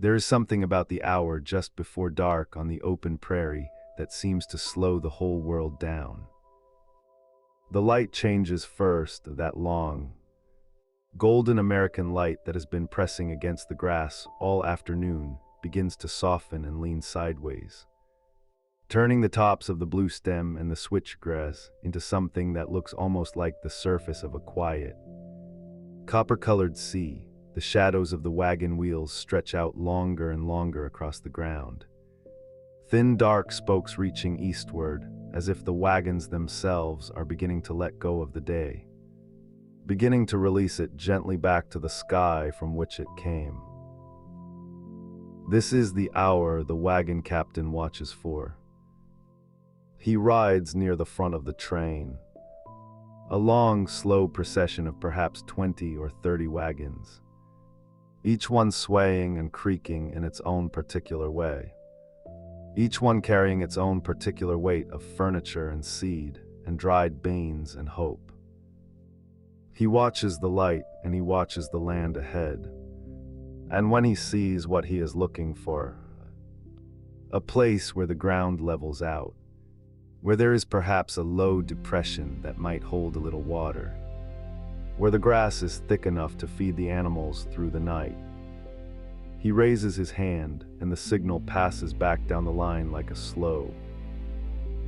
There is something about the hour just before dark on the open prairie that seems to slow the whole world down. The light changes first, that long, golden American light that has been pressing against the grass all afternoon begins to soften and lean sideways, turning the tops of the blue stem and the switchgrass into something that looks almost like the surface of a quiet, copper-colored sea. The shadows of the wagon wheels stretch out longer and longer across the ground, thin dark spokes reaching eastward, as if the wagons themselves are beginning to let go of the day, beginning to release it gently back to the sky from which it came. This is the hour the wagon captain watches for. He rides near the front of the train, a long, slow procession of perhaps 20 or 30 wagons, each one swaying and creaking in its own particular way, each one carrying its own particular weight of furniture and seed and dried beans and hope. He watches the light and he watches the land ahead, and when he sees what he is looking for, a place where the ground levels out, where there is perhaps a low depression that might hold a little water, where the grass is thick enough to feed the animals through the night, he raises his hand and the signal passes back down the line like a slow,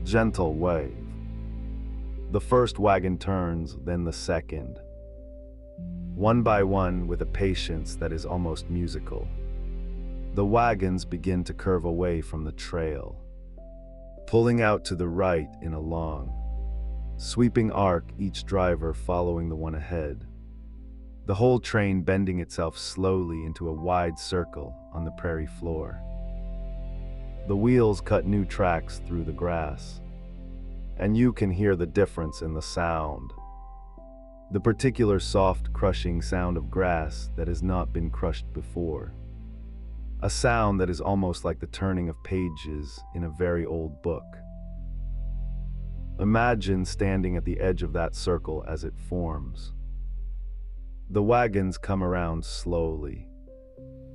gentle wave. The first wagon turns, then the second, one by one with a patience that is almost musical. The wagons begin to curve away from the trail, pulling out to the right in a long, sweeping arc, each driver following the one ahead, the whole train bending itself slowly into a wide circle on the prairie floor. The wheels cut new tracks through the grass, and you can hear the difference in the sound, the particular soft crushing sound of grass that has not been crushed before, a sound that is almost like the turning of pages in a very old book. Imagine standing at the edge of that circle as it forms. The wagons come around slowly,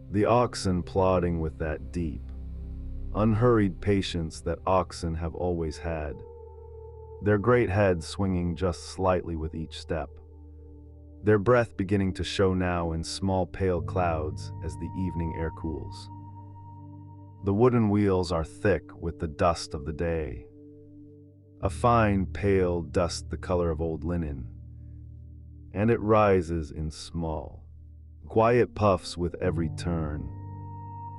the oxen plodding with that deep, unhurried patience that oxen have always had, their great heads swinging just slightly with each step, their breath beginning to show now in small pale clouds as the evening air cools. The wooden wheels are thick with the dust of the day, a fine pale dust the color of old linen, and it rises in small, quiet puffs with every turn,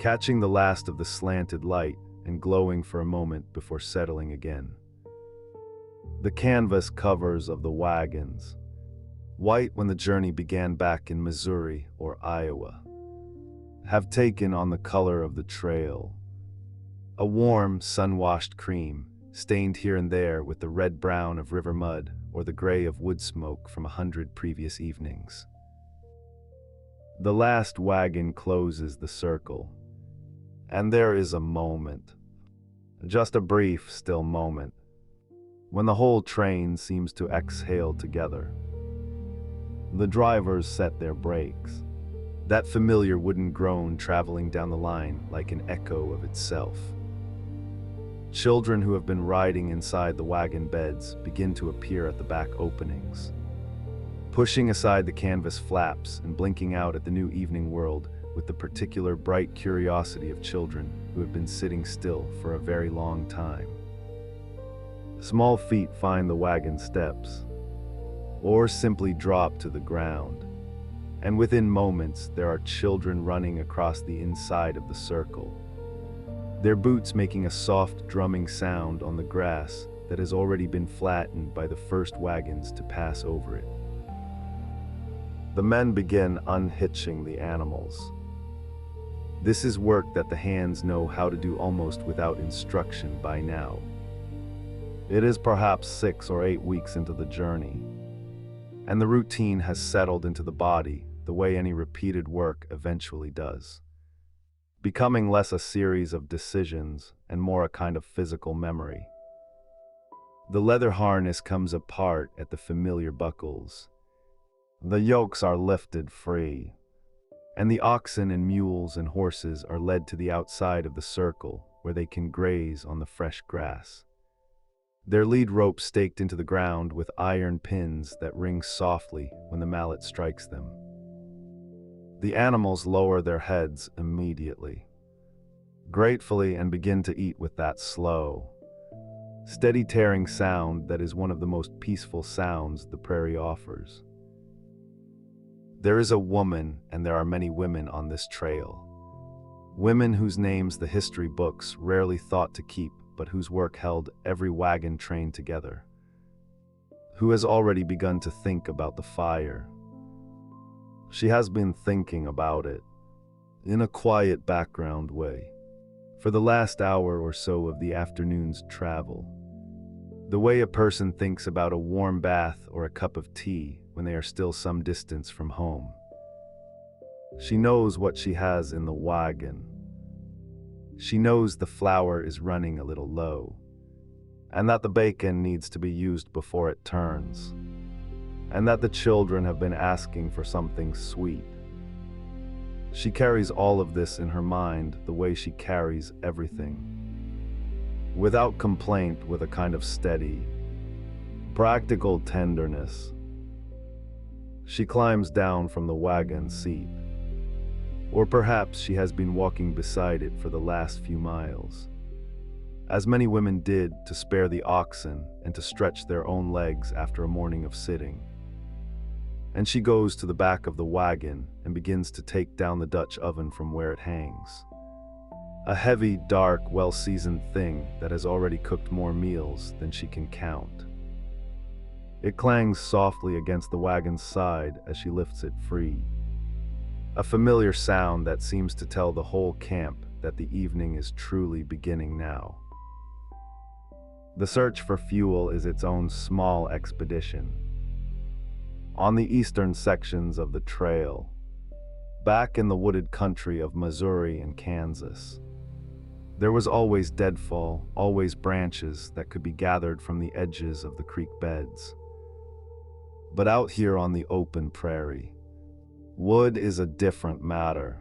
catching the last of the slanted light and glowing for a moment before settling again. The canvas covers of the wagons, white when the journey began back in Missouri or Iowa, have taken on the color of the trail, a warm, sun-washed cream, stained here and there with the red-brown of river mud or the gray of wood smoke from 100 previous evenings. The last wagon closes the circle, and there is a moment, just a brief, still moment, when the whole train seems to exhale together. The drivers set their brakes, that familiar wooden groan traveling down the line like an echo of itself. Children who have been riding inside the wagon beds begin to appear at the back openings, pushing aside the canvas flaps and blinking out at the new evening world with the particular bright curiosity of children who have been sitting still for a very long time. Small feet find the wagon steps, or simply drop to the ground, and within moments there are children running across the inside of the circle, their boots making a soft drumming sound on the grass that has already been flattened by the first wagons to pass over it. The men begin unhitching the animals. This is work that the hands know how to do almost without instruction by now. It is perhaps 6 or 8 weeks into the journey, and the routine has settled into the body the way any repeated work eventually does, becoming less a series of decisions and more a kind of physical memory. The leather harness comes apart at the familiar buckles. The yokes are lifted free. and the oxen and mules and horses are led to the outside of the circle where they can graze on the fresh grass. Their lead rope staked into the ground with iron pins that ring softly when the mallet strikes them. The animals lower their heads immediately, gratefully, and begin to eat with that slow, steady tearing sound that is one of the most peaceful sounds the prairie offers. There is a woman, and there are many women on this trail. Women whose names the history books rarely thought to keep, but whose work held every wagon train together. Who has already begun to think about the fire. She has been thinking about it, in a quiet background way, for the last hour or so of the afternoon's travel. The way a person thinks about a warm bath or a cup of tea when they are still some distance from home. She knows what she has in the wagon. She knows the flour is running a little low, and that the bacon needs to be used before it turns, and that the children have been asking for something sweet. She carries all of this in her mind the way she carries everything. Without complaint, with a kind of steady, practical tenderness. She climbs down from the wagon seat. Or perhaps she has been walking beside it for the last few miles, as many women did, to spare the oxen and to stretch their own legs after a morning of sitting. And she goes to the back of the wagon and begins to take down the Dutch oven from where it hangs. A heavy, dark, well-seasoned thing that has already cooked more meals than she can count. It clangs softly against the wagon's side as she lifts it free. A familiar sound that seems to tell the whole camp that the evening is truly beginning now. The search for fuel is its own small expedition. On the eastern sections of the trail, back in the wooded country of Missouri and Kansas, there was always deadfall, always branches that could be gathered from the edges of the creek beds. But out here on the open prairie, wood is a different matter.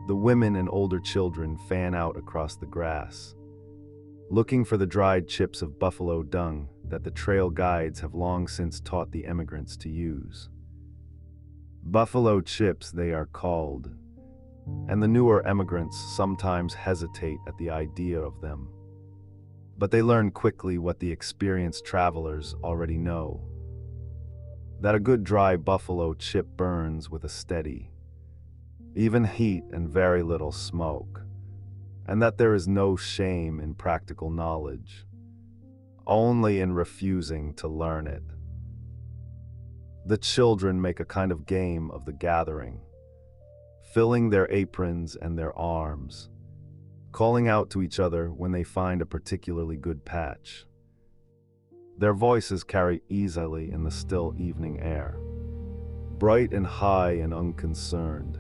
The women and older children fan out across the grass, looking for the dried chips of buffalo dung that the trail guides have long since taught the emigrants to use. Buffalo chips they are called, and the newer emigrants sometimes hesitate at the idea of them. But they learn quickly what the experienced travelers already know: that a good dry buffalo chip burns with a steady, even heat and very little smoke, and that there is no shame in practical knowledge, only in refusing to learn it. The children make a kind of game of the gathering, filling their aprons and their arms, calling out to each other when they find a particularly good patch. Their voices carry easily in the still evening air, bright and high and unconcerned.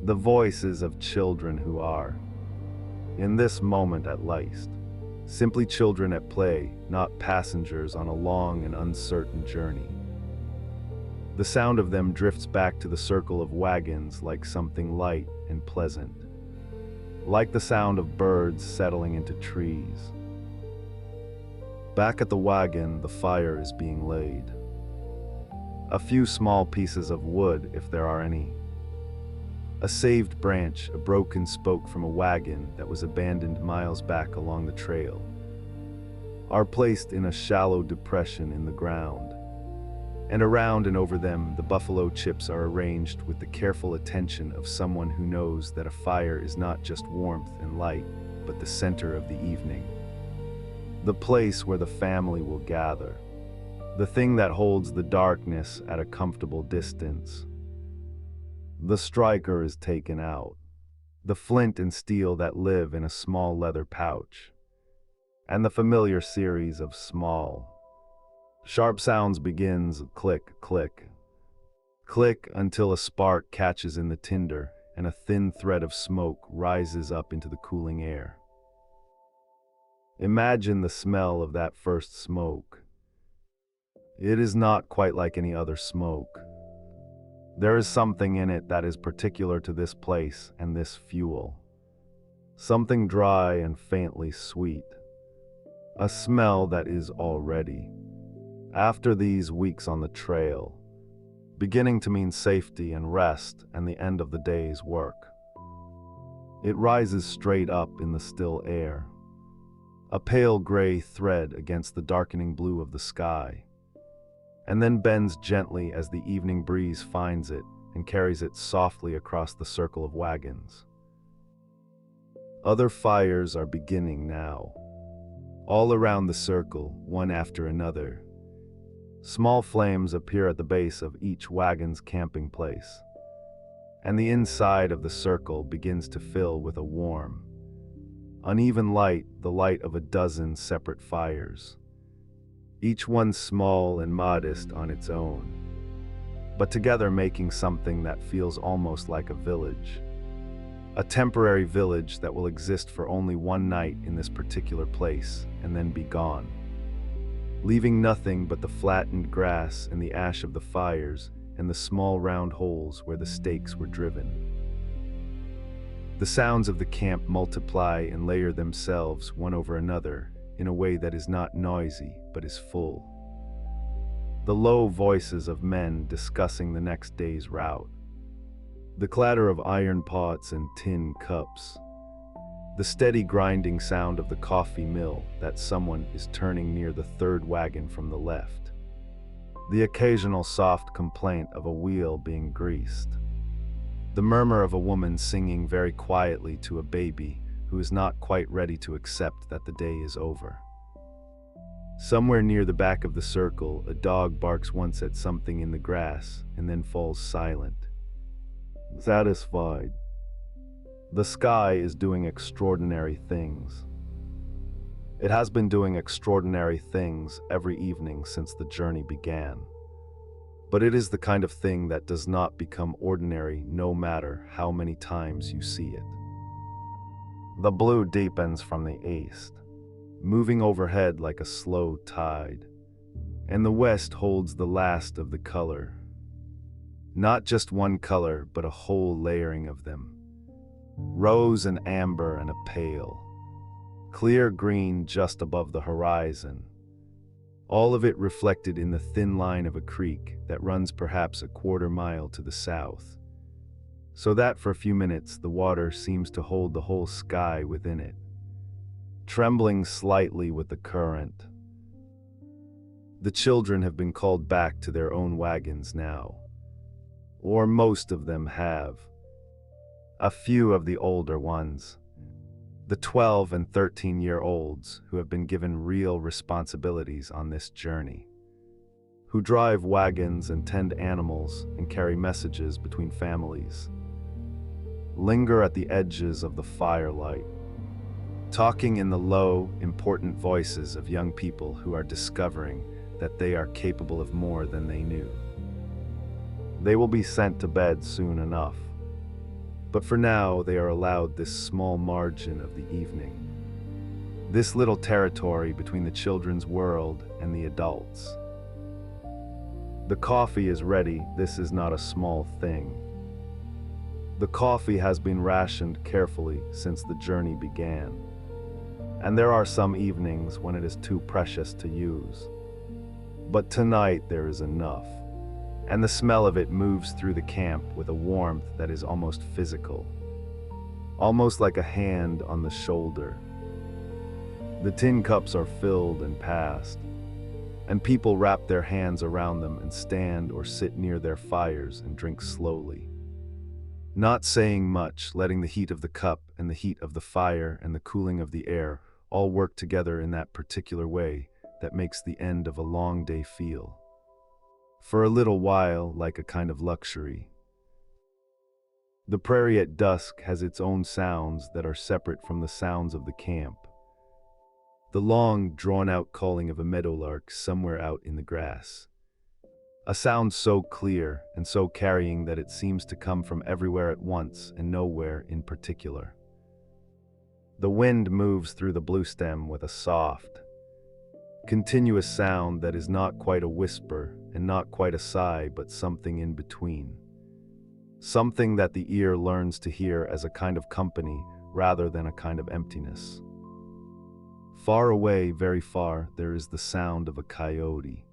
The voices of children who are, in this moment at least, simply children at play, not passengers on a long and uncertain journey. The sound of them drifts back to the circle of wagons like something light and pleasant, like the sound of birds settling into trees. Back at the wagon, the fire is being laid. A few small pieces of wood, if there are any. A saved branch, a broken spoke from a wagon that was abandoned miles back along the trail, are placed in a shallow depression in the ground. And around and over them, the buffalo chips are arranged with the careful attention of someone who knows that a fire is not just warmth and light, but the center of the evening. The place where the family will gather, the thing that holds the darkness at a comfortable distance. The striker is taken out, the flint and steel that live in a small leather pouch, and the familiar series of small, sharp sounds begins: click, click, click, until a spark catches in the tinder and a thin thread of smoke rises up into the cooling air. Imagine the smell of that first smoke. It is not quite like any other smoke. There is something in it that is particular to this place and this fuel. Something dry and faintly sweet. A smell that is already, after these weeks on the trail, beginning to mean safety and rest and the end of the day's work. It rises straight up in the still air, a pale gray thread against the darkening blue of the sky, and then bends gently as the evening breeze finds it and carries it softly across the circle of wagons. Other fires are beginning now, all around the circle, one after another. Small flames appear at the base of each wagon's camping place, and the inside of the circle begins to fill with a warm, uneven light, the light of a dozen separate fires, each one small and modest on its own, but together making something that feels almost like a village. A temporary village that will exist for only one night in this particular place and then be gone, leaving nothing but the flattened grass and the ash of the fires and the small round holes where the stakes were driven. The sounds of the camp multiply and layer themselves one over another in a way that is not noisy but is full. The low voices of men discussing the next day's route, the clatter of iron pots and tin cups, the steady grinding sound of the coffee mill that someone is turning near the third wagon from the left, the occasional soft complaint of a wheel being greased, the murmur of a woman singing very quietly to a baby who is not quite ready to accept that the day is over. Somewhere near the back of the circle, a dog barks once at something in the grass and then falls silent, satisfied. The sky is doing extraordinary things. It has been doing extraordinary things every evening since the journey began. But it is the kind of thing that does not become ordinary no matter how many times you see it. The blue deepens from the east, moving overhead like a slow tide, and the west holds the last of the color. Not just one color, but a whole layering of them. Rose and amber and a pale, clear green just above the horizon. All of it reflected in the thin line of a creek that runs perhaps a quarter mile to the south, so that for a few minutes the water seems to hold the whole sky within it, trembling slightly with the current. The children have been called back to their own wagons now, or most of them have. A few of the older ones, the 12 and 13-year-olds who have been given real responsibilities on this journey, who drive wagons and tend animals and carry messages between families, linger at the edges of the firelight, talking in the low, important voices of young people who are discovering that they are capable of more than they knew. They will be sent to bed soon enough, but for now they are allowed this small margin of the evening, this little territory between the children's world and the adults. The coffee is ready. This is not a small thing. The coffee has been rationed carefully since the journey began, and there are some evenings when it is too precious to use. But tonight there is enough, and the smell of it moves through the camp with a warmth that is almost physical, almost like a hand on the shoulder. The tin cups are filled and passed, and people wrap their hands around them and stand or sit near their fires and drink slowly, not saying much, letting the heat of the cup and the heat of the fire and the cooling of the air all work together in that particular way that makes the end of a long day feel, for a little while, like a kind of luxury. The prairie at dusk has its own sounds that are separate from the sounds of the camp. The long, drawn-out calling of a meadowlark somewhere out in the grass. A sound so clear and so carrying that it seems to come from everywhere at once and nowhere in particular. The wind moves through the blue stem with a soft, continuous sound that is not quite a whisper and not quite a sigh, but something in between. something that the ear learns to hear as a kind of company rather than a kind of emptiness. Far away, very far, there is the sound of a coyote.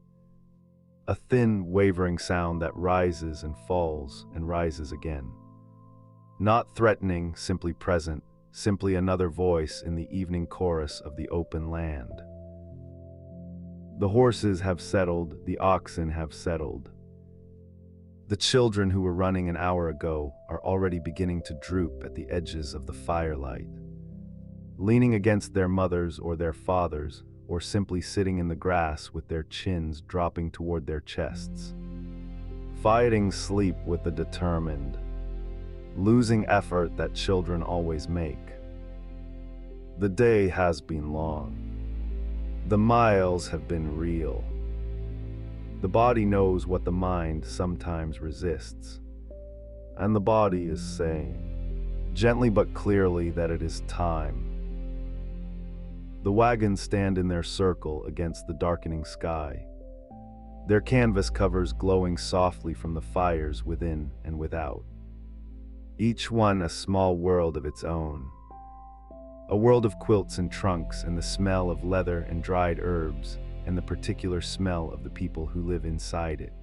A thin, wavering sound that rises and falls and rises again. Not threatening, simply present, simply another voice in the evening chorus of the open land. The horses have settled, the oxen have settled. The children who were running an hour ago are already beginning to droop at the edges of the firelight, leaning against their mothers or their fathers, or simply sitting in the grass with their chins dropping toward their chests, fighting sleep with the determined, losing effort that children always make. The day has been long. The miles have been real. The body knows what the mind sometimes resists, and the body is saying, gently but clearly, that it is time. The wagons stand in their circle against the darkening sky, their canvas covers glowing softly from the fires within and without, each one a small world of its own, a world of quilts and trunks and the smell of leather and dried herbs and the particular smell of the people who live inside it.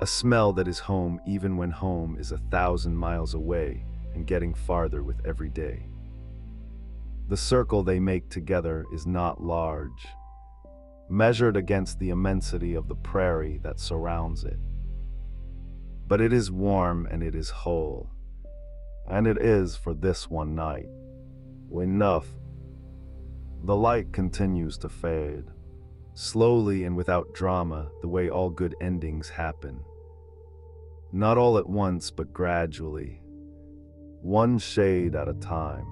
A smell that is home even when home is 1,000 miles away and getting farther with every day. The circle they make together is not large, measured against the immensity of the prairie that surrounds it. But it is warm and it is whole, and it is for this one night. Enough. The light continues to fade, slowly and without drama, the way all good endings happen. Not all at once, but gradually, one shade at a time,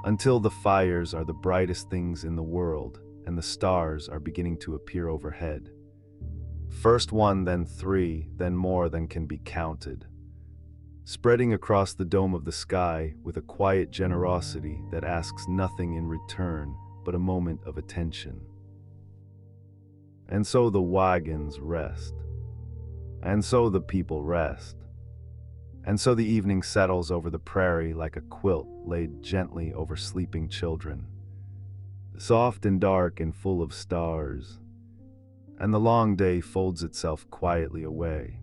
until the fires are the brightest things in the world and the stars are beginning to appear overhead. First one, then three, then more than can be counted, spreading across the dome of the sky with a quiet generosity that asks nothing in return but a moment of attention. And so the wagons rest, and so the people rest, and so the evening settles over the prairie like a quilt laid gently over sleeping children, soft and dark and full of stars, and the long day folds itself quietly away.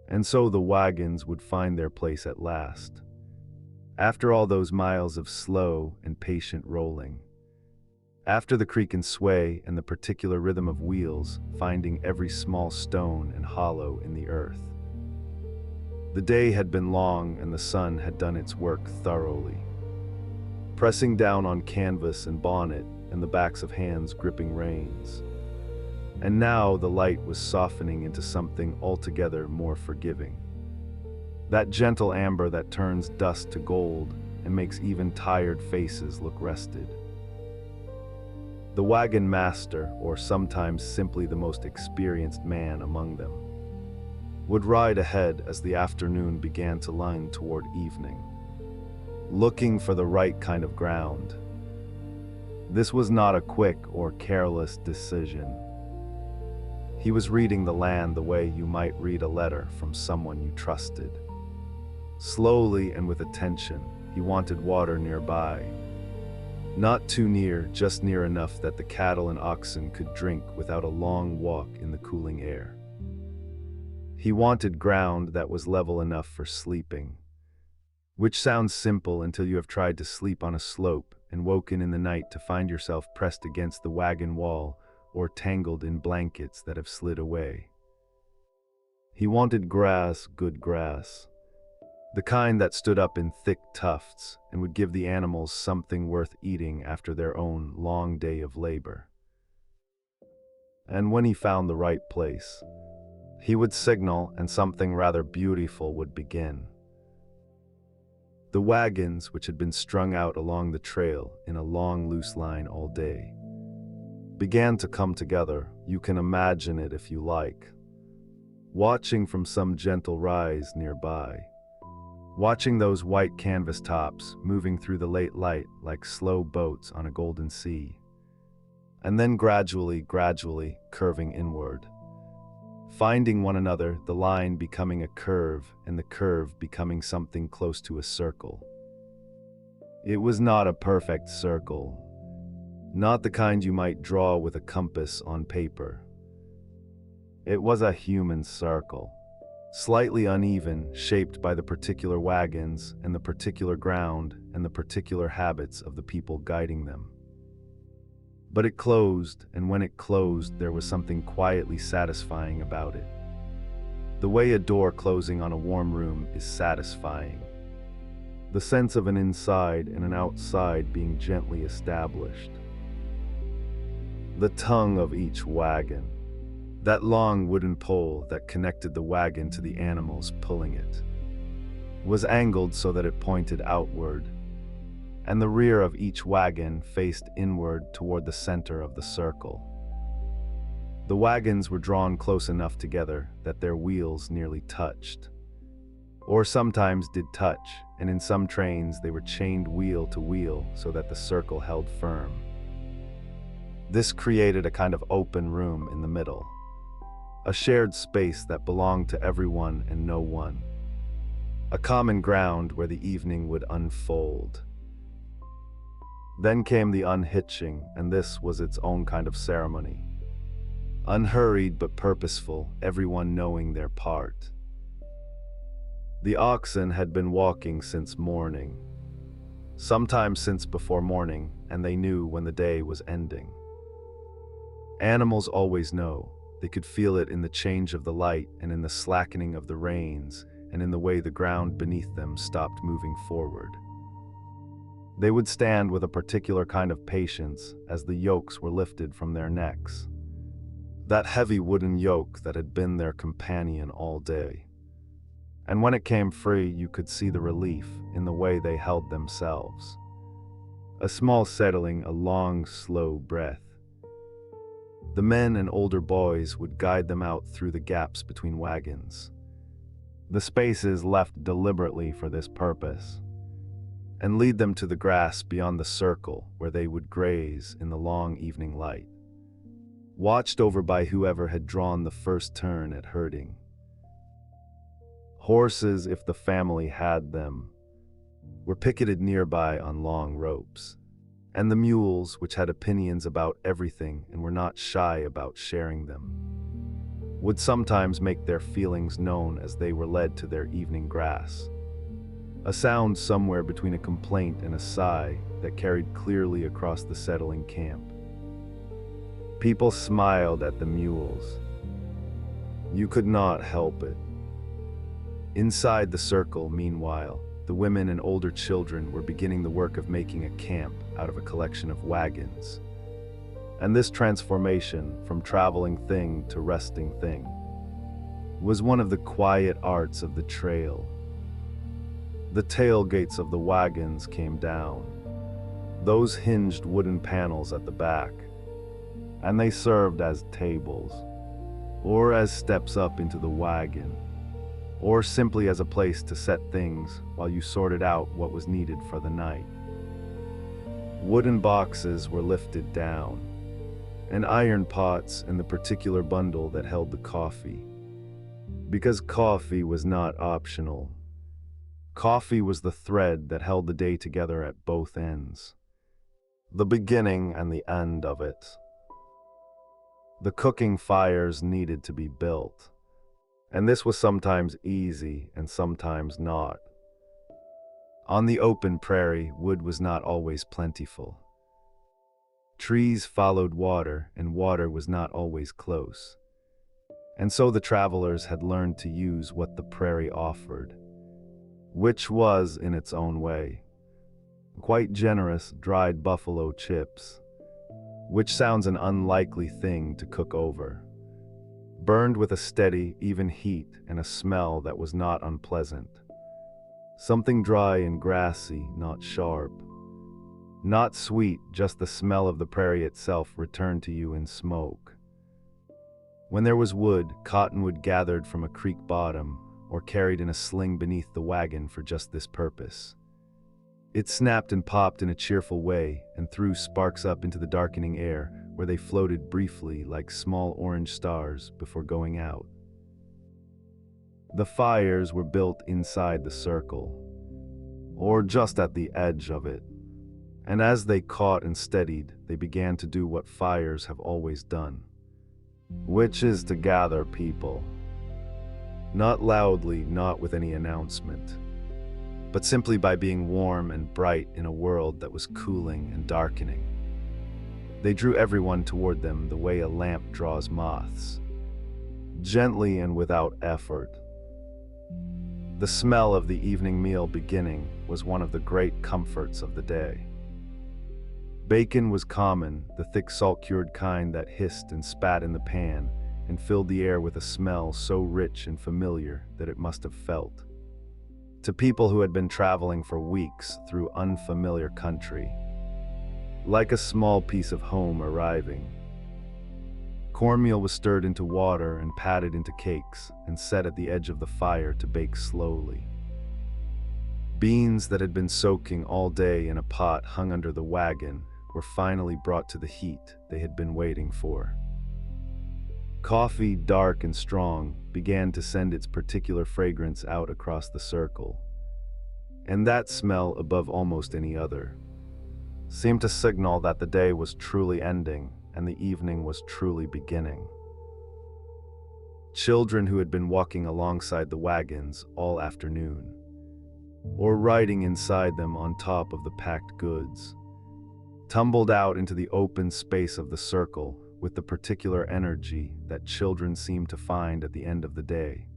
And so the wagons would find their place at last, after all those miles of slow and patient rolling, after the creak and sway and the particular rhythm of wheels finding every small stone and hollow in the earth. The day had been long and the sun had done its work thoroughly, pressing down on canvas and bonnet and the backs of hands gripping reins. And now the light was softening into something altogether more forgiving. That gentle amber that turns dust to gold and makes even tired faces look rested. The wagon master, or sometimes simply the most experienced man among them, would ride ahead as the afternoon began to line toward evening, looking for the right kind of ground. This was not a quick or careless decision. He was reading the land the way you might read a letter from someone you trusted. Slowly and with attention, he wanted water nearby. Not too near, just near enough that the cattle and oxen could drink without a long walk in the cooling air. He wanted ground that was level enough for sleeping, which sounds simple until you have tried to sleep on a slope and woken in the night to find yourself pressed against the wagon wall or tangled in blankets that have slid away. He wanted grass, good grass, the kind that stood up in thick tufts and would give the animals something worth eating after their own long day of labor. And when he found the right place, he would signal and something rather beautiful would begin. The wagons, which had been strung out along the trail in a long loose line all day, began to come together. You can imagine it if you like, watching from some gentle rise nearby, watching those white canvas tops moving through the late light like slow boats on a golden sea, and then gradually curving inward, finding one another, the line becoming a curve and the curve becoming something close to a circle. It was not a perfect circle, not the kind you might draw with a compass on paper. It was a human circle, slightly uneven, shaped by the particular wagons and the particular ground and the particular habits of the people guiding them. But it closed, and when it closed, there was something quietly satisfying about it. The way a door closing on a warm room is satisfying. The sense of an inside and an outside being gently established. The tongue of each wagon, that long wooden pole that connected the wagon to the animals pulling it, was angled so that it pointed outward, and the rear of each wagon faced inward toward the center of the circle. The wagons were drawn close enough together that their wheels nearly touched, or sometimes did touch, and in some trains they were chained wheel to wheel so that the circle held firm. This created a kind of open room in the middle, a shared space that belonged to everyone and no one, a common ground where the evening would unfold. Then came the unhitching, and this was its own kind of ceremony. Unhurried but purposeful, everyone knowing their part. The oxen had been walking since morning, sometimes since before morning, and they knew when the day was ending. Animals always know. They could feel it in the change of the light and in the slackening of the reins and in the way the ground beneath them stopped moving forward. They would stand with a particular kind of patience as the yokes were lifted from their necks. That heavy wooden yoke that had been their companion all day. And when it came free, you could see the relief in the way they held themselves. A small settling, a long, slow breath. The men and older boys would guide them out through the gaps between wagons, the spaces left deliberately for this purpose, and lead them to the grass beyond the circle where they would graze in the long evening light, watched over by whoever had drawn the first turn at herding. Horses, if the family had them, were picketed nearby on long ropes, and the mules, which had opinions about everything and were not shy about sharing them, would sometimes make their feelings known as they were led to their evening grass. A sound somewhere between a complaint and a sigh that carried clearly across the settling camp. People smiled at the mules. You could not help it. Inside the circle, meanwhile, the women and older children were beginning the work of making a camp out of a collection of wagons. And this transformation from traveling thing to resting thing was one of the quiet arts of the trail. The tailgates of the wagons came down, those hinged wooden panels at the back, and they served as tables, or as steps up into the wagon, or simply as a place to set things while you sorted out what was needed for the night. Wooden boxes were lifted down, and iron pots in the particular bundle that held the coffee. Because coffee was not optional. Coffee was the thread that held the day together at both ends, the beginning and the end of it. The cooking fires needed to be built, and this was sometimes easy and sometimes not. On the open prairie, wood was not always plentiful. Trees followed water, and water was not always close. And so the travelers had learned to use what the prairie offered, which was, in its own way, quite generous dried buffalo chips, which sounds an unlikely thing to cook over, burned with a steady, even heat and a smell that was not unpleasant. Something dry and grassy, not sharp. Not sweet, just the smell of the prairie itself returned to you in smoke. When there was wood, cottonwood gathered from a creek bottom or carried in a sling beneath the wagon for just this purpose. It snapped and popped in a cheerful way and threw sparks up into the darkening air where they floated briefly like small orange stars before going out. The fires were built inside the circle, or just at the edge of it, and as they caught and steadied, they began to do what fires have always done, which is to gather people. Not loudly, not with any announcement, but simply by being warm and bright in a world that was cooling and darkening. They drew everyone toward them the way a lamp draws moths, gently and without effort. The smell of the evening meal beginning was one of the great comforts of the day. Bacon was common, the thick salt-cured kind that hissed and spat in the pan and filled the air with a smell so rich and familiar that it must have felt. To people who had been traveling for weeks through unfamiliar country, like a small piece of home arriving. Cornmeal was stirred into water and patted into cakes and set at the edge of the fire to bake slowly. Beans that had been soaking all day in a pot hung under the wagon were finally brought to the heat they had been waiting for. Coffee, dark and strong, began to send its particular fragrance out across the circle, and that smell, above almost any other, seemed to signal that the day was truly ending and the evening was truly beginning. Children who had been walking alongside the wagons all afternoon, or riding inside them on top of the packed goods, tumbled out into the open space of the circle with the particular energy that children seem to find at the end of the day.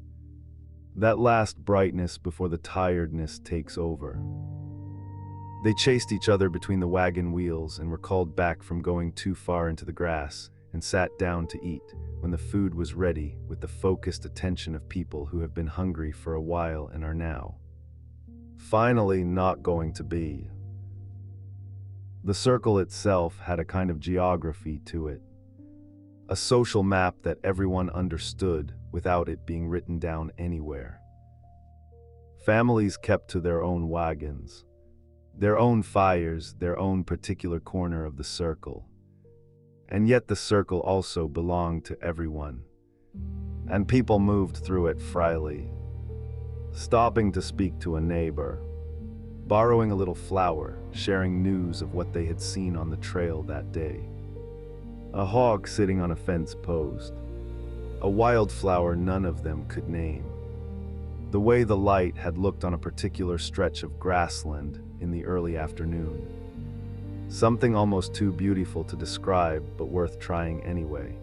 That last brightness before the tiredness takes over. They chased each other between the wagon wheels and were called back from going too far into the grass and sat down to eat when the food was ready with the focused attention of people who have been hungry for a while and are now finally not going to be. The circle itself had a kind of geography to it, a social map that everyone understood without it being written down anywhere. Families kept to their own wagons, their own fires, their own particular corner of the circle. And yet the circle also belonged to everyone, and people moved through it freely, stopping to speak to a neighbor, borrowing a little flour, sharing news of what they had seen on the trail that day. A hawk sitting on a fence post, a wildflower none of them could name, the way the light had looked on a particular stretch of grassland in the early afternoon. Something almost too beautiful to describe, but worth trying anyway.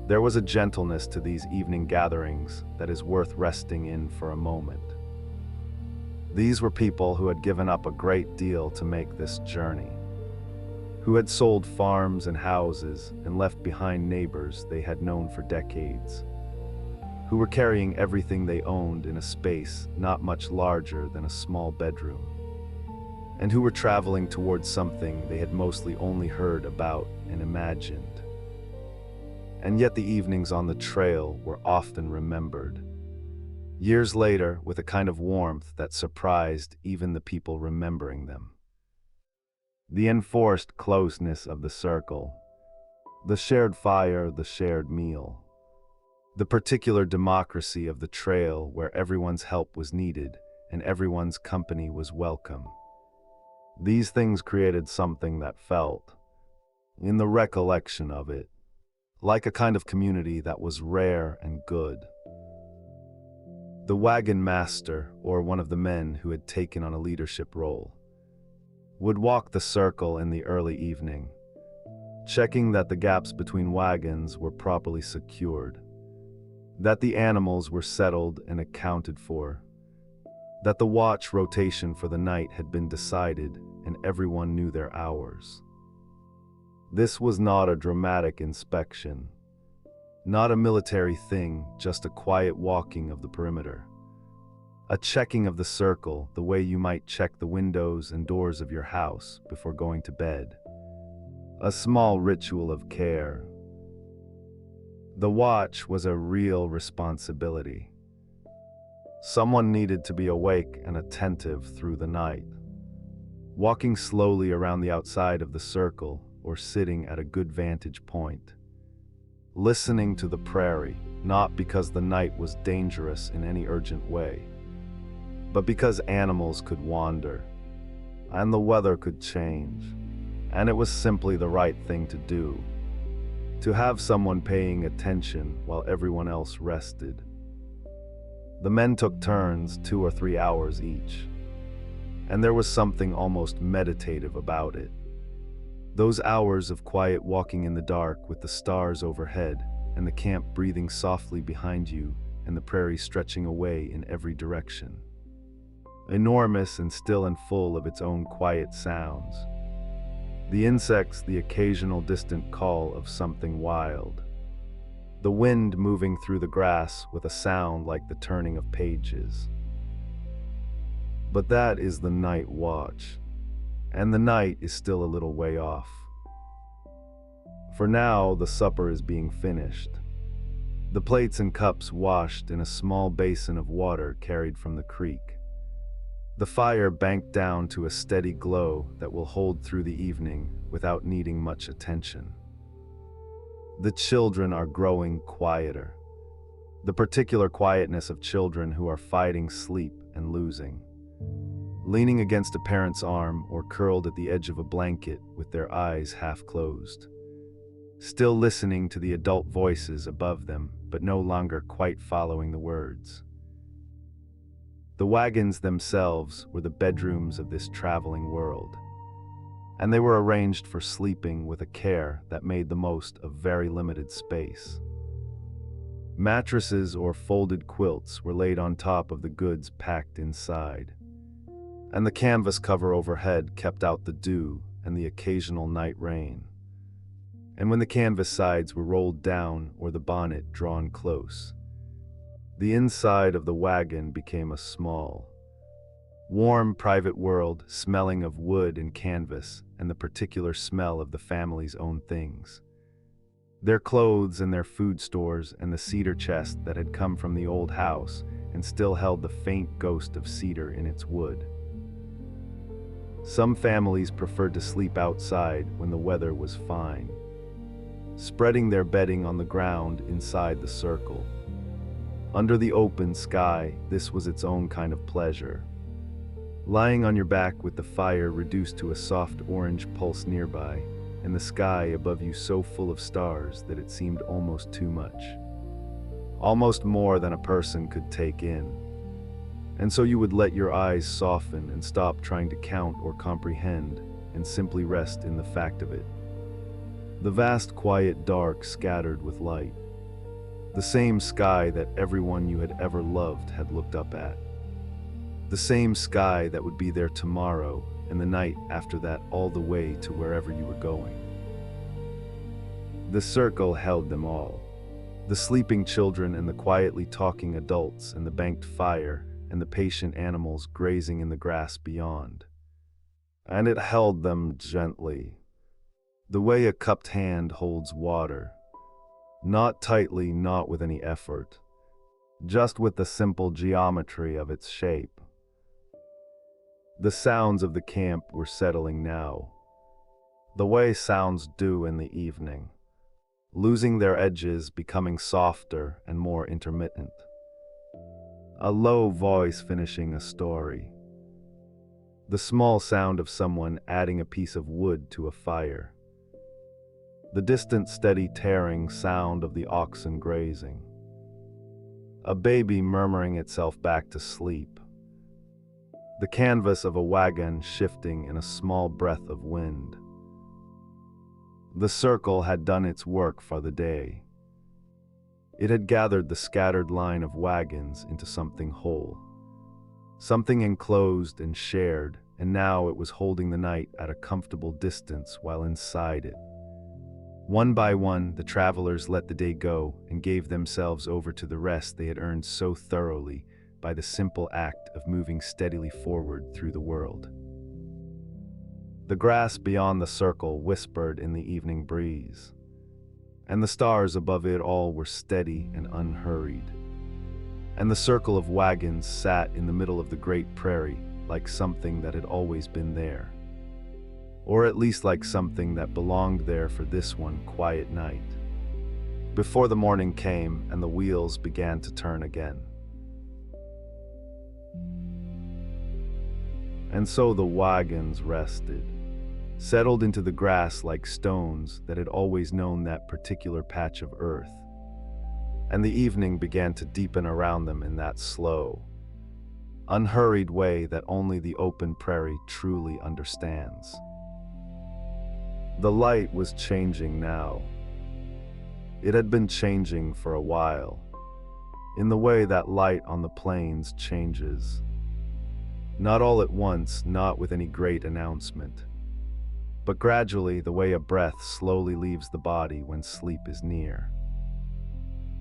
There was a gentleness to these evening gatherings that is worth resting in for a moment. These were people who had given up a great deal to make this journey, who had sold farms and houses and left behind neighbors they had known for decades, who were carrying everything they owned in a space not much larger than a small bedroom, and who were traveling towards something they had mostly only heard about and imagined. And yet the evenings on the trail were often remembered, years later, with a kind of warmth that surprised even the people remembering them. The enforced closeness of the circle, the shared fire, the shared meal, the particular democracy of the trail where everyone's help was needed and everyone's company was welcome. These things created something that felt, in the recollection of it, like a kind of community that was rare and good. The wagon master, or one of the men who had taken on a leadership role, would walk the circle in the early evening, checking that the gaps between wagons were properly secured, that the animals were settled and accounted for, that the watch rotation for the night had been decided and everyone knew their hours. This was not a dramatic inspection, not a military thing, just a quiet walking of the perimeter, a checking of the circle the way you might check the windows and doors of your house before going to bed, a small ritual of care. The watch was a real responsibility. Someone needed to be awake and attentive through the night, walking slowly around the outside of the circle or sitting at a good vantage point, listening to the prairie, not because the night was dangerous in any urgent way, but because animals could wander, and the weather could change, and it was simply the right thing to do, to have someone paying attention while everyone else rested. The men took turns, 2 or 3 hours each, and there was something almost meditative about it. Those hours of quiet walking in the dark with the stars overhead and the camp breathing softly behind you and the prairie stretching away in every direction. Enormous and still and full of its own quiet sounds. The insects, the occasional distant call of something wild. The wind moving through the grass with a sound like the turning of pages. But that is the night watch, and the night is still a little way off. For now, the supper is being finished. The plates and cups washed in a small basin of water carried from the creek. The fire banked down to a steady glow that will hold through the evening without needing much attention. The children are growing quieter. The particular quietness of children who are fighting sleep and losing. Leaning against a parent's arm or curled at the edge of a blanket with their eyes half closed. Still listening to the adult voices above them, but no longer quite following the words. The wagons themselves were the bedrooms of this traveling world, and they were arranged for sleeping with a care that made the most of very limited space. Mattresses or folded quilts were laid on top of the goods packed inside, and the canvas cover overhead kept out the dew and the occasional night rain. And when the canvas sides were rolled down or the bonnet drawn close, the inside of the wagon became a small, warm, private world smelling of wood and canvas and the particular smell of the family's own things. Their clothes and their food stores and the cedar chest that had come from the old house and still held the faint ghost of cedar in its wood. Some families preferred to sleep outside when the weather was fine, spreading their bedding on the ground inside the circle. Under the open sky, this was its own kind of pleasure. Lying on your back with the fire reduced to a soft orange pulse nearby, and the sky above you so full of stars that it seemed almost too much. Almost more than a person could take in. And so you would let your eyes soften and stop trying to count or comprehend, and simply rest in the fact of it. The vast quiet dark scattered with light. The same sky that everyone you had ever loved had looked up at. The same sky that would be there tomorrow and the night after that all the way to wherever you were going. The circle held them all. The sleeping children and the quietly talking adults and the banked fire and the patient animals grazing in the grass beyond. And it held them gently, the way a cupped hand holds water. Not tightly, not with any effort, just with the simple geometry of its shape. The sounds of the camp were settling now, the way sounds do in the evening, losing their edges, becoming softer and more intermittent. A low voice finishing a story. The small sound of someone adding a piece of wood to a fire. The distant steady tearing sound of the oxen grazing. A baby murmuring itself back to sleep. The canvas of a wagon shifting in a small breath of wind. The circle had done its work for the day. It had gathered the scattered line of wagons into something whole, something enclosed and shared, and now it was holding the night at a comfortable distance while inside it. One by one, the travelers let the day go and gave themselves over to the rest they had earned so thoroughly by the simple act of moving steadily forward through the world. The grass beyond the circle whispered in the evening breeze, and the stars above it all were steady and unhurried. And the circle of wagons sat in the middle of the great prairie like something that had always been there. Or at least like something that belonged there for this one quiet night. before the morning came and the wheels began to turn again. And so the wagons rested, settled into the grass like stones that had always known that particular patch of earth. And the evening began to deepen around them in that slow, unhurried way that only the open prairie truly understands. The light was changing now. It had been changing for a while, in the way that light on the plains changes. Not all at once, not with any great announcement, but gradually the way a breath slowly leaves the body when sleep is near.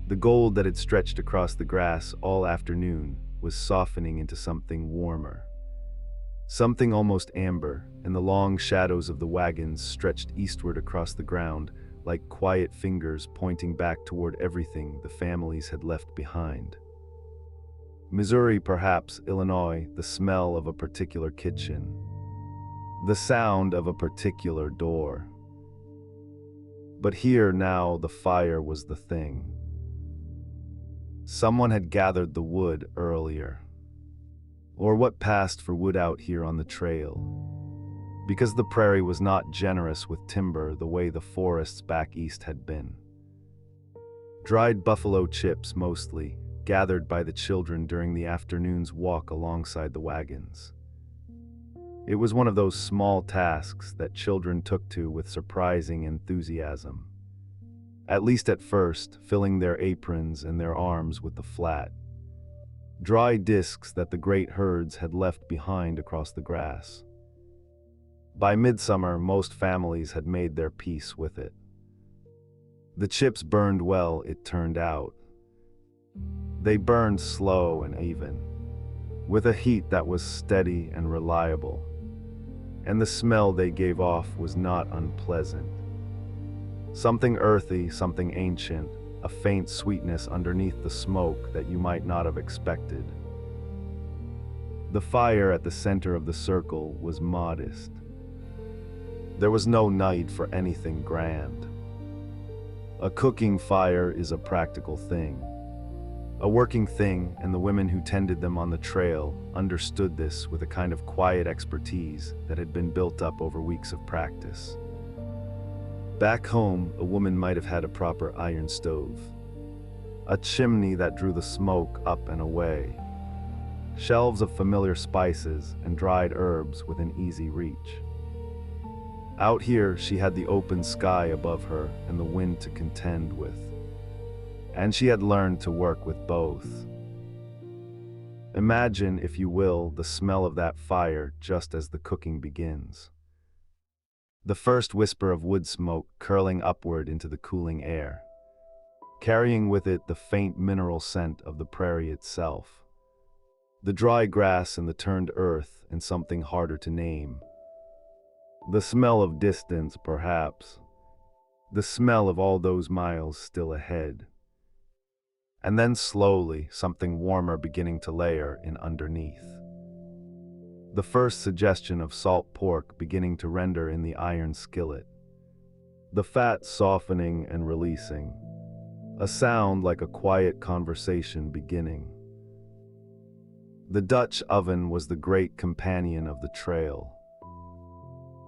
The gold that had stretched across the grass all afternoon was softening into something warmer, something almost amber, and the long shadows of the wagons stretched eastward across the ground like quiet fingers pointing back toward everything the families had left behind. Missouri, perhaps Illinois, the smell of a particular kitchen, the sound of a particular door. But here now the fire was the thing. Someone had gathered the wood earlier, or what passed for wood out here on the trail, because the prairie was not generous with timber the way the forests back east had been. Dried buffalo chips mostly, gathered by the children during the afternoon's walk alongside the wagons. It was one of those small tasks that children took to with surprising enthusiasm, at least at first, filling their aprons and their arms with the flat, dry discs that the great herds had left behind across the grass. By midsummer, most families had made their peace with it. The chips burned well, it turned out. They burned slow and even, with a heat that was steady and reliable, and the smell they gave off was not unpleasant. Something earthy, something ancient, a faint sweetness underneath the smoke that you might not have expected. The fire at the center of the circle was modest. There was no need for anything grand. A cooking fire is a practical thing, a working thing, and the women who tended them on the trail understood this with a kind of quiet expertise that had been built up over weeks of practice. Back home, a woman might have had a proper iron stove, a chimney that drew the smoke up and away, shelves of familiar spices and dried herbs within easy reach. Out here, she had the open sky above her and the wind to contend with. And she had learned to work with both. Imagine, if you will, the smell of that fire just as the cooking begins. The first whisper of wood smoke curling upward into the cooling air, carrying with it the faint mineral scent of the prairie itself, the dry grass and the turned earth and something harder to name. The smell of distance, perhaps, the smell of all those miles still ahead. And then slowly, something warmer beginning to layer in underneath. The first suggestion of salt pork beginning to render in the iron skillet. The fat softening and releasing. A sound like a quiet conversation beginning. The Dutch oven was the great companion of the trail.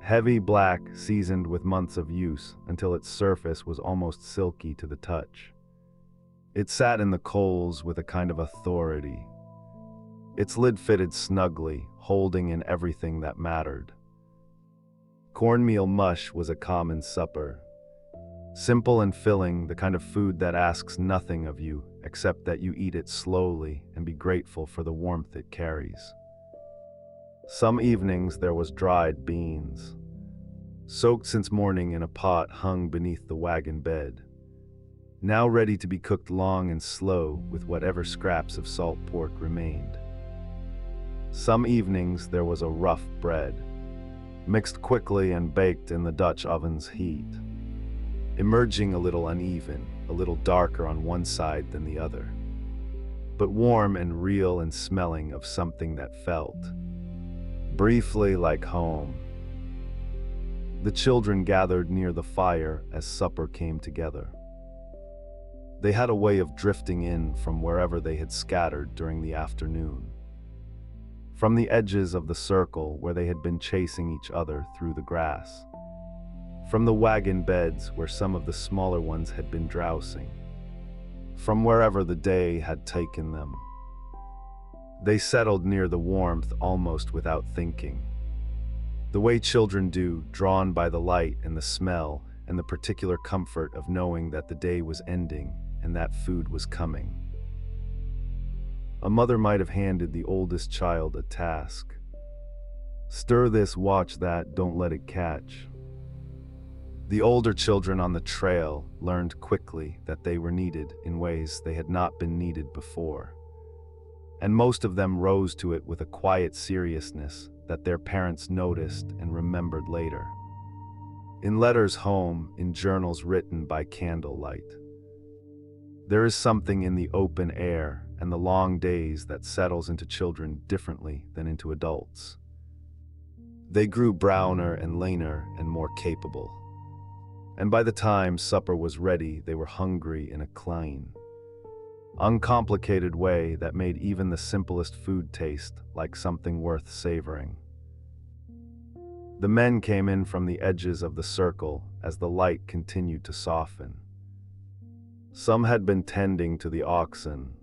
Heavy black, seasoned with months of use until its surface was almost silky to the touch. It sat in the coals with a kind of authority. Its lid fitted snugly, holding in everything that mattered. Cornmeal mush was a common supper. Simple and filling, the kind of food that asks nothing of you except that you eat it slowly and be grateful for the warmth it carries. Some evenings there was dried beans, soaked since morning in a pot hung beneath the wagon bed, now ready to be cooked long and slow with whatever scraps of salt pork remained. Some evenings there was a rough bread, mixed quickly and baked in the Dutch oven's heat, emerging a little uneven, a little darker on one side than the other, but warm and real and smelling of something that felt, briefly, like home. The children gathered near the fire as supper came together. They had a way of drifting in from wherever they had scattered during the afternoon. From the edges of the circle where they had been chasing each other through the grass. From the wagon beds where some of the smaller ones had been drowsing. From wherever the day had taken them. They settled near the warmth almost without thinking. The way children do, drawn by the light and the smell and the particular comfort of knowing that the day was ending and that food was coming. A mother might have handed the oldest child a task. Stir this, watch that, don't let it catch. The older children on the trail learned quickly that they were needed in ways they had not been needed before. And most of them rose to it with a quiet seriousness that their parents noticed and remembered later. In letters home, in journals written by candlelight. There is something in the open air and the long days that settles into children differently than into adults. They grew browner and leaner and more capable. And by the time supper was ready, they were hungry in a clean, uncomplicated way that made even the simplest food taste like something worth savoring. The men came in from the edges of the circle as the light continued to soften. Some had been tending to the oxen,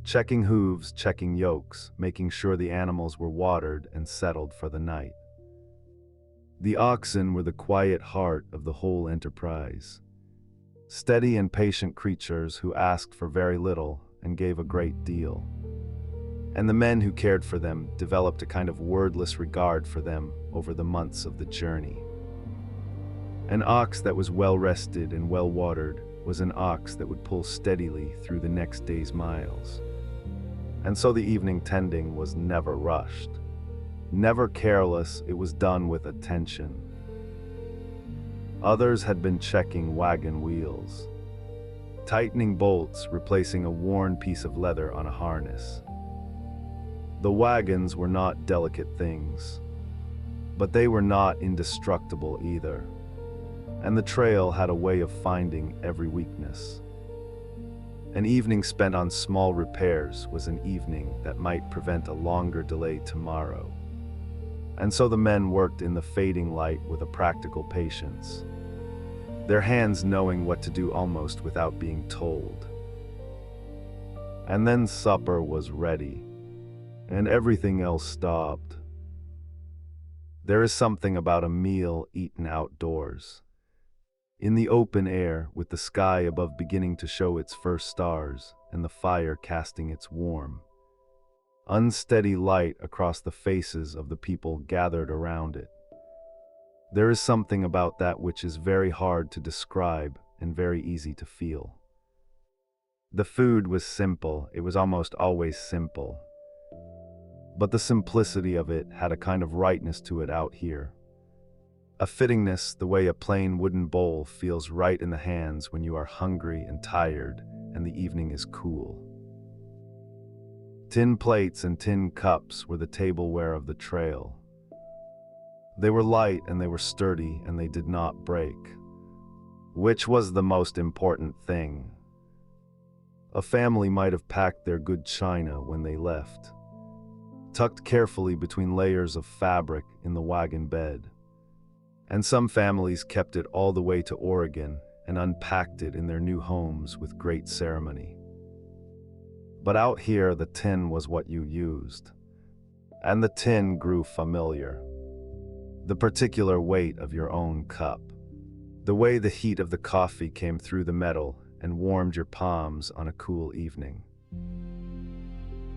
checking hooves, checking yokes, making sure the animals were watered and settled for the night. The oxen were the quiet heart of the whole enterprise. Steady and patient creatures who asked for very little and gave a great deal. And the men who cared for them developed a kind of wordless regard for them over the months of the journey. An ox that was well rested and well watered was an ox that would pull steadily through the next day's miles. And so the evening tending was never rushed. Never careless, it was done with attention. Others had been checking wagon wheels, tightening bolts, replacing a worn piece of leather on a harness. The wagons were not delicate things, but they were not indestructible either. And the trail had a way of finding every weakness. An evening spent on small repairs was an evening that might prevent a longer delay tomorrow. And so the men worked in the fading light with a practical patience, their hands knowing what to do almost without being told. And then supper was ready, and everything else stopped. There is something about a meal eaten outdoors, in the open air, with the sky above beginning to show its first stars and the fire casting its warm, unsteady light across the faces of the people gathered around it. There is something about that which is very hard to describe and very easy to feel. The food was simple, it was almost always simple. But the simplicity of it had a kind of rightness to it out here. A fittingness, the way a plain wooden bowl feels right in the hands when you are hungry and tired and the evening is cool. Tin plates and tin cups were the tableware of the trail. They were light and they were sturdy and they did not break, which was the most important thing. A family might have packed their good china when they left, tucked carefully between layers of fabric in the wagon bed. And some families kept it all the way to Oregon and unpacked it in their new homes with great ceremony. But out here, the tin was what you used. And the tin grew familiar. The particular weight of your own cup. The way the heat of the coffee came through the metal and warmed your palms on a cool evening.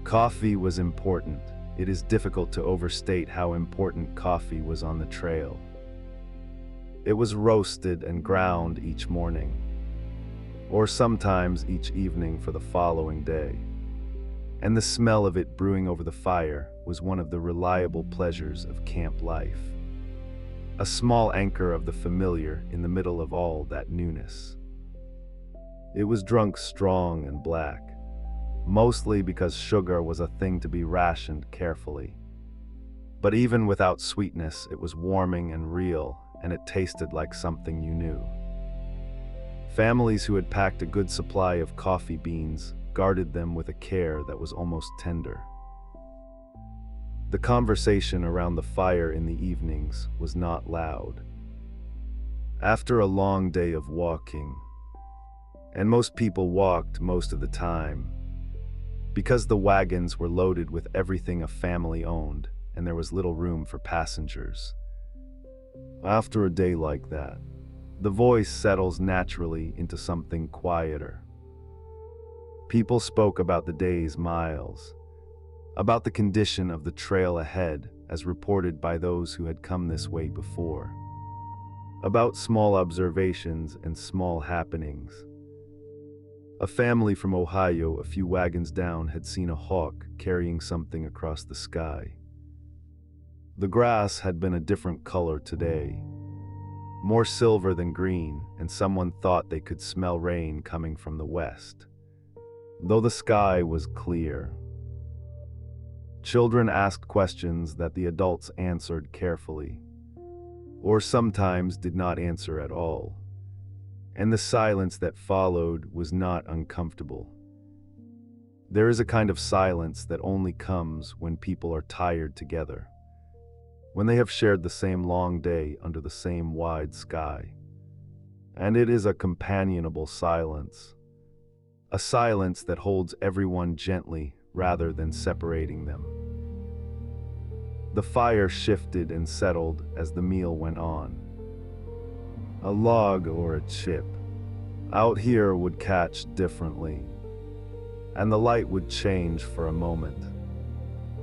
Coffee was important. It is difficult to overstate how important coffee was on the trail. It was roasted and ground each morning, or sometimes each evening for the following day. And the smell of it brewing over the fire was one of the reliable pleasures of camp life. A small anchor of the familiar in the middle of all that newness. It was drunk strong and black, mostly because sugar was a thing to be rationed carefully. But even without sweetness, it was warming and real, and it tasted like something you knew. Families who had packed a good supply of coffee beans guarded them with a care that was almost tender. The conversation around the fire in the evenings was not loud. After a long day of walking, and most people walked most of the time, because the wagons were loaded with everything a family owned and there was little room for passengers. After a day like that, the voice settles naturally into something quieter. People spoke about the day's miles, about the condition of the trail ahead as reported by those who had come this way before, about small observations and small happenings. A family from Ohio, a few wagons down, had seen a hawk carrying something across the sky. The grass had been a different color today, more silver than green, and someone thought they could smell rain coming from the west, though the sky was clear. Children asked questions that the adults answered carefully, or sometimes did not answer at all, and the silence that followed was not uncomfortable. There is a kind of silence that only comes when people are tired together, when they have shared the same long day under the same wide sky. And it is a companionable silence, a silence that holds everyone gently rather than separating them. The fire shifted and settled as the meal went on. A log or a chip out here would catch differently, and the light would change for a moment,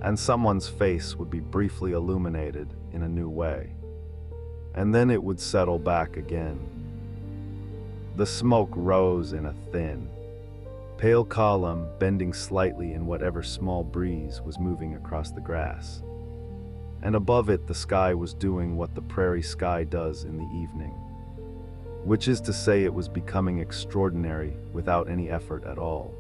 and someone's face would be briefly illuminated in a new way, and then it would settle back again. The smoke rose in a thin, pale column, bending slightly in whatever small breeze was moving across the grass, and above it the sky was doing what the prairie sky does in the evening, which is to say it was becoming extraordinary without any effort at all.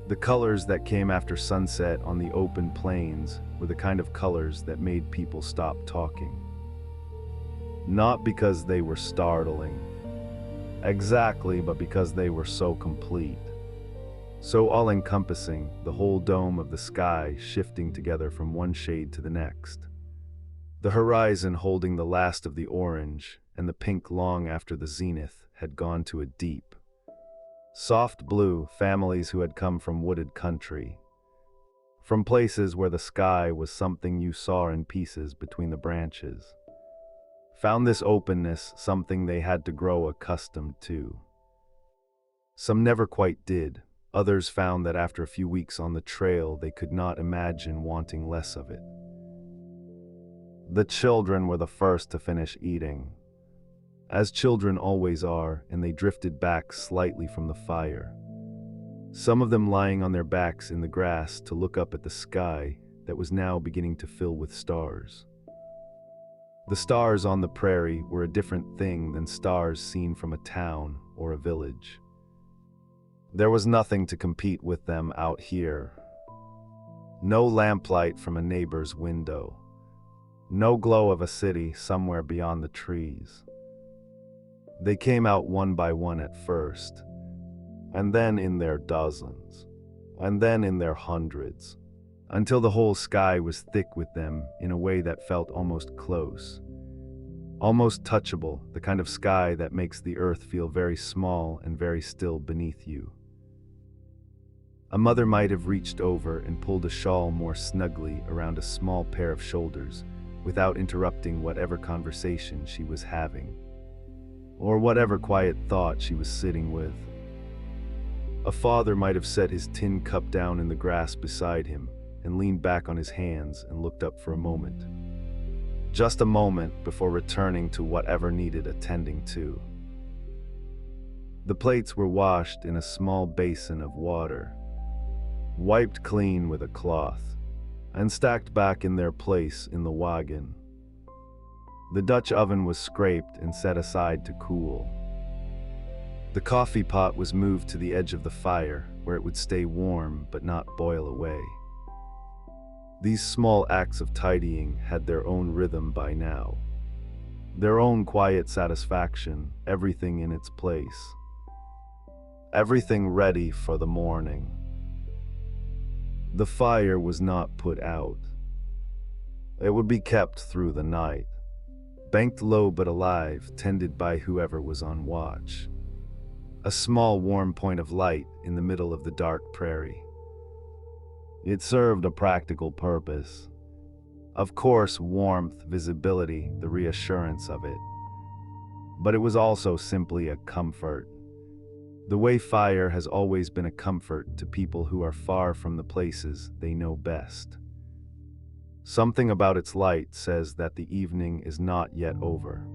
The colors that came after sunset on the open plains were the kind of colors that made people stop talking. Not because they were startling, exactly, but because they were so complete, so all-encompassing, the whole dome of the sky shifting together from one shade to the next. The horizon holding the last of the orange and the pink long after the zenith had gone to a deep, soft blue. Families who had come from wooded country, from places where the sky was something you saw in pieces between the branches, found this openness something they had to grow accustomed to. Some never quite did. Others found that after a few weeks on the trail they could not imagine wanting less of it. The children were the first to finish eating, as children always are, and they drifted back slightly from the fire, some of them lying on their backs in the grass to look up at the sky that was now beginning to fill with stars. The stars on the prairie were a different thing than stars seen from a town or a village. There was nothing to compete with them out here. No lamplight from a neighbor's window. No glow of a city somewhere beyond the trees. They came out one by one at first, and then in their dozens, and then in their hundreds, until the whole sky was thick with them in a way that felt almost close, almost touchable, the kind of sky that makes the earth feel very small and very still beneath you. A mother might have reached over and pulled a shawl more snugly around a small pair of shoulders without interrupting whatever conversation she was having, or whatever quiet thought she was sitting with. A father might have set his tin cup down in the grass beside him and leaned back on his hands and looked up for a moment. Just a moment before returning to whatever needed attending to. The plates were washed in a small basin of water, wiped clean with a cloth, and stacked back in their place in the wagon. The Dutch oven was scraped and set aside to cool. The coffee pot was moved to the edge of the fire, where it would stay warm but not boil away. These small acts of tidying had their own rhythm by now. their own quiet satisfaction, everything in its place, everything ready for the morning. The fire was not put out. It would be kept through the night, banked low but alive, tended by whoever was on watch. A small warm point of light in the middle of the dark prairie. It served a practical purpose. Of course, warmth, visibility, the reassurance of it. But it was also simply a comfort. The way fire has always been a comfort to people who are far from the places they know best. Something about its light says that the evening is not yet over,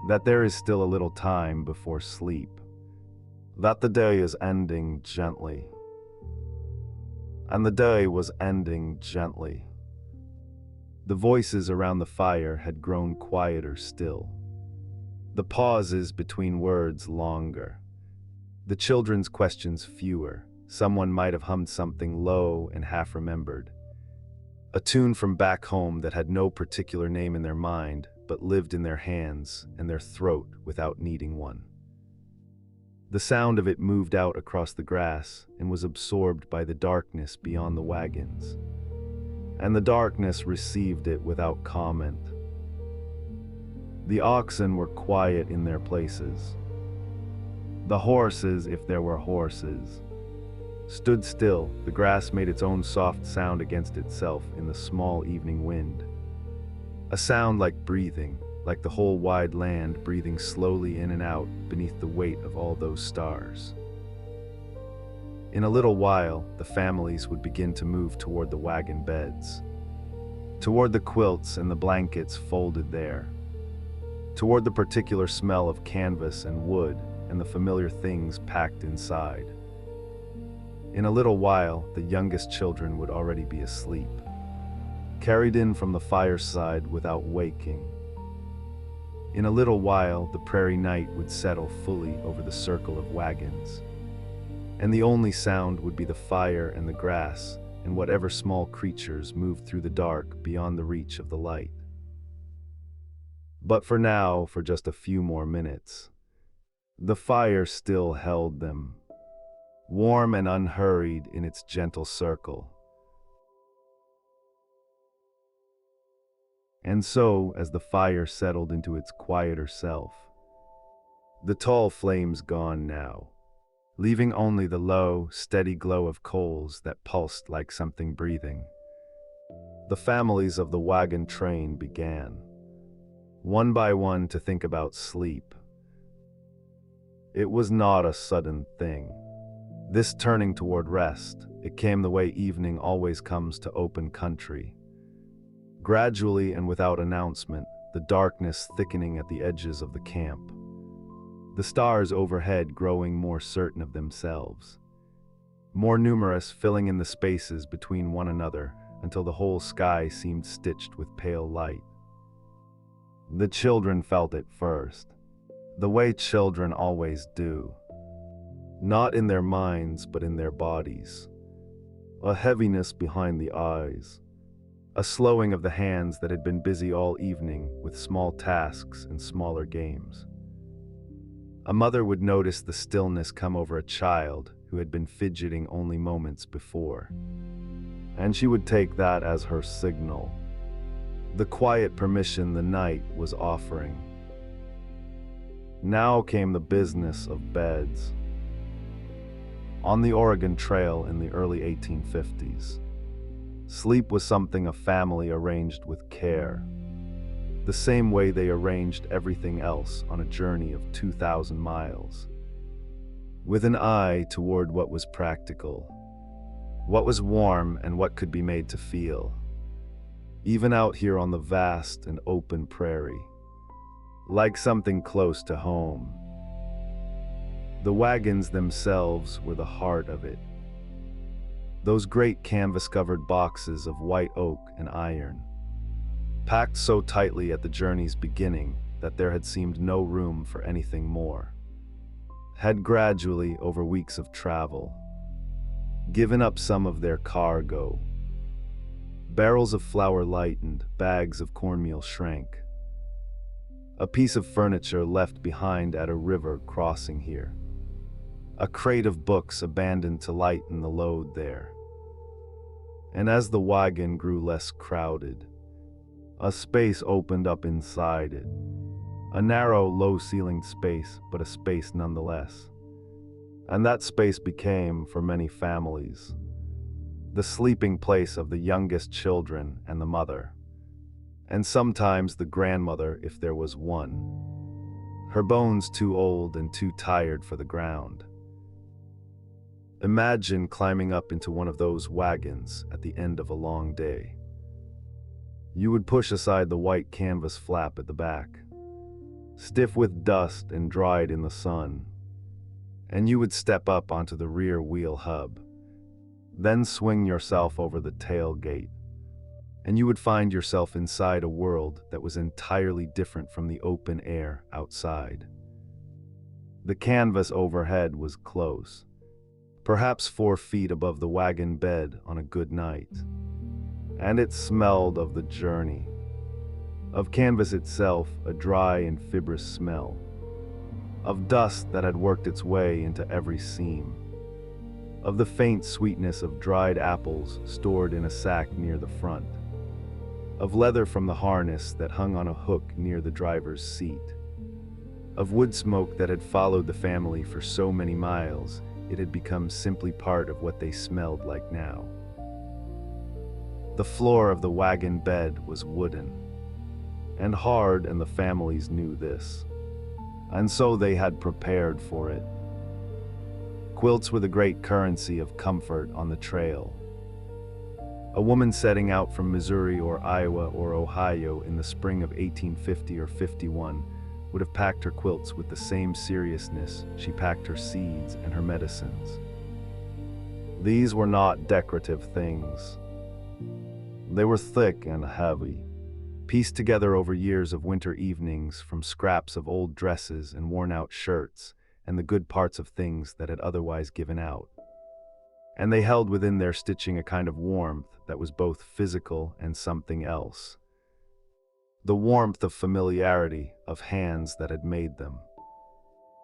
that there is still a little time before sleep, that the day is ending gently. And the day was ending gently. The voices around the fire had grown quieter still, the pauses between words longer, the children's questions fewer. Someone might have hummed something low and half-remembered, a tune from back home that had no particular name in their mind, but lived in their hands and their throat without needing one. The sound of it moved out across the grass and was absorbed by the darkness beyond the wagons. And the darkness received it without comment. The oxen were quiet in their places. The horses, if there were horses, stood still. The grass made its own soft sound against itself in the small evening wind. A sound like breathing, like the whole wide land breathing slowly in and out beneath the weight of all those stars. In a little while, the families would begin to move toward the wagon beds, toward the quilts and the blankets folded there, toward the particular smell of canvas and wood and the familiar things packed inside. In a little while, the youngest children would already be asleep, carried in from the fireside without waking. In a little while, the prairie night would settle fully over the circle of wagons, and the only sound would be the fire and the grass and whatever small creatures moved through the dark beyond the reach of the light. But for now, for just a few more minutes, the fire still held them, warm and unhurried in its gentle circle. And so, as the fire settled into its quieter self, the tall flames gone now, leaving only the low, steady glow of coals that pulsed like something breathing, the families of the wagon train began, one by one, to think about sleep. It was not a sudden thing. This turning toward rest, it came the way evening always comes to open country. Gradually and without announcement, the darkness thickening at the edges of the camp, the stars overhead growing more certain of themselves, more numerous, filling in the spaces between one another until the whole sky seemed stitched with pale light. The children felt it first, the way children always do, not in their minds but in their bodies, a heaviness behind the eyes, a slowing of the hands that had been busy all evening with small tasks and smaller games. A mother would notice the stillness come over a child who had been fidgeting only moments before, and she would take that as her signal, the quiet permission the night was offering. Now came the business of beds. On the Oregon Trail in the early 1850s, sleep was something a family arranged with care, the same way they arranged everything else on a journey of 2,000 miles, with an eye toward what was practical, what was warm and what could be made to feel, even out here on the vast and open prairie, like something close to home. The wagons themselves were the heart of it. Those great canvas-covered boxes of white oak and iron, packed so tightly at the journey's beginning that there had seemed no room for anything more, had gradually, over weeks of travel, given up some of their cargo. Barrels of flour lightened, bags of cornmeal shrank. a piece of furniture left behind at a river crossing here, a crate of books abandoned to lighten the load there. And as the wagon grew less crowded, a space opened up inside it. A narrow, low-ceilinged space, but a space nonetheless. And that space became, for many families, the sleeping place of the youngest children and the mother, and sometimes the grandmother if there was one, her bones too old and too tired for the ground. Imagine climbing up into one of those wagons at the end of a long day. You would push aside the white canvas flap at the back, stiff with dust and dried in the sun, and you would step up onto the rear wheel hub, then swing yourself over the tailgate, and you would find yourself inside a world that was entirely different from the open air outside. The canvas overhead was close, perhaps 4 feet above the wagon bed on a good night, and it smelled of the journey, of canvas itself, a dry and fibrous smell, of dust that had worked its way into every seam, of the faint sweetness of dried apples stored in a sack near the front, of leather from the harness that hung on a hook near the driver's seat, of wood smoke that had followed the family for so many miles it had become simply part of what they smelled like now. The floor of the wagon bed was wooden and hard, and the families knew this, and so they had prepared for it. Quilts were the great currency of comfort on the trail. A woman setting out from Missouri or Iowa or Ohio in the spring of 1850 or 51 would have packed her quilts with the same seriousness she packed her seeds and her medicines. These were not decorative things. They were thick and heavy, pieced together over years of winter evenings from scraps of old dresses and worn-out shirts and the good parts of things that had otherwise given out. And they held within their stitching a kind of warmth that was both physical and something else. The warmth of familiarity, of hands that had made them,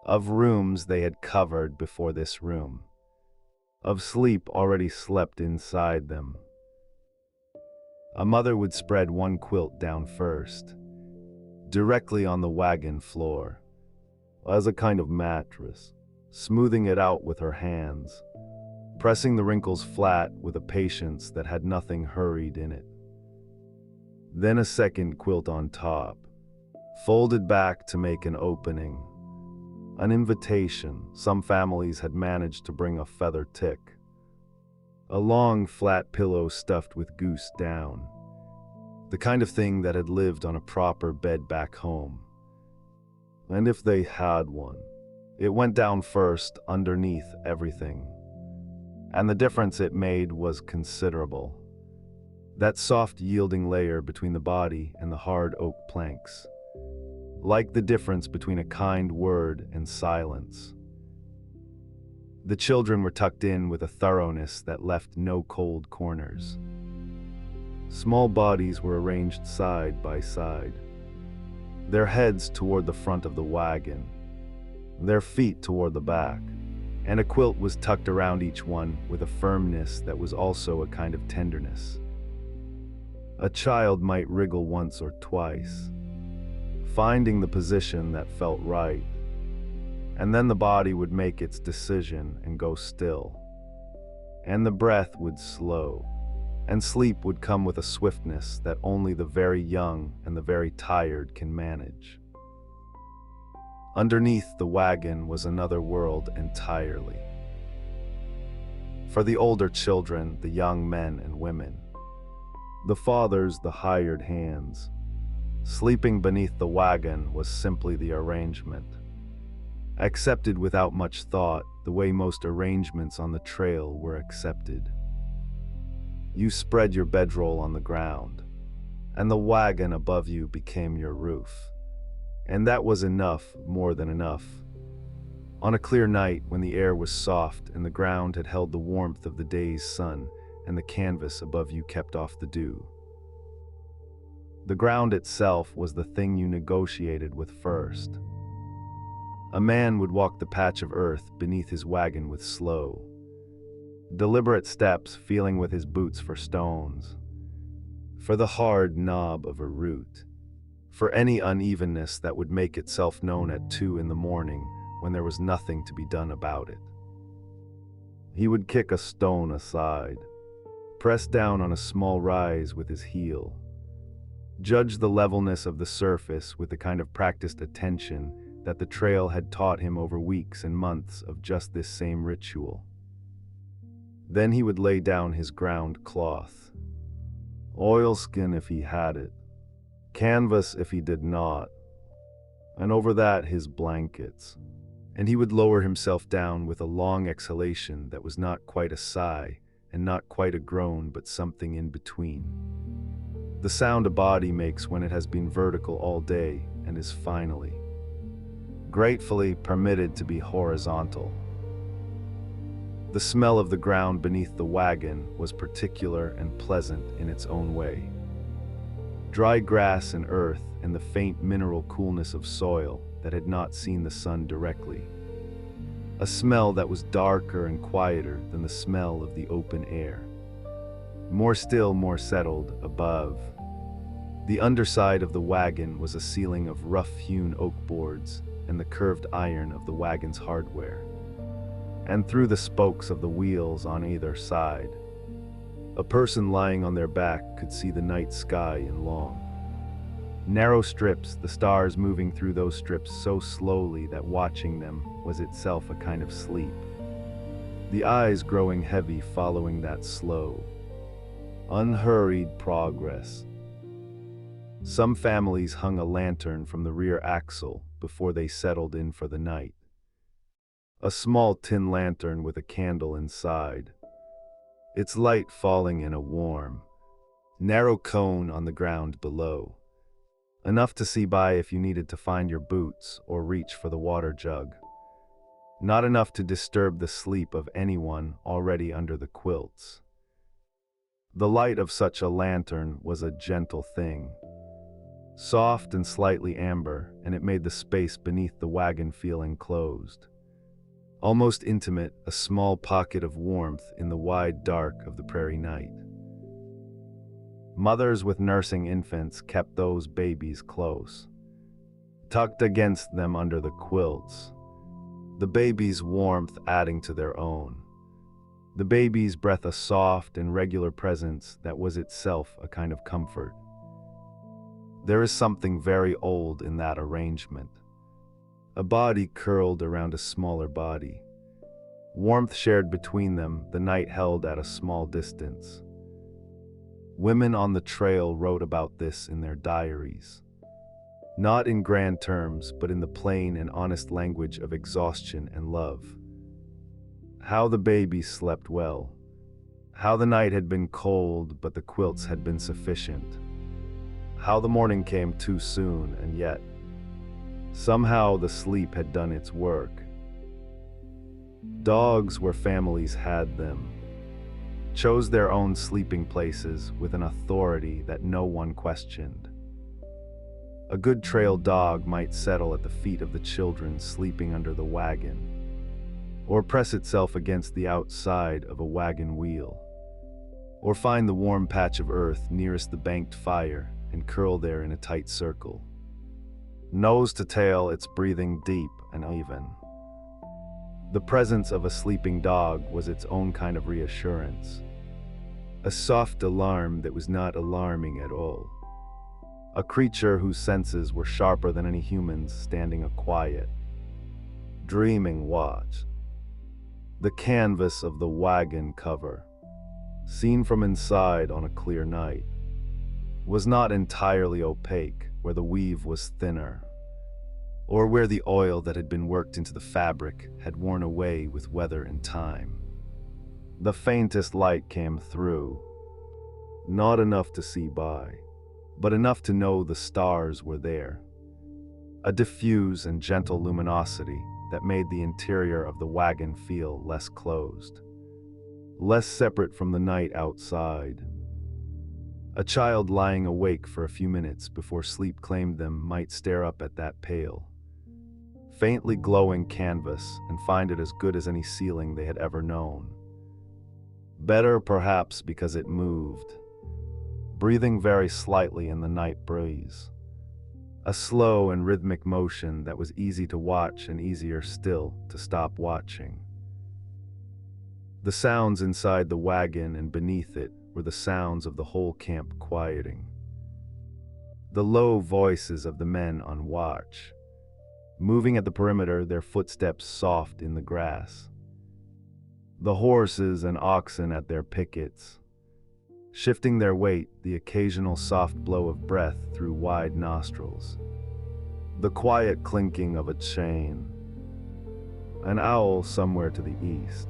of rooms they had covered before this room, of sleep already slept inside them. A mother would spread one quilt down first, directly on the wagon floor, as a kind of mattress, smoothing it out with her hands, pressing the wrinkles flat with a patience that had nothing hurried in it. Then a second quilt on top, folded back to make an opening, an invitation. Some families had managed to bring a feather tick, a long flat pillow stuffed with goose down, the kind of thing that had lived on a proper bed back home. And if they had one, it went down first underneath everything. And the difference it made was considerable. That soft yielding layer between the body and the hard oak planks, like the difference between a kind word and silence. The children were tucked in with a thoroughness that left no cold corners. Small bodies were arranged side by side, their heads toward the front of the wagon, their feet toward the back, and a quilt was tucked around each one with a firmness that was also a kind of tenderness. A child might wriggle once or twice, finding the position that felt right, and then the body would make its decision and go still, and the breath would slow, and sleep would come with a swiftness that only the very young and the very tired can manage. Underneath the wagon was another world entirely. For the older children, the young men and women, the fathers, the hired hands, sleeping beneath the wagon was simply the arrangement, accepted without much thought, the way most arrangements on the trail were accepted. You spread your bedroll on the ground, and the wagon above you became your roof. And that was enough, more than enough. On a clear night, when the air was soft and the ground had held the warmth of the day's sun and the canvas above you kept off the dew. The ground itself was the thing you negotiated with first. A man would walk the patch of earth beneath his wagon with slow, deliberate steps, feeling with his boots for stones, for the hard knob of a root, for any unevenness that would make itself known at 2 in the morning when there was nothing to be done about it. He would kick a stone aside, press down on a small rise with his heel, judge the levelness of the surface with the kind of practiced attention that the trail had taught him over weeks and months of just this same ritual. Then he would lay down his ground cloth, oilskin if he had it, canvas if he did not, and over that his blankets. And he would lower himself down with a long exhalation that was not quite a sigh and not quite a groan, but something in between. The sound a body makes when it has been vertical all day and is finally, gratefully permitted to be horizontal. The smell of the ground beneath the wagon was particular and pleasant in its own way. Dry grass and earth and the faint mineral coolness of soil that had not seen the sun directly. A smell that was darker and quieter than the smell of the open air. More still, more settled, above. The underside of the wagon was a ceiling of rough-hewn oak boards and the curved iron of the wagon's hardware. And through the spokes of the wheels on either side, a person lying on their back could see the night sky in long, narrow strips, the stars moving through those strips so slowly that watching them was itself a kind of sleep. The eyes growing heavy following that slow, unhurried progress. Some families hung a lantern from the rear axle before they settled in for the night. A small tin lantern with a candle inside, its light falling in a warm, narrow cone on the ground below, enough to see by if you needed to find your boots or reach for the water jug, not enough to disturb the sleep of anyone already under the quilts. The light of such a lantern was a gentle thing, soft and slightly amber, and it made the space beneath the wagon feel enclosed. Almost intimate, a small pocket of warmth in the wide dark of the prairie night. Mothers with nursing infants kept those babies close, tucked against them under the quilts, the baby's warmth adding to their own. The baby's breath a soft and regular presence that was itself a kind of comfort. There is something very old in that arrangement. A body curled around a smaller body. Warmth shared between them, the night held at a small distance. Women on the trail wrote about this in their diaries. Not in grand terms, but in the plain and honest language of exhaustion and love. How the baby slept well. How the night had been cold, but the quilts had been sufficient. How the morning came too soon, and yet somehow the sleep had done its work. Dogs where families had them chose their own sleeping places with an authority that no one questioned. A good trail dog might settle at the feet of the children sleeping under the wagon, or press itself against the outside of a wagon wheel, or find the warm patch of earth nearest the banked fire and curl there in a tight circle. Nose to tail, its breathing deep and even. The presence of a sleeping dog was its own kind of reassurance, a soft alarm that was not alarming at all. A creature whose senses were sharper than any human's, standing a quiet, dreaming watch. The canvas of the wagon cover, seen from inside on a clear night, was not entirely opaque where the weave was thinner, or where the oil that had been worked into the fabric had worn away with weather and time. The faintest light came through, not enough to see by, but enough to know the stars were there. A diffuse and gentle luminosity that made the interior of the wagon feel less closed, less separate from the night outside. A child lying awake for a few minutes before sleep claimed them might stare up at that pale, faintly glowing canvas and find it as good as any ceiling they had ever known. Better perhaps because it moved, breathing very slightly in the night breeze. A slow and rhythmic motion that was easy to watch and easier still to stop watching. The sounds inside the wagon and beneath it were the sounds of the whole camp quieting. The low voices of the men on watch, moving at the perimeter, their footsteps soft in the grass. The horses and oxen at their pickets, shifting their weight, the occasional soft blow of breath through wide nostrils. The quiet clinking of a chain. An owl somewhere to the east,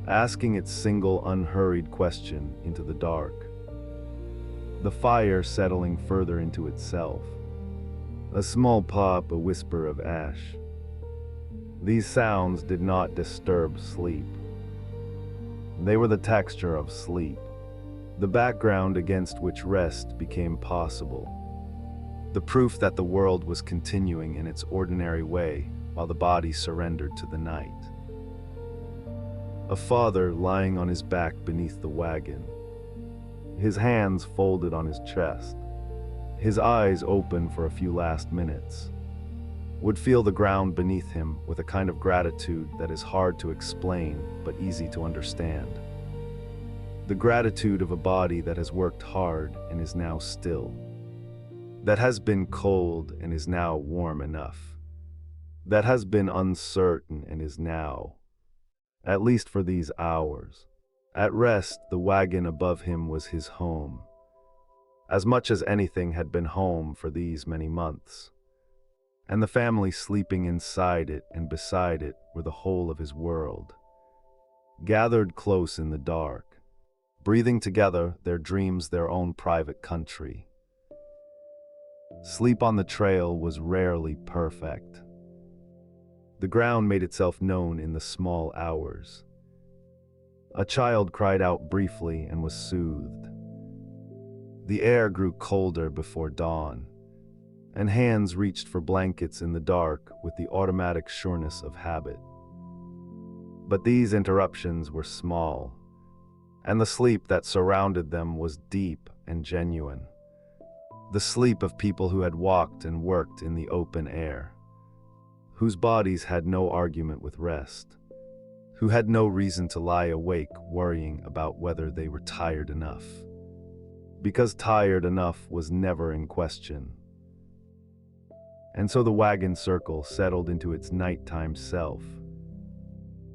asking its single unhurried question into the dark. The fire settling further into itself. A small pop, a whisper of ash. These sounds did not disturb sleep. They were the texture of sleep, the background against which rest became possible. The proof that the world was continuing in its ordinary way while the body surrendered to the night. A father lying on his back beneath the wagon, his hands folded on his chest, his eyes open for a few last minutes, would feel the ground beneath him with a kind of gratitude that is hard to explain but easy to understand. The gratitude of a body that has worked hard and is now still, that has been cold and is now warm enough, that has been uncertain and is now, at least for these hours, at rest. The wagon above him was his home, as much as anything had been home for these many months, and the family sleeping inside it and beside it were the whole of his world, gathered close in the dark, breathing together their dreams, their own private country. Sleep on the trail was rarely perfect. The ground made itself known in the small hours. A child cried out briefly and was soothed. The air grew colder before dawn, and hands reached for blankets in the dark with the automatic sureness of habit. But these interruptions were small, and the sleep that surrounded them was deep and genuine. The sleep of people who had walked and worked in the open air, whose bodies had no argument with rest, who had no reason to lie awake worrying about whether they were tired enough, because tired enough was never in question. And so the wagon circle settled into its nighttime self,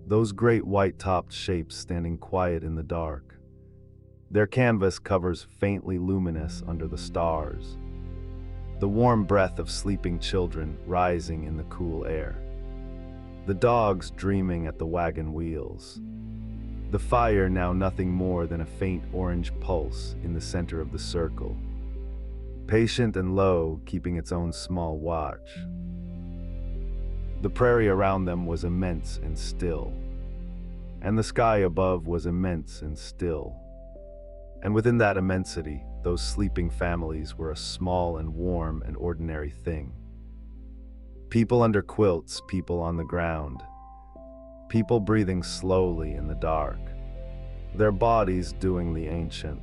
those great white-topped shapes standing quiet in the dark, their canvas covers faintly luminous under the stars, the warm breath of sleeping children rising in the cool air, the dogs dreaming at the wagon wheels, the fire now nothing more than a faint orange pulse in the center of the circle, patient and low, keeping its own small watch. The prairie around them was immense and still, and the sky above was immense and still. And within that immensity, those sleeping families were a small and warm and ordinary thing. People under quilts, people on the ground, people breathing slowly in the dark, their bodies doing the ancient,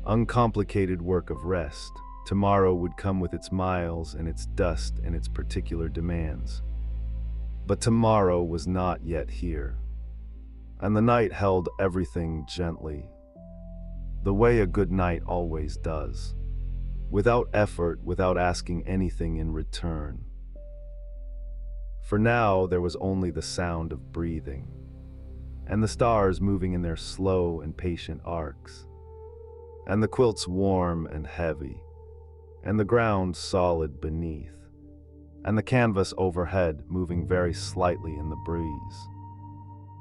uncomplicated work of rest. Tomorrow would come with its miles and its dust and its particular demands. But tomorrow was not yet here, and the night held everything gently, the way a good night always does, without effort, without asking anything in return. For now there was only the sound of breathing, and the stars moving in their slow and patient arcs, and the quilts warm and heavy, and the ground solid beneath, and the canvas overhead moving very slightly in the breeze,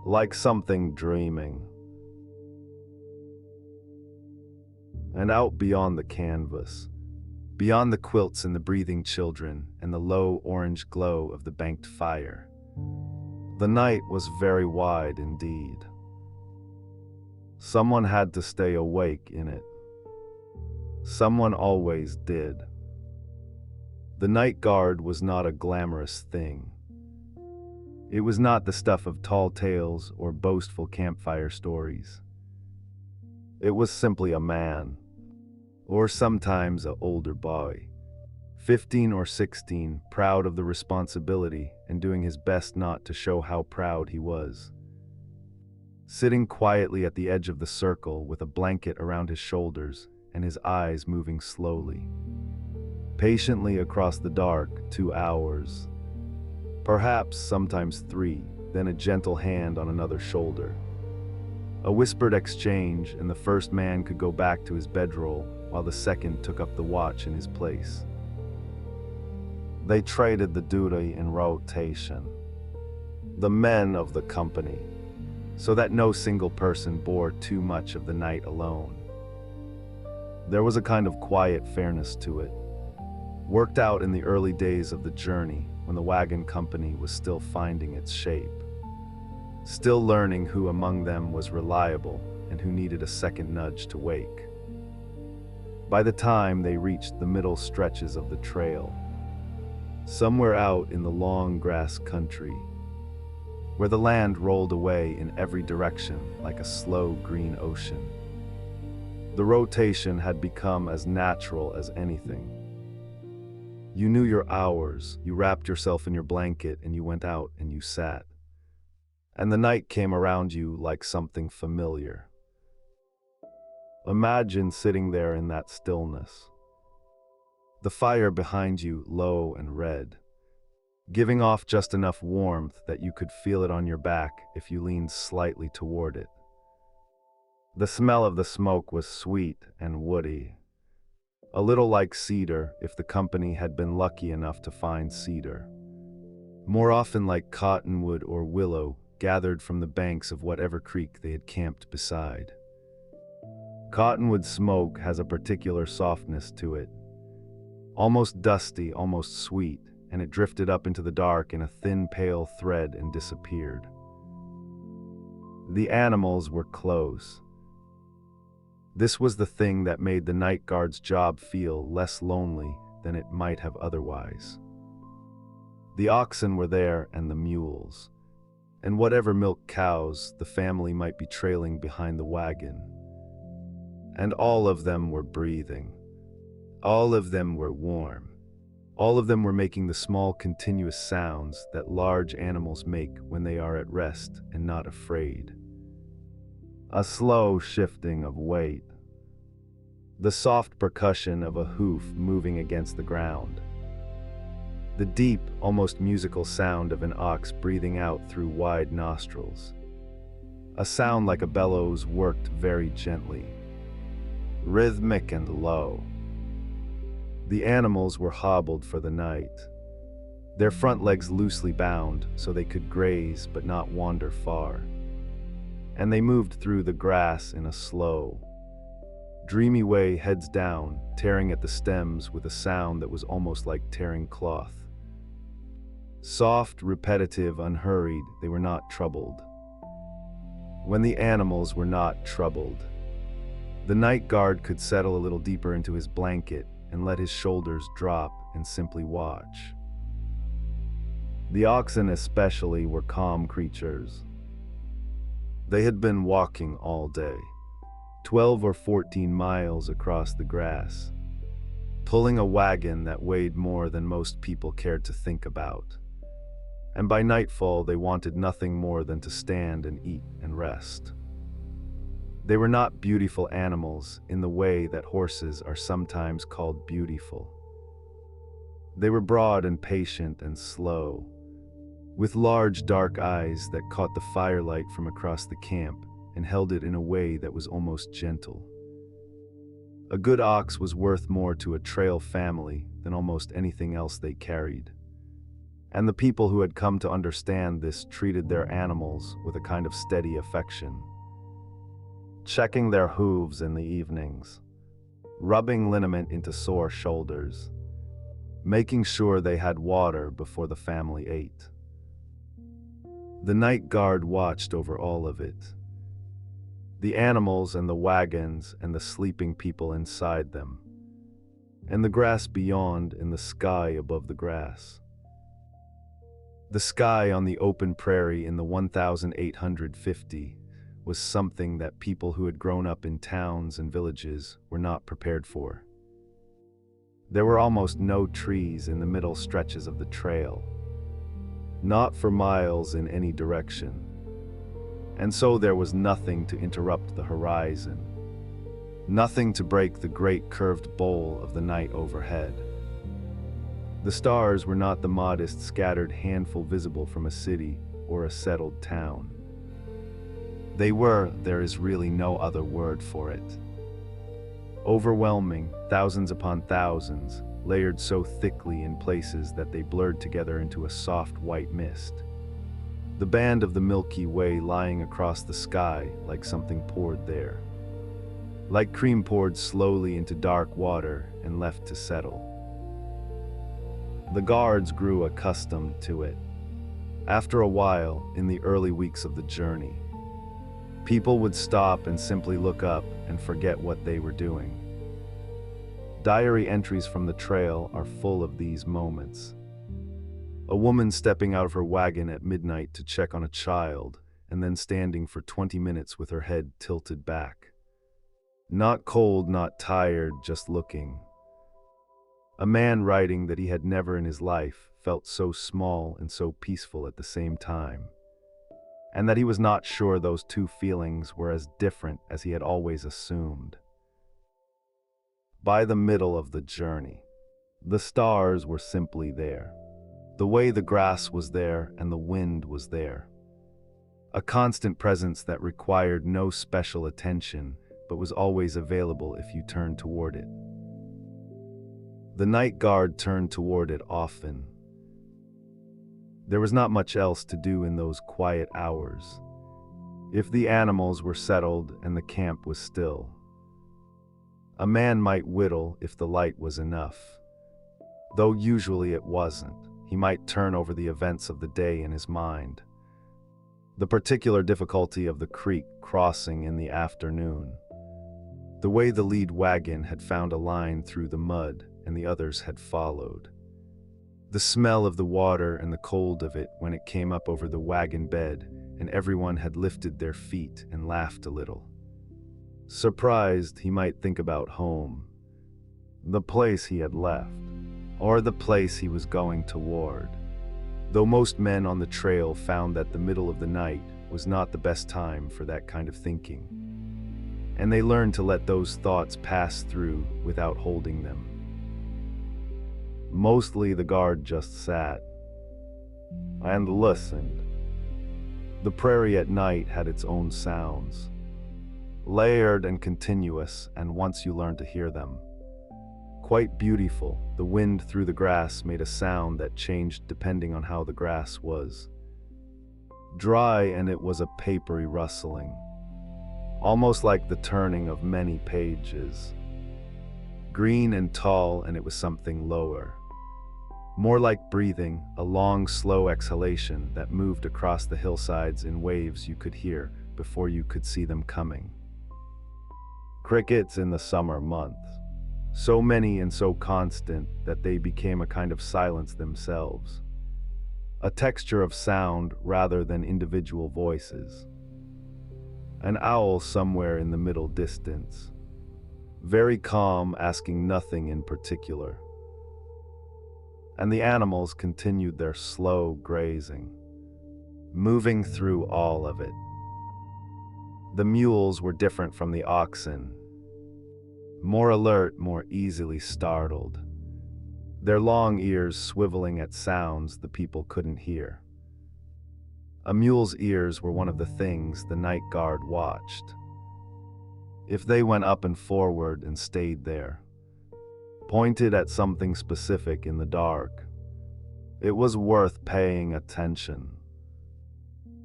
like something dreaming. And out beyond the canvas, beyond the quilts and the breathing children and the low orange glow of the banked fire, the night was very wide indeed. Someone had to stay awake in it. Someone always did. The night guard was not a glamorous thing. It was not the stuff of tall tales or boastful campfire stories. It was simply a man, or sometimes an older boy, 15 or 16, proud of the responsibility and doing his best not to show how proud he was. Sitting quietly at the edge of the circle with a blanket around his shoulders and his eyes moving slowly, patiently across the dark, 2 hours, perhaps sometimes 3, then a gentle hand on another shoulder. A whispered exchange, and the first man could go back to his bedroll while the second took up the watch in his place. They traded the duty in rotation, the men of the company, so that no single person bore too much of the night alone. There was a kind of quiet fairness to it, worked out in the early days of the journey when the wagon company was still finding its shape, still learning who among them was reliable and who needed a second nudge to wake. By the time they reached the middle stretches of the trail, somewhere out in the long grass country, where the land rolled away in every direction like a slow green ocean, the rotation had become as natural as anything. You knew your hours, you wrapped yourself in your blanket and you went out and you sat. And the night came around you like something familiar. Imagine sitting there in that stillness. The fire behind you low and red, giving off just enough warmth that you could feel it on your back if you leaned slightly toward it. The smell of the smoke was sweet and woody, a little like cedar if the company had been lucky enough to find cedar, more often like cottonwood or willow gathered from the banks of whatever creek they had camped beside. Cottonwood smoke has a particular softness to it, almost dusty, almost sweet, and it drifted up into the dark in a thin pale thread and disappeared. The animals were close. This was the thing that made the night guard's job feel less lonely than it might have otherwise. The oxen were there and the mules, and whatever milk cows the family might be trailing behind the wagon. And all of them were breathing. All of them were warm. All of them were making the small continuous sounds that large animals make when they are at rest and not afraid. A slow shifting of weight. The soft percussion of a hoof moving against the ground. The deep, almost musical sound of an ox breathing out through wide nostrils. A sound like a bellows worked very gently, rhythmic and low. The animals were hobbled for the night, their front legs loosely bound so they could graze but not wander far. And they moved through the grass in a slow, dreamy way, heads down, tearing at the stems with a sound that was almost like tearing cloth. Soft, repetitive, unhurried, they were not troubled. When the animals were not troubled, the night guard could settle a little deeper into his blanket and let his shoulders drop and simply watch. The oxen especially were calm creatures. They had been walking all day, 12 or 14 miles across the grass, pulling a wagon that weighed more than most people cared to think about. And by nightfall they wanted nothing more than to stand and eat and rest. They were not beautiful animals in the way that horses are sometimes called beautiful. They were broad and patient and slow, with large dark eyes that caught the firelight from across the camp and held it in a way that was almost gentle. A good ox was worth more to a trail family than almost anything else they carried. And the people who had come to understand this treated their animals with a kind of steady affection, checking their hooves in the evenings, rubbing liniment into sore shoulders, making sure they had water before the family ate. The night guard watched over all of it. The animals and the wagons and the sleeping people inside them. and the grass beyond and the sky above the grass. The sky on the open prairie in the 1850 was something that people who had grown up in towns and villages were not prepared for. There were almost no trees in the middle stretches of the trail, not for miles in any direction, and so there was nothing to interrupt the horizon, nothing to break the great curved bowl of the night overhead. The stars were not the modest, scattered handful visible from a city or a settled town. They were, there is really no other word for it, overwhelming, thousands upon thousands, layered so thickly in places that they blurred together into a soft white mist. The band of the Milky Way lying across the sky like something poured there, like cream poured slowly into dark water and left to settle. The guards grew accustomed to it. After a while, in the early weeks of the journey, people would stop and simply look up and forget what they were doing. Diary entries from the trail are full of these moments. A woman stepping out of her wagon at midnight to check on a child, and then standing for 20 minutes with her head tilted back. Not cold, not tired, just looking. A man writing that he had never in his life felt so small and so peaceful at the same time, and that he was not sure those two feelings were as different as he had always assumed. By the middle of the journey, the stars were simply there. The way the grass was there and the wind was there. A constant presence that required no special attention, but was always available if you turned toward it. The night guard turned toward it often. There was not much else to do in those quiet hours, if the animals were settled and the camp was still. A man might whittle if the light was enough, though usually it wasn't. He might turn over the events of the day in his mind. The particular difficulty of the creek crossing in the afternoon. The way the lead wagon had found a line through the mud and the others had followed. The smell of the water and the cold of it when it came up over the wagon bed and everyone had lifted their feet and laughed a little. Surprised, he might think about home, the place he had left, or the place he was going toward. Though most men on the trail found that the middle of the night was not the best time for that kind of thinking, and they learned to let those thoughts pass through without holding them. Mostly the guard just sat and listened. The prairie at night had its own sounds, layered and continuous, and once you learned to hear them, quite beautiful. The wind through the grass made a sound that changed depending on how the grass was. Dry, and it was a papery rustling, almost like the turning of many pages. Green and tall, and it was something lower, more like breathing, a long, slow exhalation that moved across the hillsides in waves you could hear before you could see them coming. Crickets in the summer months, so many and so constant that they became a kind of silence themselves, a texture of sound rather than individual voices. An owl somewhere in the middle distance, very calm, asking nothing in particular. And the animals continued their slow grazing, moving through all of it. The mules were different from the oxen, more alert, more easily startled, their long ears swiveling at sounds the people couldn't hear. A mule's ears were one of the things the night guard watched. If they went up and forward and stayed there, pointed at something specific in the dark, it was worth paying attention.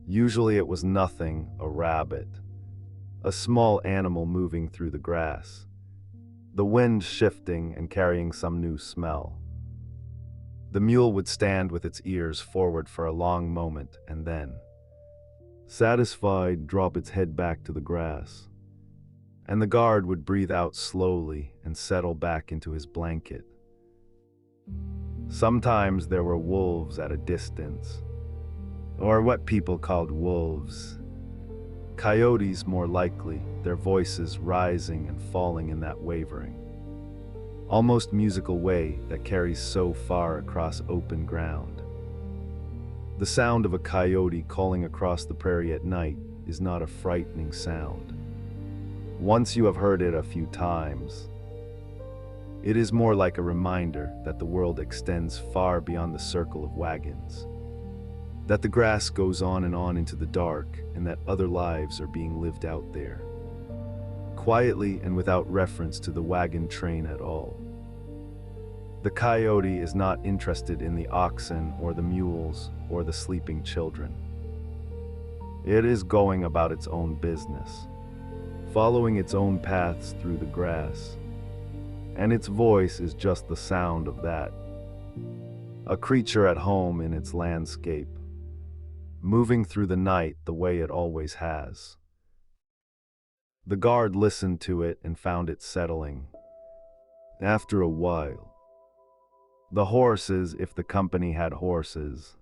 Usually it was nothing, a rabbit, a small animal moving through the grass, the wind shifting and carrying some new smell. The mule would stand with its ears forward for a long moment and then, satisfied, drop its head back to the grass. and the guard would breathe out slowly and settle back into his blanket. Sometimes there were wolves at a distance, or what people called wolves. Coyotes more likely, their voices rising and falling in that wavering, almost musical way that carries so far across open ground. The sound of a coyote calling across the prairie at night is not a frightening sound. Once you have heard it a few times, it is more like a reminder that the world extends far beyond the circle of wagons, that the grass goes on and on into the dark, and that other lives are being lived out there, quietly and without reference to the wagon train at all. The coyote is not interested in the oxen or the mules or the sleeping children. It is going about its own business, following its own paths through the grass, and its voice is just the sound of that. A creature at home in its landscape, moving through the night the way it always has. The guard listened to it and found it settling. After a while, the horses, if the company had horses,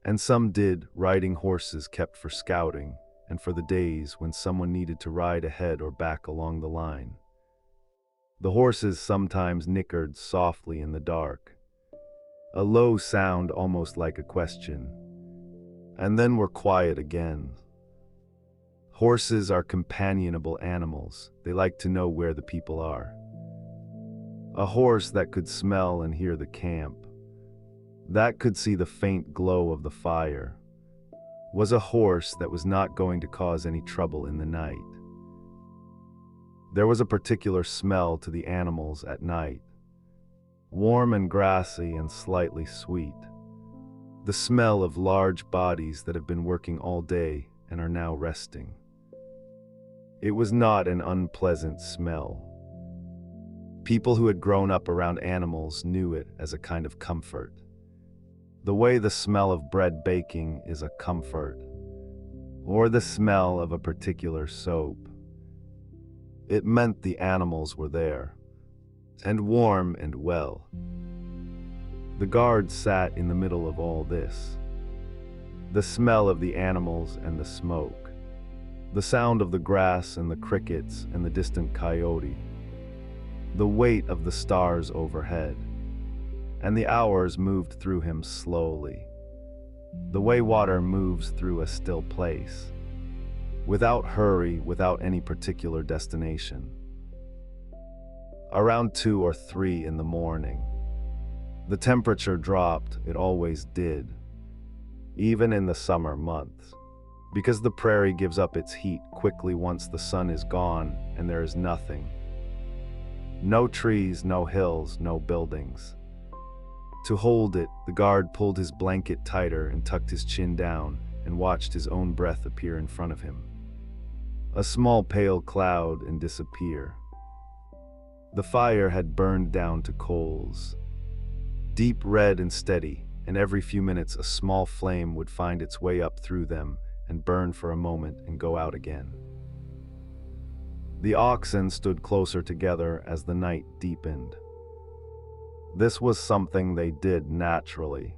and some did, riding horses kept for scouting, and for the days when someone needed to ride ahead or back along the line. The horses sometimes nickered softly in the dark, a low sound almost like a question, and then were quiet again. Horses are companionable animals. They like to know where the people are. A horse that could smell and hear the camp, that could see the faint glow of the fire, was a horse that was not going to cause any trouble in the night. There was a particular smell to the animals at night, warm and grassy and slightly sweet. The smell of large bodies that have been working all day and are now resting. It was not an unpleasant smell. People who had grown up around animals knew it as a kind of comfort. The way the smell of bread baking is a comfort, or the smell of a particular soap. It meant the animals were there, and warm and well. The guard sat in the middle of all this. The smell of the animals and the smoke, the sound of the grass and the crickets and the distant coyote, the weight of the stars overhead, and the hours moved through him slowly, the way water moves through a still place, without hurry, without any particular destination. Around 2 or 3 in the morning, the temperature dropped. It always did, even in the summer months, because the prairie gives up its heat quickly once the sun is gone and there is nothing. No trees, no hills, no buildings. To hold it, the guard pulled his blanket tighter and tucked his chin down and watched his own breath appear in front of him. A small pale cloud and disappear. The fire had burned down to coals, deep red and steady, and every few minutes a small flame would find its way up through them and burn for a moment and go out again. The oxen stood closer together as the night deepened. This was something they did naturally,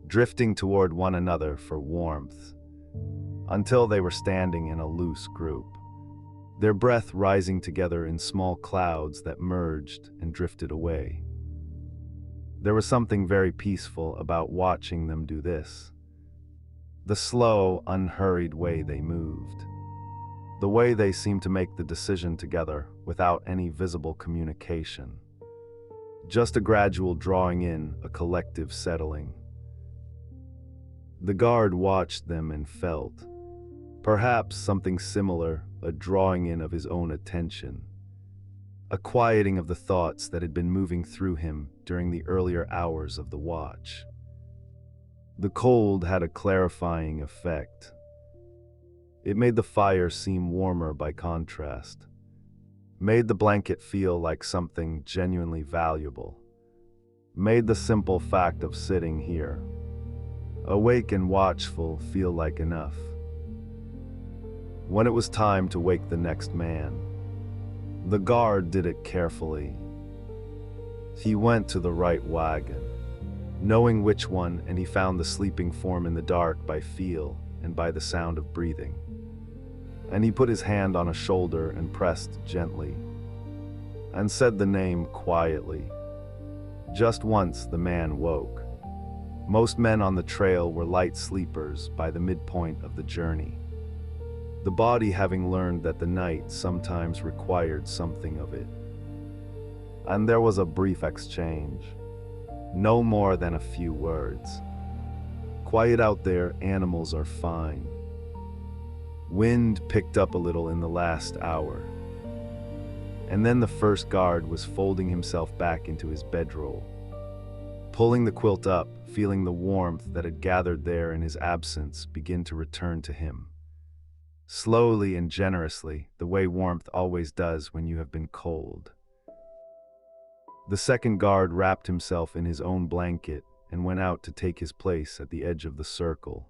drifting toward one another for warmth, until they were standing in a loose group, their breath rising together in small clouds that merged and drifted away. There was something very peaceful about watching them do this. The slow, unhurried way they moved. The way they seemed to make the decision together without any visible communication. Just a gradual drawing in, a collective settling. The guard watched them and felt, perhaps something similar, a drawing in of his own attention, a quieting of the thoughts that had been moving through him during the earlier hours of the watch. The cold had a clarifying effect. It made the fire seem warmer by contrast, made the blanket feel like something genuinely valuable, made the simple fact of sitting here, awake and watchful, feel like enough. When it was time to wake the next man, the guard did it carefully. He went to the right wagon, knowing which one, and he found the sleeping form in the dark by feel and by the sound of breathing. And he put his hand on a shoulder and pressed gently, and said the name quietly. Just once the man woke. Most men on the trail were light sleepers by the midpoint of the journey, the body having learned that the night sometimes required something of it. And there was a brief exchange, no more than a few words. Quiet out there, animals are fine. Wind picked up a little in the last hour. And then the first guard was folding himself back into his bedroll, pulling the quilt up, feeling the warmth that had gathered there in his absence begin to return to him. Slowly and generously, the way warmth always does when you have been cold. The second guard wrapped himself in his own blanket and went out to take his place at the edge of the circle.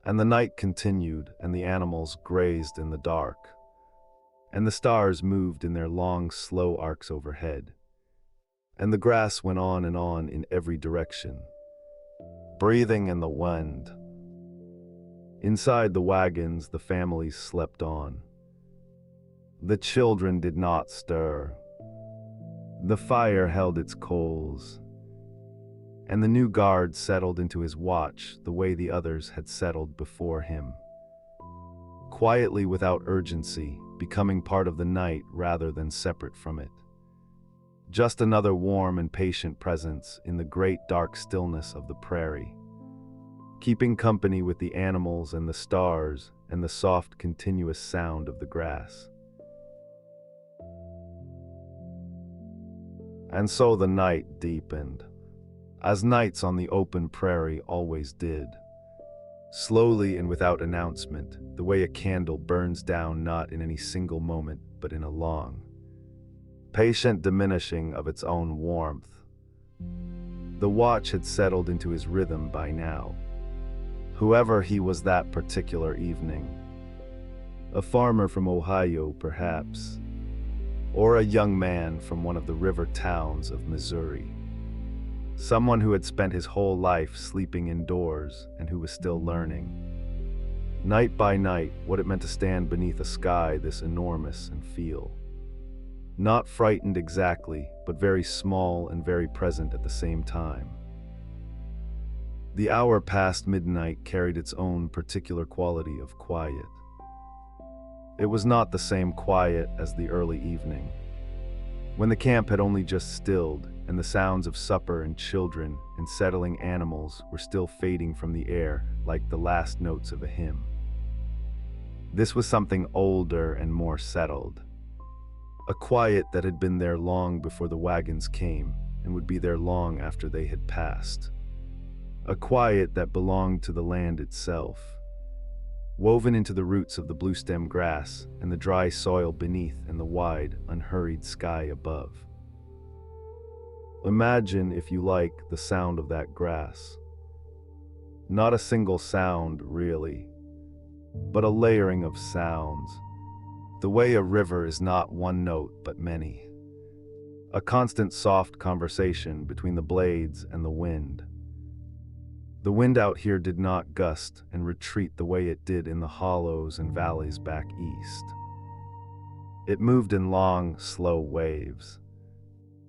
And the night continued, and the animals grazed in the dark, and the stars moved in their long, slow arcs overhead, and the grass went on in every direction, breathing in the wind. Inside the wagons, the families slept on. The children did not stir. The fire held its coals, and the new guard settled into his watch the way the others had settled before him, quietly, without urgency, becoming part of the night rather than separate from it. Just another warm and patient presence in the great dark stillness of the prairie, keeping company with the animals and the stars and the soft continuous sound of the grass. And so the night deepened, as nights on the open prairie always did, slowly and without announcement, the way a candle burns down not in any single moment, but in a long, patient diminishing of its own warmth. The watch had settled into his rhythm by now, whoever he was that particular evening. A farmer from Ohio, perhaps, or a young man from one of the river towns of Missouri. Someone who had spent his whole life sleeping indoors and who was still learning, night by night, what it meant to stand beneath a sky this enormous and feel. Not frightened exactly, but very small and very present at the same time. The hour past midnight carried its own particular quality of quiet. It was not the same quiet as the early evening, when the camp had only just stilled and the sounds of supper and children and settling animals were still fading from the air like the last notes of a hymn. This was something older and more settled, a quiet that had been there long before the wagons came and would be there long after they had passed, a quiet that belonged to the land itself, woven into the roots of the blue-stem grass and the dry soil beneath and the wide, unhurried sky above. Imagine, if you like, the sound of that grass. Not a single sound, really, but a layering of sounds. The way a river is not one note, but many. A constant soft conversation between the blades and the wind. The wind out here did not gust and retreat the way it did in the hollows and valleys back east. It moved in long, slow waves,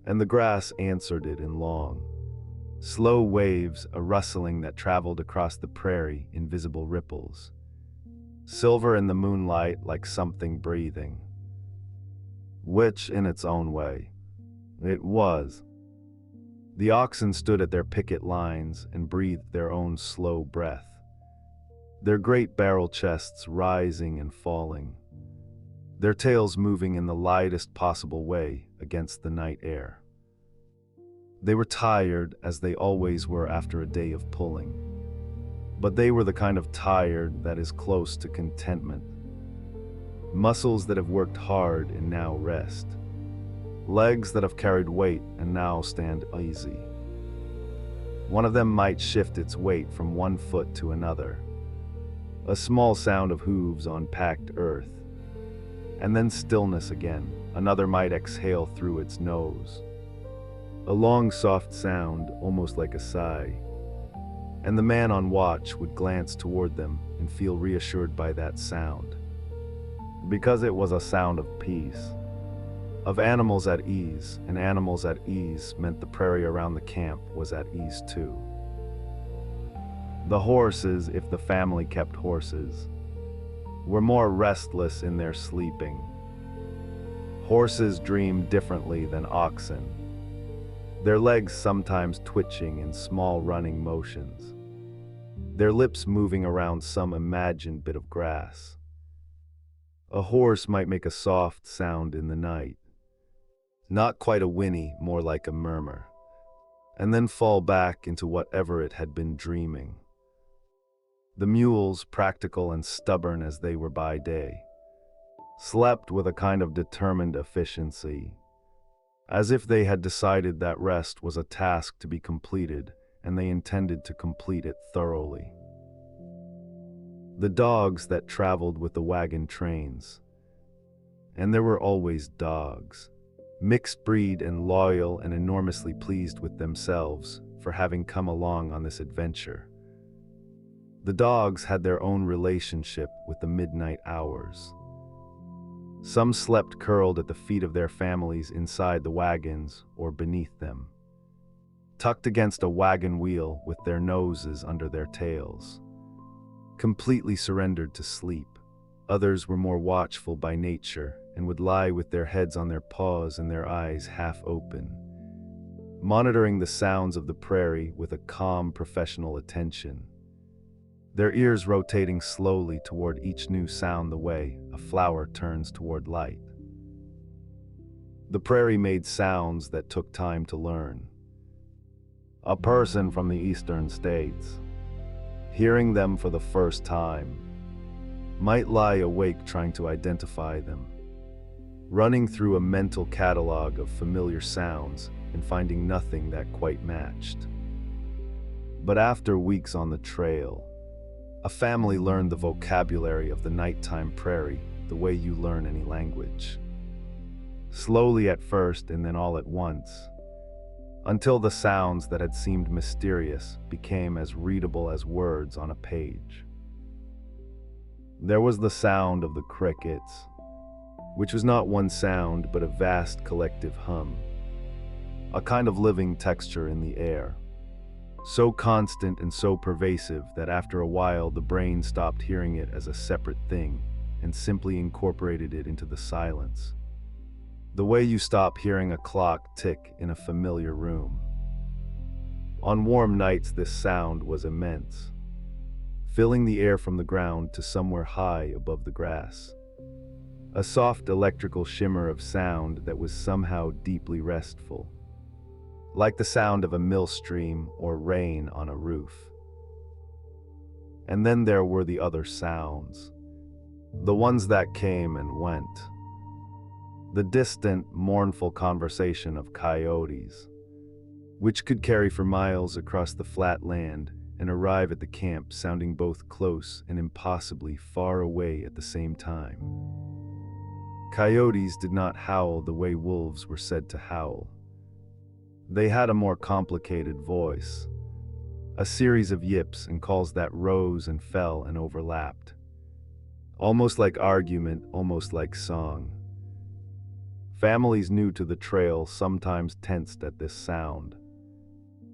and the grass answered it in long, slow waves, a rustling that traveled across the prairie in visible ripples, silver in the moonlight like something breathing, which, in its own way, it was. The oxen stood at their picket lines and breathed their own slow breath, their great barrel chests rising and falling, their tails moving in the lightest possible way against the night air. They were tired, as they always were after a day of pulling, but they were the kind of tired that is close to contentment. Muscles that have worked hard and now rest. Legs that have carried weight and now stand easy. One of them might shift its weight from one foot to another. A small sound of hooves on packed earth. And then stillness again. Another might exhale through its nose. A long, soft sound, almost like a sigh. And the man on watch would glance toward them and feel reassured by that sound. Because it was a sound of peace. Of animals at ease, and animals at ease meant the prairie around the camp was at ease too. The horses, if the family kept horses, were more restless in their sleeping. Horses dreamed differently than oxen, their legs sometimes twitching in small running motions, their lips moving around some imagined bit of grass. A horse might make a soft sound in the night, not quite a whinny, more like a murmur, and then fall back into whatever it had been dreaming. The mules, practical and stubborn as they were by day, slept with a kind of determined efficiency, as if they had decided that rest was a task to be completed and they intended to complete it thoroughly. The dogs that traveled with the wagon trains, and there were always dogs, mixed breed and loyal and enormously pleased with themselves for having come along on this adventure. The dogs had their own relationship with the midnight hours. Some slept curled at the feet of their families inside the wagons or beneath them, tucked against a wagon wheel with their noses under their tails, completely surrendered to sleep. Others were more watchful by nature and would lie with their heads on their paws and their eyes half open, monitoring the sounds of the prairie with a calm professional attention, their ears rotating slowly toward each new sound the way a flower turns toward light. The prairie made sounds that took time to learn. A person from the eastern states, hearing them for the first time, might lie awake trying to identify them, running through a mental catalog of familiar sounds and finding nothing that quite matched. But after weeks on the trail, a family learned the vocabulary of the nighttime prairie the way you learn any language. Slowly at first and then all at once, until the sounds that had seemed mysterious became as readable as words on a page. There was the sound of the crickets, which was not one sound but a vast collective hum, a kind of living texture in the air, so constant and so pervasive that after a while the brain stopped hearing it as a separate thing and simply incorporated it into the silence. The way you stop hearing a clock tick in a familiar room. On warm nights this sound was immense, filling the air from the ground to somewhere high above the grass. A soft electrical shimmer of sound that was somehow deeply restful, like the sound of a mill stream or rain on a roof. And then there were the other sounds, the ones that came and went. The distant, mournful conversation of coyotes, which could carry for miles across the flat land and arrive at the camp sounding both close and impossibly far away at the same time. Coyotes did not howl the way wolves were said to howl. They had a more complicated voice, a series of yips and calls that rose and fell and overlapped, almost like argument, almost like song. Families new to the trail sometimes tensed at this sound,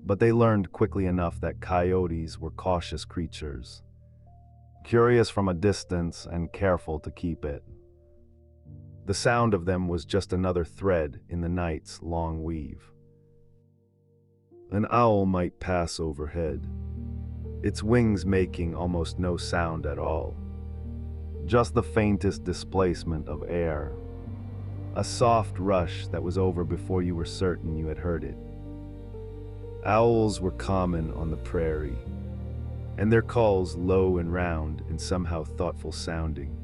but they learned quickly enough that coyotes were cautious creatures, curious from a distance and careful to keep it. The sound of them was just another thread in the night's long weave. An owl might pass overhead, its wings making almost no sound at all, just the faintest displacement of air, a soft rush that was over before you were certain you had heard it. Owls were common on the prairie, and their calls, low and round and somehow thoughtful sounding,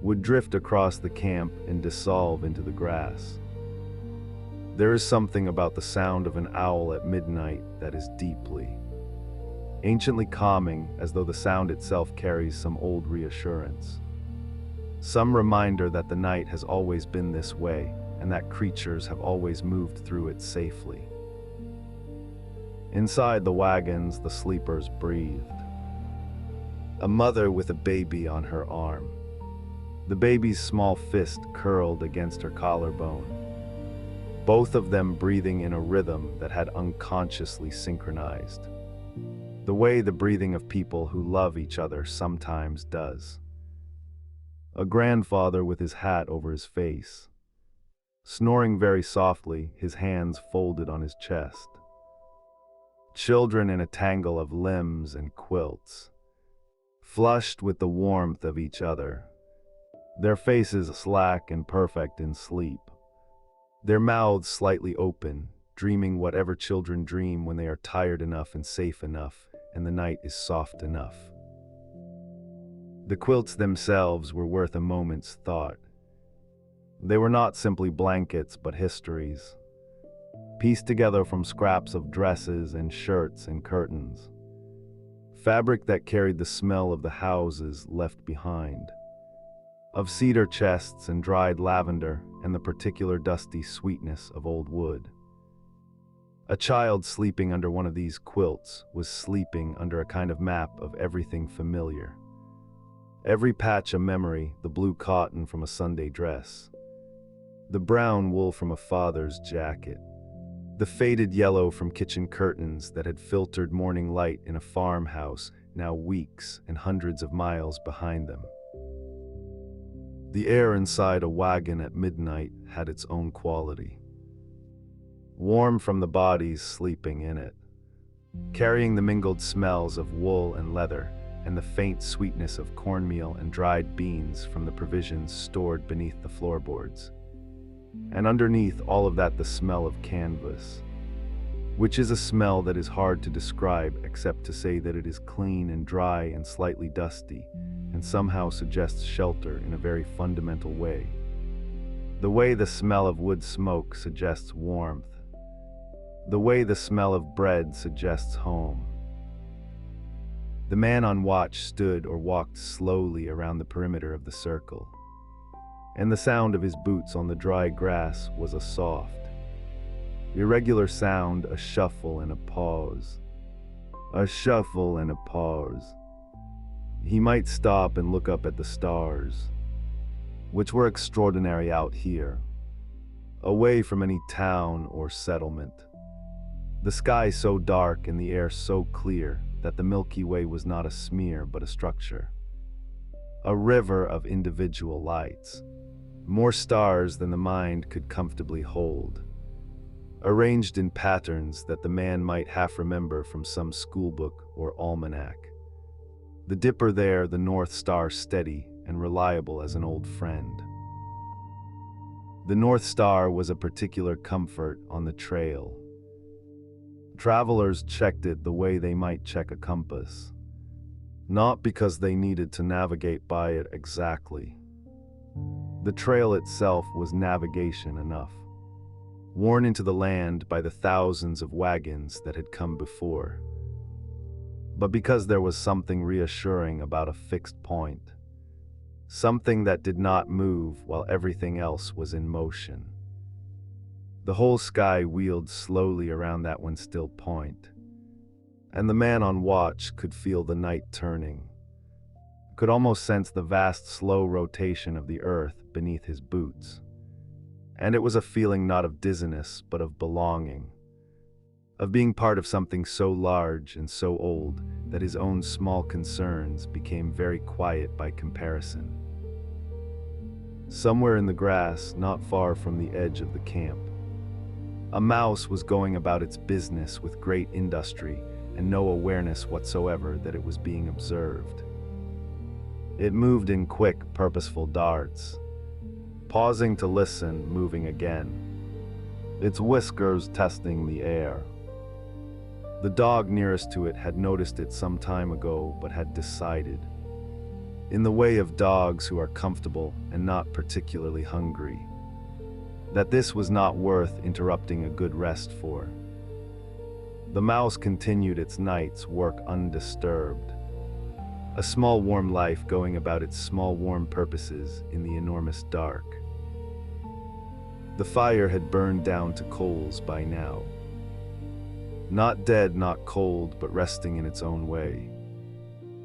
would drift across the camp and dissolve into the grass. There is something about the sound of an owl at midnight that is deeply, anciently calming as though the sound itself carries some old reassurance. Some reminder that the night has always been this way, and that creatures have always moved through it safely. Inside the wagons, the sleepers breathed. A mother with a baby on her arm. The baby's small fist curled against her collarbone. Both of them breathing in a rhythm that had unconsciously synchronized. The way the breathing of people who love each other sometimes does. A grandfather with his hat over his face, snoring very softly, his hands folded on his chest. Children in a tangle of limbs and quilts, flushed with the warmth of each other, their faces slack and perfect in sleep, their mouths slightly open, dreaming whatever children dream when they are tired enough and safe enough, and the night is soft enough. The quilts themselves were worth a moment's thought. They were not simply blankets, but histories, pieced together from scraps of dresses and shirts and curtains. Fabric that carried the smell of the houses left behind, of cedar chests and dried lavender and the particular dusty sweetness of old wood. A child sleeping under one of these quilts was sleeping under a kind of map of everything familiar. Every patch a memory, the blue cotton from a Sunday dress, the brown wool from a father's jacket, the faded yellow from kitchen curtains that had filtered morning light in a farmhouse now weeks and hundreds of miles behind them. The air inside a wagon at midnight had its own quality. Warm from the bodies sleeping in it, carrying the mingled smells of wool and leather and the faint sweetness of cornmeal and dried beans from the provisions stored beneath the floorboards. And underneath all of that, the smell of canvas, which is a smell that is hard to describe except to say that it is clean and dry and slightly dusty, and somehow suggests shelter in a very fundamental way. The way the smell of wood smoke suggests warmth. The way the smell of bread suggests home. The man on watch stood or walked slowly around the perimeter of the circle, and the sound of his boots on the dry grass was a soft, irregular sound, a shuffle and a pause. A shuffle and a pause. He might stop and look up at the stars, which were extraordinary out here, away from any town or settlement. The sky so dark and the air so clear that the Milky Way was not a smear but a structure. A river of individual lights, more stars than the mind could comfortably hold, arranged in patterns that the man might half remember from some schoolbook or almanac. The dipper there, the North Star, steady and reliable as an old friend. The North Star was a particular comfort on the trail. Travelers checked it the way they might check a compass, not because they needed to navigate by it exactly. The trail itself was navigation enough, worn into the land by the thousands of wagons that had come before. But because there was something reassuring about a fixed point, something that did not move while everything else was in motion. The whole sky wheeled slowly around that one still point, and the man on watch could feel the night turning, could almost sense the vast slow rotation of the earth beneath his boots. And it was a feeling not of dizziness but of belonging, of being part of something so large and so old that his own small concerns became very quiet by comparison. Somewhere in the grass, not far from the edge of the camp, a mouse was going about its business with great industry and no awareness whatsoever that it was being observed. It moved in quick, purposeful darts, pausing to listen, moving again, its whiskers testing the air. The dog nearest to it had noticed it some time ago, but had decided, in the way of dogs who are comfortable and not particularly hungry, that this was not worth interrupting a good rest for. The mouse continued its night's work undisturbed, a small warm life going about its small warm purposes in the enormous dark. The fire had burned down to coals by now. Not dead, not cold, but resting in its own way.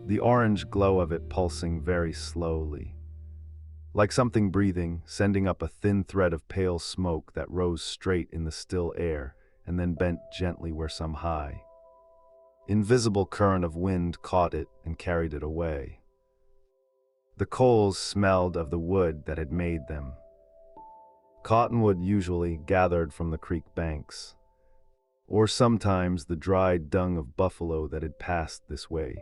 The orange glow of it pulsing very slowly, like something breathing, sending up a thin thread of pale smoke that rose straight in the still air and then bent gently where some high, invisible current of wind caught it and carried it away. The coals smelled of the wood that had made them. Cottonwood usually gathered from the creek banks, or sometimes the dried dung of buffalo that had passed this way,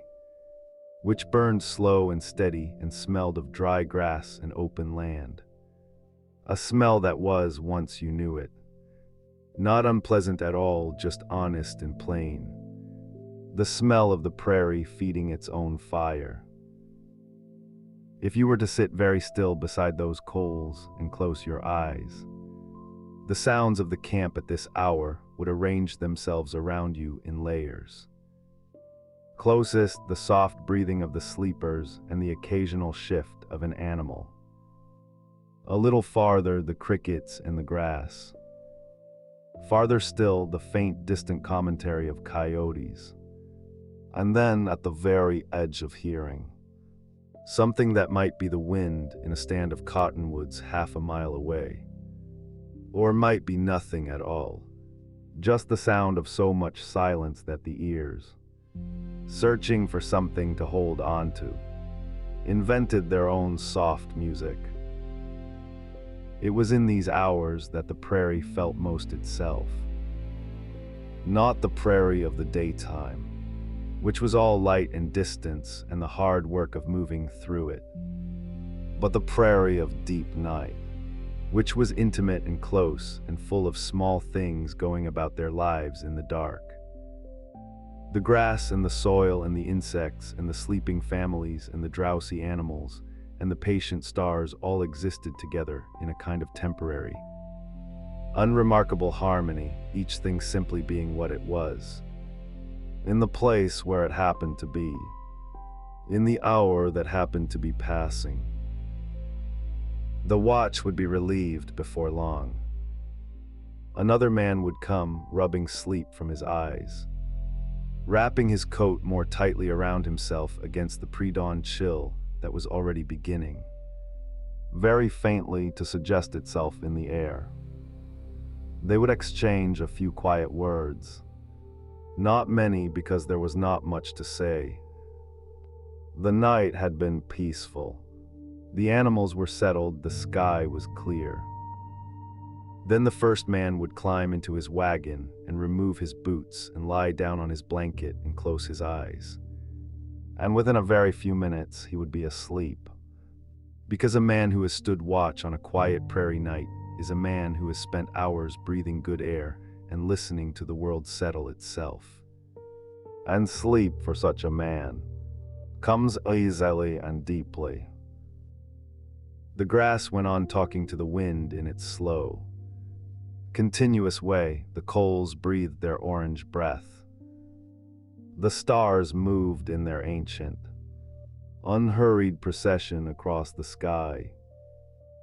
which burned slow and steady and smelled of dry grass and open land. A smell that was, once you knew it, not unpleasant at all, just honest and plain. The smell of the prairie feeding its own fire. If you were to sit very still beside those coals and close your eyes, the sounds of the camp at this hour would arrange themselves around you in layers. Closest, the soft breathing of the sleepers and the occasional shift of an animal. A little farther, the crickets and the grass. Farther still, the faint, distant commentary of coyotes. And then, at the very edge of hearing, something that might be the wind in a stand of cottonwoods half a mile away. Or might be nothing at all. Just the sound of so much silence that the ears, searching for something to hold on to, invented their own soft music. It was in these hours that the prairie felt most itself. Not the prairie of the daytime, which was all light and distance and the hard work of moving through it, but the prairie of deep night, which was intimate and close and full of small things going about their lives in the dark. The grass and the soil and the insects and the sleeping families and the drowsy animals and the patient stars all existed together in a kind of temporary, unremarkable harmony, each thing simply being what it was, in the place where it happened to be, in the hour that happened to be passing. The watch would be relieved before long. Another man would come, rubbing sleep from his eyes, wrapping his coat more tightly around himself against the pre-dawn chill that was already beginning, very faintly to suggest itself in the air. They would exchange a few quiet words, not many because there was not much to say. The night had been peaceful. The animals were settled, the sky was clear. Then the first man would climb into his wagon and remove his boots and lie down on his blanket and close his eyes. And within a very few minutes he would be asleep. Because a man who has stood watch on a quiet prairie night is a man who has spent hours breathing good air and listening to the world settle itself. And sleep for such a man comes easily and deeply. The grass went on talking to the wind in its slow, continuous way. The coals breathed their orange breath. The stars moved in their ancient, unhurried procession across the sky.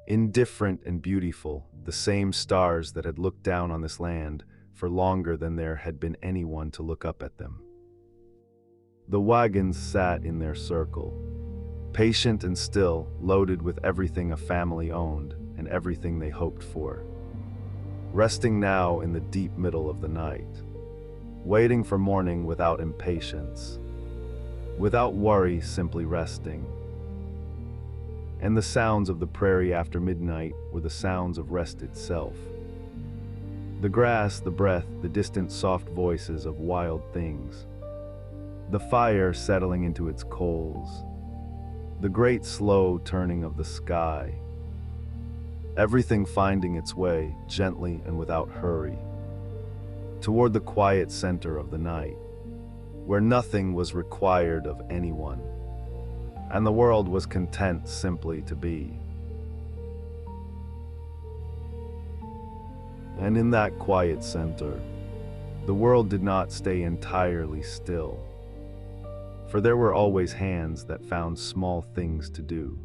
Indifferent and beautiful, the same stars that had looked down on this land for longer than there had been anyone to look up at them. The wagons sat in their circle, patient and still, loaded with everything a family owned and everything they hoped for, resting now in the deep middle of the night, waiting for morning without impatience, without worry, simply resting. And the sounds of the prairie after midnight were the sounds of rest itself. The grass, the breath, the distant soft voices of wild things, the fire settling into its coals, the great slow turning of the sky, everything finding its way, gently and without hurry, toward the quiet center of the night, where nothing was required of anyone, and the world was content simply to be. And in that quiet center, The world did not stay entirely still, for there were always hands that found small things to do.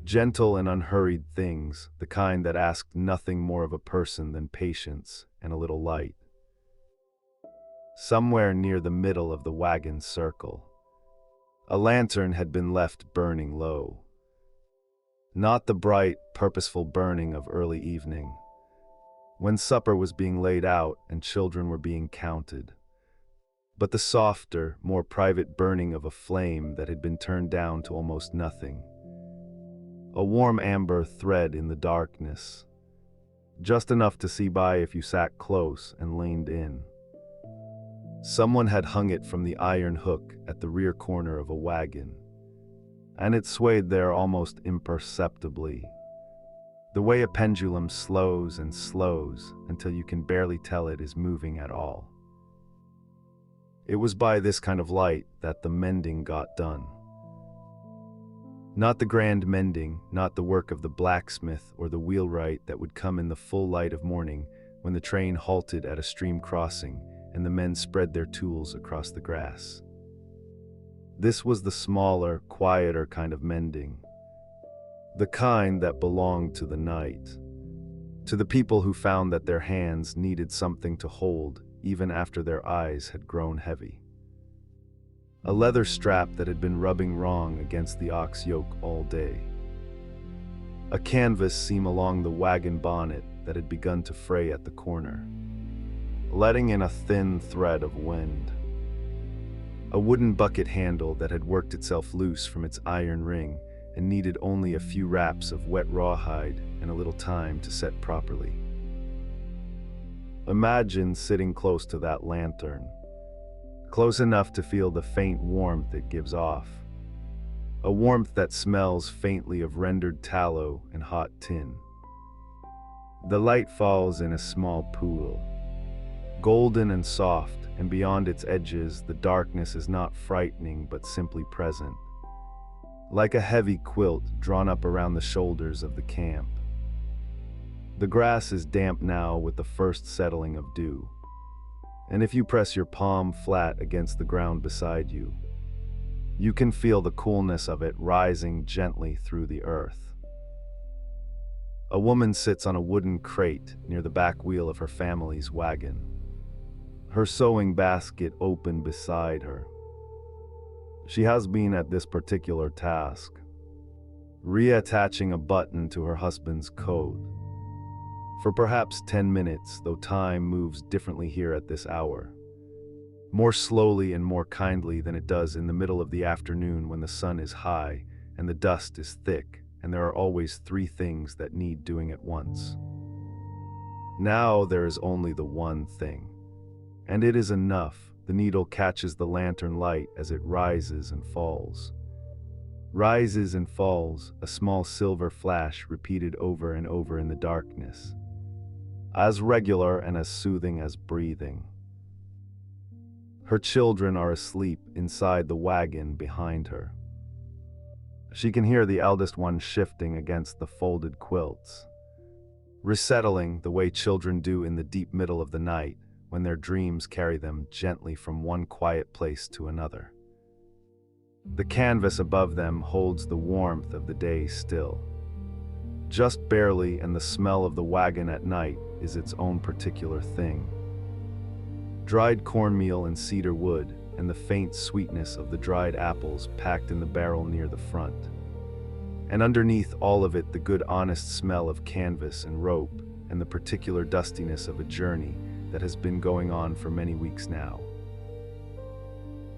Gentle and unhurried things, the kind that asked nothing more of a person than patience and a little light. Somewhere near the middle of the wagon circle, a lantern had been left burning low. Not the bright, purposeful burning of early evening, when supper was being laid out and children were being counted, but the softer, more private burning of a flame that had been turned down to almost nothing. A warm amber thread in the darkness, just enough to see by if you sat close and leaned in. Someone had hung it from the iron hook at the rear corner of a wagon, and it swayed there almost imperceptibly, the way a pendulum slows and slows until you can barely tell it is moving at all. It was by this kind of light that the mending got done. Not the grand mending, not the work of the blacksmith or the wheelwright that would come in the full light of morning when the train halted at a stream crossing and the men spread their tools across the grass. This was the smaller, quieter kind of mending, the kind that belonged to the night, to the people who found that their hands needed something to hold even after their eyes had grown heavy. A leather strap that had been rubbing wrong against the ox yoke all day. A canvas seam along the wagon bonnet that had begun to fray at the corner, letting in a thin thread of wind. A wooden bucket handle that had worked itself loose from its iron ring and needed only a few wraps of wet rawhide and a little time to set properly. Imagine sitting close to that lantern, close enough to feel the faint warmth it gives off, a warmth that smells faintly of rendered tallow and hot tin. The light falls in a small pool, golden and soft, and beyond its edges the darkness is not frightening but simply present, like a heavy quilt drawn up around the shoulders of the camp. The grass is damp now with the first settling of dew, and if you press your palm flat against the ground beside you, you can feel the coolness of it rising gently through the earth. A woman sits on a wooden crate near the back wheel of her family's wagon, her sewing basket open beside her. She has been at this particular task, reattaching a button to her husband's coat, for perhaps 10 minutes, though time moves differently here at this hour, more slowly and more kindly than it does in the middle of the afternoon when the sun is high and the dust is thick and there are always 3 things that need doing at once. Now there is only the one thing, and it is enough. The needle catches the lantern light as it rises and falls. Rises and falls, a small silver flash repeated over and over in the darkness, as regular and as soothing as breathing. Her children are asleep inside the wagon behind her. She can hear the eldest one shifting against the folded quilts, resettling the way children do in the deep middle of the night when their dreams carry them gently from one quiet place to another. The canvas above them holds the warmth of the day still, just barely, and the smell of the wagon at night is its own particular thing. Dried cornmeal and cedar wood, and the faint sweetness of the dried apples packed in the barrel near the front. And underneath all of it, the good honest smell of canvas and rope, and the particular dustiness of a journey that has been going on for many weeks now.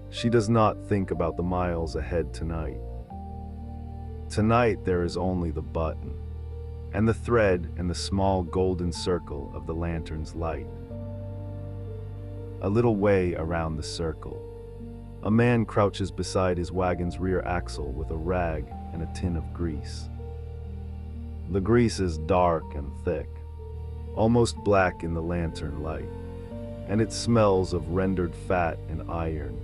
She does not think about the miles ahead tonight. Tonight there is only the button, and the thread and the small golden circle of the lantern's light. A little way around the circle, a man crouches beside his wagon's rear axle with a rag and a tin of grease. The grease is dark and thick, almost black in the lantern light, and it smells of rendered fat and iron,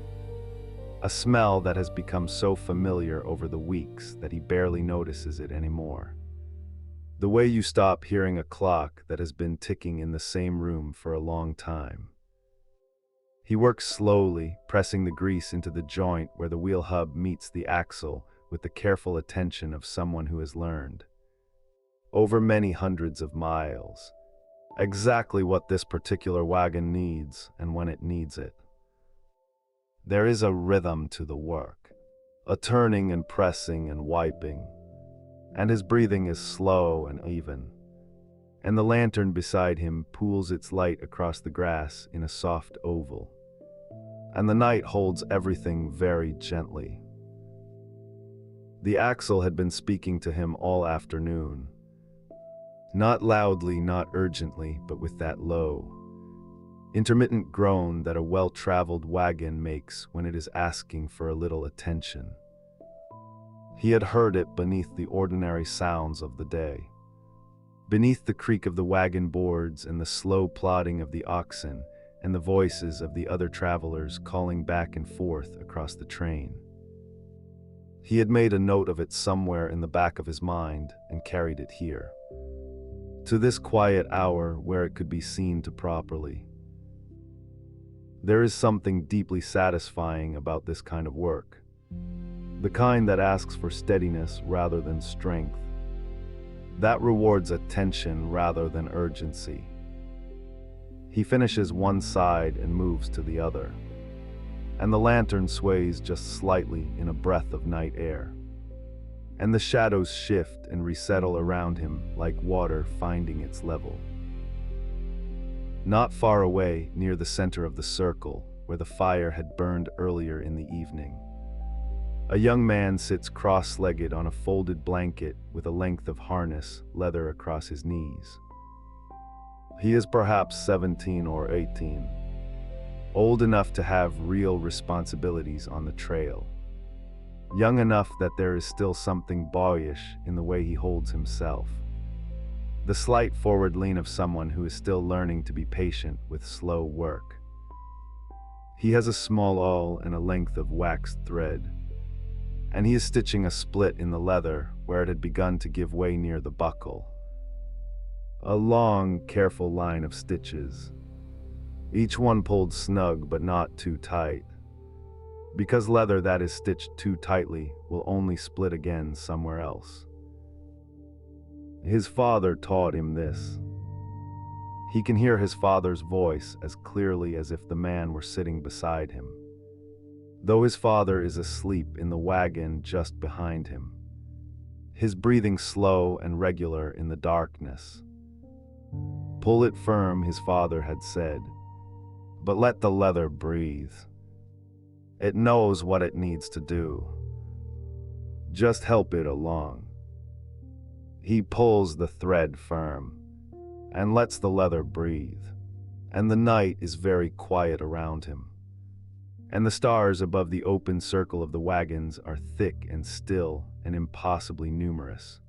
a smell that has become so familiar over the weeks that he barely notices it anymore. The way you stop hearing a clock that has been ticking in the same room for a long time, He works slowly, pressing the grease into the joint where the wheel hub meets the axle with the careful attention of someone who has learned, over many hundreds of miles, exactly what this particular wagon needs and when it needs it. There is a rhythm to the work, a turning and pressing and wiping, and his breathing is slow and even, and the lantern beside him pools its light across the grass in a soft oval, and the night holds everything very gently. The axle had been speaking to him all afternoon, not loudly, not urgently, but with that low, intermittent groan that a well-traveled wagon makes when it is asking for a little attention. He had heard it beneath the ordinary sounds of the day, beneath the creak of the wagon boards and the slow plodding of the oxen and the voices of the other travelers calling back and forth across the train. He had made a note of it somewhere in the back of his mind and carried it here, to this quiet hour where it could be seen to properly. There is something deeply satisfying about this kind of work, the kind that asks for steadiness rather than strength, that rewards attention rather than urgency. He finishes one side and moves to the other, and the lantern sways just slightly in a breath of night air, and the shadows shift and resettle around him like water finding its level. Not far away, near the center of the circle, where the fire had burned earlier in the evening, a young man sits cross-legged on a folded blanket with a length of harness leather across his knees. He is perhaps 17 or 18, old enough to have real responsibilities on the trail, young enough that there is still something boyish in the way he holds himself, the slight forward lean of someone who is still learning to be patient with slow work. He has a small awl and a length of waxed thread, and he is stitching a split in the leather where it had begun to give way near the buckle. A long, careful line of stitches, each one pulled snug but not too tight, because leather that is stitched too tightly will only split again somewhere else. His father taught him this. He can hear his father's voice as clearly as if the man were sitting beside him, though his father is asleep in the wagon just behind him, his breathing slow and regular in the darkness. Pull it firm, his father had said, but let the leather breathe. It knows what it needs to do. Just help it along. He pulls the thread firm and lets the leather breathe, and the night is very quiet around him, and the stars above the open circle of the wagons are thick and still and impossibly numerous,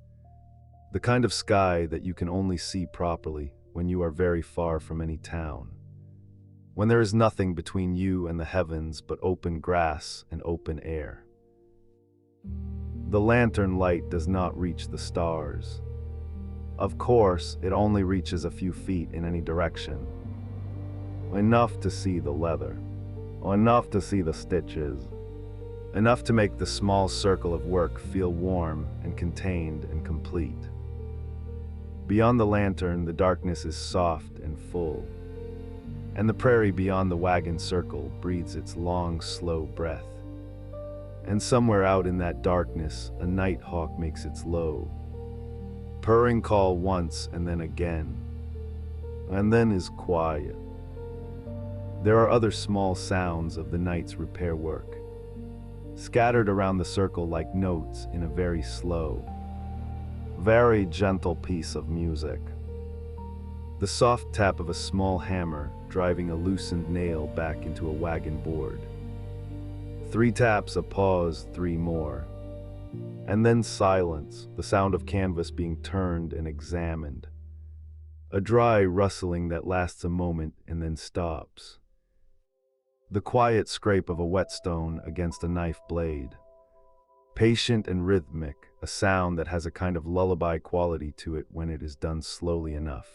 the kind of sky that you can only see properly when you are very far from any town, when there is nothing between you and the heavens but open grass and open air. The lantern light does not reach the stars. Of course, it only reaches a few feet in any direction, enough to see the leather, enough to see the stitches, enough to make the small circle of work feel warm and contained and complete. Beyond the lantern, the darkness is soft and full, and the prairie beyond the wagon circle breathes its long, slow breath. And somewhere out in that darkness, a nighthawk makes its low, purring call once and then again, and then is quiet. There are other small sounds of the night's repair work, scattered around the circle like notes in a very slow, very gentle piece of music. The soft tap of a small hammer driving a loosened nail back into a wagon board. 3 taps, a pause, 3 more. And then silence, the sound of canvas being turned and examined. A dry rustling that lasts a moment and then stops. The quiet scrape of a whetstone against a knife blade. Patient and rhythmic, a sound that has a kind of lullaby quality to it when it is done slowly enough,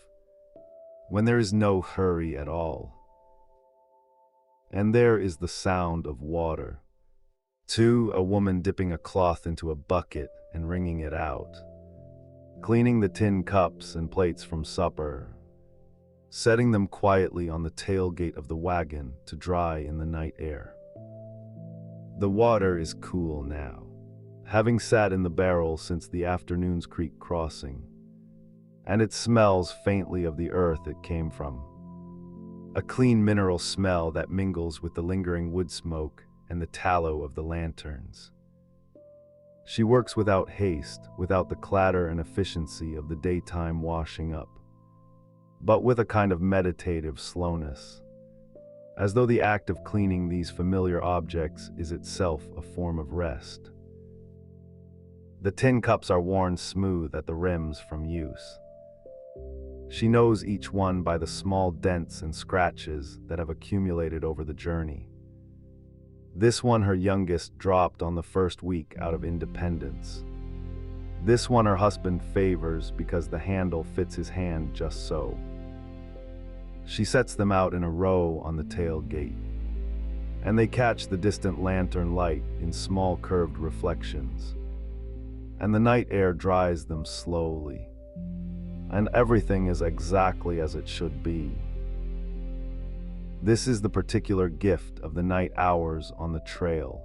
when there is no hurry at all. And there is the sound of water. 2, a woman dipping a cloth into a bucket and wringing it out. Cleaning the tin cups and plates from supper. Setting them quietly on the tailgate of the wagon to dry in the night air. The water is cool now, having sat in the barrel since the afternoon's creek crossing, and it smells faintly of the earth it came from. A clean mineral smell that mingles with the lingering wood smoke and the tallow of the lanterns. She works without haste, without the clatter and efficiency of the daytime washing up, but with a kind of meditative slowness, as though the act of cleaning these familiar objects is itself a form of rest. The tin cups are worn smooth at the rims from use. She knows each one by the small dents and scratches that have accumulated over the journey. This one, her youngest, dropped on the first week out of independence. This one her husband favors because the handle fits his hand just so. She sets them out in a row on the tailgate, and they catch the distant lantern light in small curved reflections, and the night air dries them slowly, and everything is exactly as it should be. This is the particular gift of the night hours on the trail,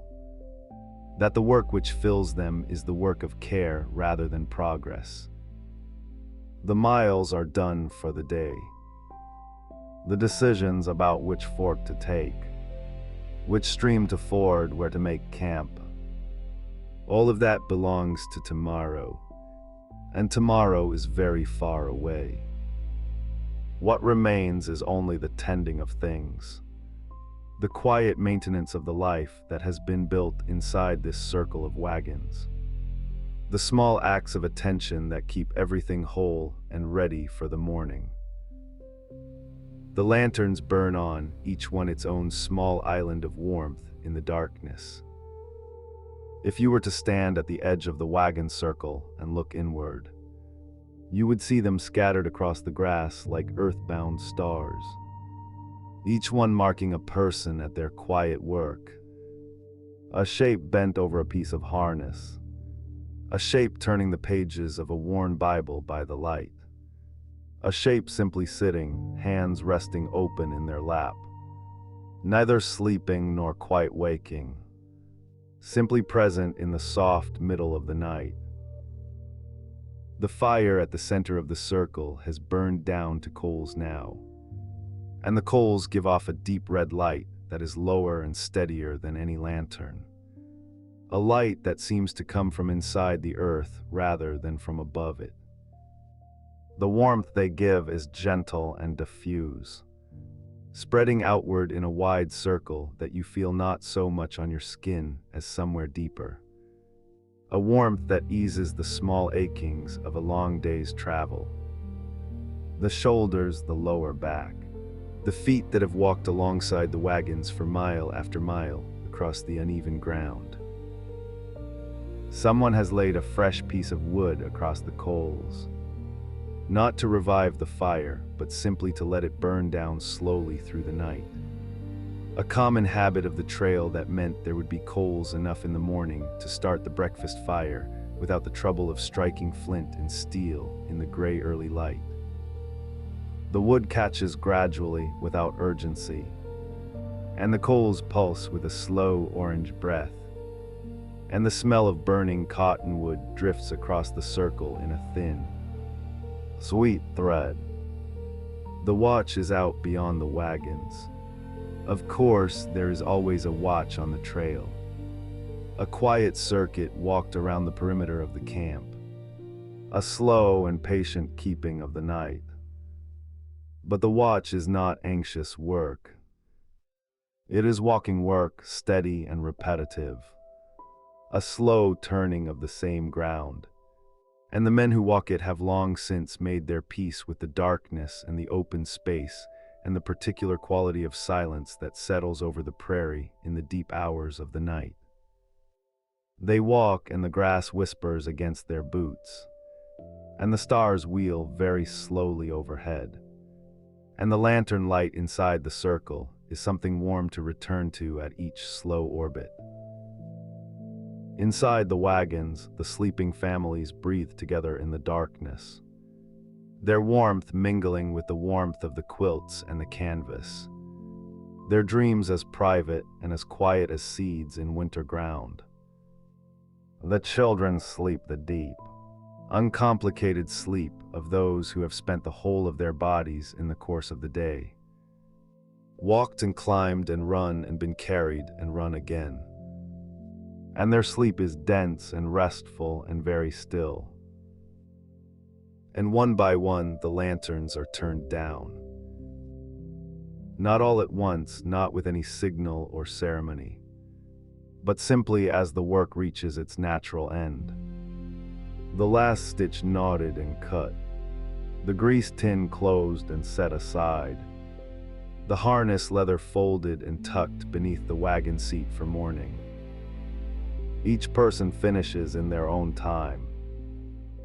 that the work which fills them is the work of care rather than progress. The miles are done for the day. The decisions about which fork to take, which stream to ford, where to make camp, all of that belongs to tomorrow, and tomorrow is very far away. What remains is only the tending of things, the quiet maintenance of the life that has been built inside this circle of wagons, the small acts of attention that keep everything whole and ready for the morning. The lanterns burn on, each one its own small island of warmth in the darkness. If you were to stand at the edge of the wagon circle and look inward, you would see them scattered across the grass like earthbound stars, each one marking a person at their quiet work. A shape bent over a piece of harness, a shape turning the pages of a worn Bible by the light, a shape simply sitting, hands resting open in their lap, neither sleeping nor quite waking, simply present in the soft middle of the night. The fire at the center of the circle has burned down to coals now, and the coals give off a deep red light that is lower and steadier than any lantern, a light that seems to come from inside the earth rather than from above it. The warmth they give is gentle and diffuse, spreading outward in a wide circle that you feel not so much on your skin as somewhere deeper. A warmth that eases the small achings of a long day's travel. The shoulders, the lower back, the feet that have walked alongside the wagons for mile after mile across the uneven ground. Someone has laid a fresh piece of wood across the coals, not to revive the fire, but simply to let it burn down slowly through the night. A common habit of the trail that meant there would be coals enough in the morning to start the breakfast fire without the trouble of striking flint and steel in the gray early light. The wood catches gradually without urgency, and the coals pulse with a slow orange breath, and the smell of burning cottonwood drifts across the circle in a thin, sweet thread. The watch is out beyond the wagons. Of course, there is always a watch on the trail. A quiet circuit walked around the perimeter of the camp. A slow and patient keeping of the night. But the watch is not anxious work. It is walking work, steady and repetitive. A slow turning of the same ground. And the men who walk it have long since made their peace with the darkness and the open space and the particular quality of silence that settles over the prairie in the deep hours of the night. They walk and the grass whispers against their boots, and the stars wheel very slowly overhead, and the lantern light inside the circle is something warm to return to at each slow orbit. Inside the wagons, the sleeping families breathe together in the darkness, their warmth mingling with the warmth of the quilts and the canvas, their dreams as private and as quiet as seeds in winter ground. The children sleep the deep, uncomplicated sleep of those who have spent the whole of their bodies in the course of the day, walked and climbed and run and been carried and run again. And their sleep is dense and restful and very still. And one by one the lanterns are turned down. Not all at once, not with any signal or ceremony, but simply as the work reaches its natural end. The last stitch knotted and cut, the grease tin closed and set aside, the harness leather folded and tucked beneath the wagon seat for morning. Each person finishes in their own time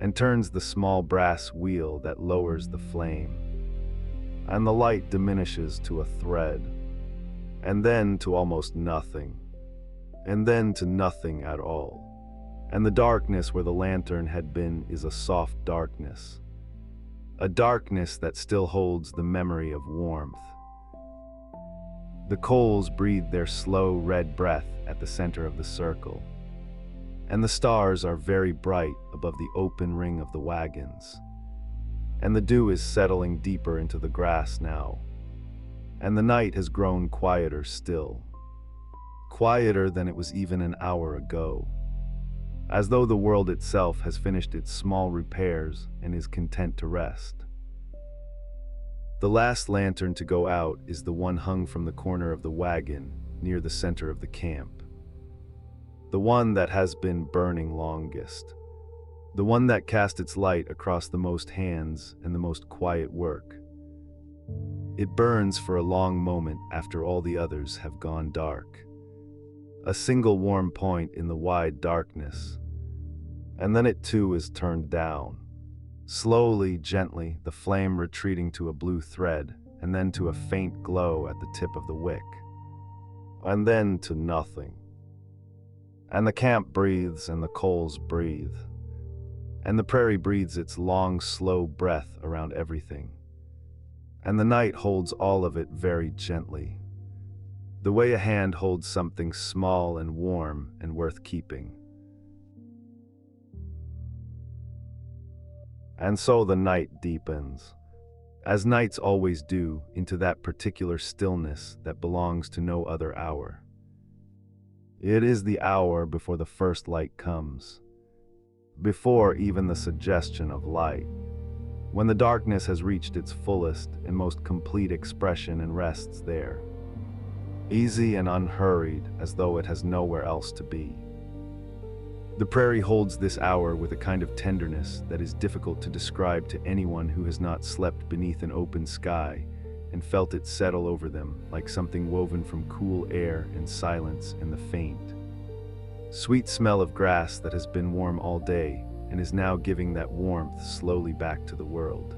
and turns the small brass wheel that lowers the flame, and the light diminishes to a thread, and then to almost nothing, and then to nothing at all. And the darkness where the lantern had been is a soft darkness, a darkness that still holds the memory of warmth. The coals breathe their slow red breath at the center of the circle, and the stars are very bright above the open ring of the wagons. And the dew is settling deeper into the grass now, and the night has grown quieter still, quieter than it was even an hour ago, as though the world itself has finished its small repairs and is content to rest. The last lantern to go out is the one hung from the corner of the wagon near the center of the camp, the one that has been burning longest, the one that cast its light across the most hands and the most quiet work. It burns for a long moment after all the others have gone dark, a single warm point in the wide darkness, and then it too is turned down. Slowly, gently, the flame retreating to a blue thread, and then to a faint glow at the tip of the wick, and then to nothing. And the camp breathes and the coals breathe, and the prairie breathes its long, slow breath around everything. And the night holds all of it very gently, the way a hand holds something small and warm and worth keeping. And so the night deepens, as nights always do, into that particular stillness that belongs to no other hour. It is the hour before the first light comes, before even the suggestion of light, when the darkness has reached its fullest and most complete expression and rests there, easy and unhurried as though it has nowhere else to be. The prairie holds this hour with a kind of tenderness that is difficult to describe to anyone who has not slept beneath an open sky and felt it settle over them like something woven from cool air and silence and the faint, sweet smell of grass that has been warm all day and is now giving that warmth slowly back to the world.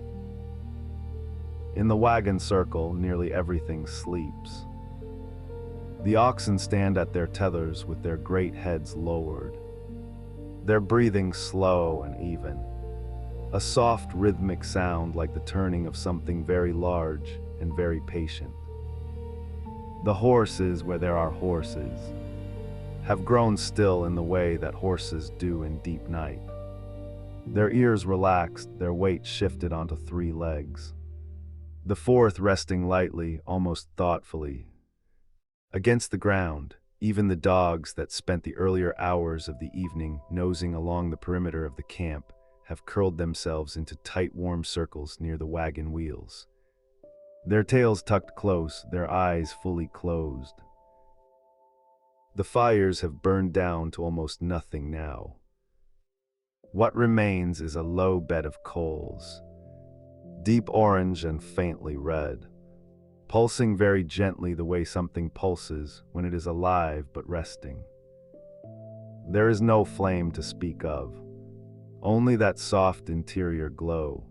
In the wagon circle, nearly everything sleeps. The oxen stand at their tethers with their great heads lowered, their breathing slow and even, a soft rhythmic sound like the turning of something very large and very patient. The horses, where there are horses, have grown still in the way that horses do in deep night. Their ears relaxed, their weight shifted onto 3 legs, the fourth resting lightly, almost thoughtfully, against the ground. Even the dogs that spent the earlier hours of the evening nosing along the perimeter of the camp have curled themselves into tight, warm circles near the wagon wheels, their tails tucked close, their eyes fully closed. The fires have burned down to almost nothing now. What remains is a low bed of coals, deep orange and faintly red, pulsing very gently the way something pulses when it is alive but resting. There is no flame to speak of, only that soft interior glow,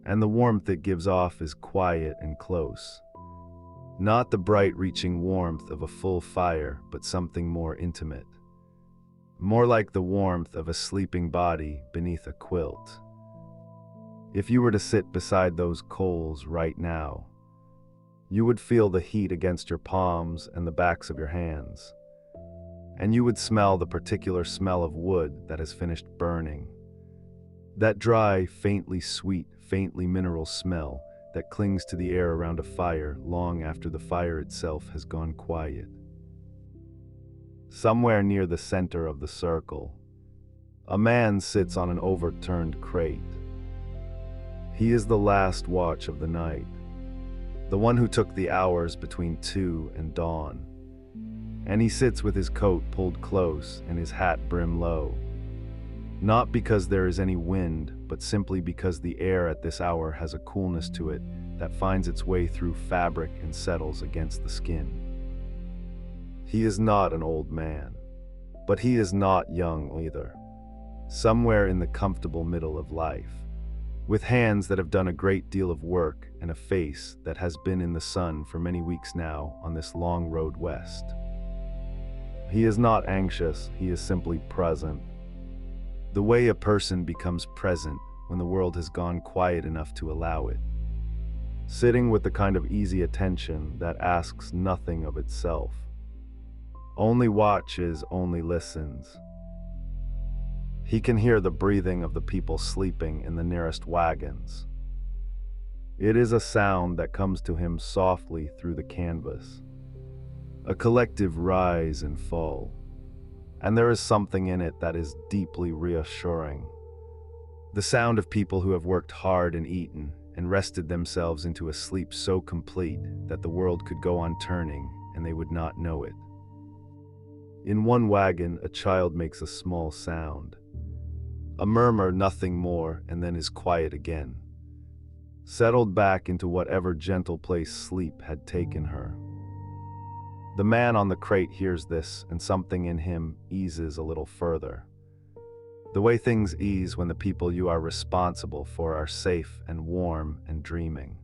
and the warmth it gives off is quiet and close, Not the bright reaching warmth of a full fire, but something more intimate. More like the warmth of a sleeping body beneath a quilt. If you were to sit beside those coals right now, you would feel the heat against your palms and the backs of your hands. And you would smell the particular smell of wood that has finished burning. That dry, faintly sweet, faintly mineral smell that clings to the air around a fire long after the fire itself has gone quiet. Somewhere near the center of the circle, a man sits on an overturned crate. He is the last watch of the night, the one who took the hours between 2 and dawn. And he sits with his coat pulled close and his hat brim low. Not because there is any wind, but simply because the air at this hour has a coolness to it that finds its way through fabric and settles against the skin. He is not an old man, but he is not young either. Somewhere in the comfortable middle of life, with hands that have done a great deal of work and a face that has been in the sun for many weeks now on this long road west. He is not anxious, he is simply present. The way a person becomes present when the world has gone quiet enough to allow it. Sitting with the kind of easy attention that asks nothing of itself. Only watches, only listens. He can hear the breathing of the people sleeping in the nearest wagons. It is a sound that comes to him softly through the canvas. A collective rise and fall. And there is something in it that is deeply reassuring. The sound of people who have worked hard and eaten and rested themselves into a sleep so complete that the world could go on turning and they would not know it. In one wagon, a child makes a small sound. A murmur, nothing more, and then is quiet again. Settled back into whatever gentle place sleep had taken her. The man on the crate hears this, and something in him eases a little further. The way things ease when the people you are responsible for are safe and warm and dreaming.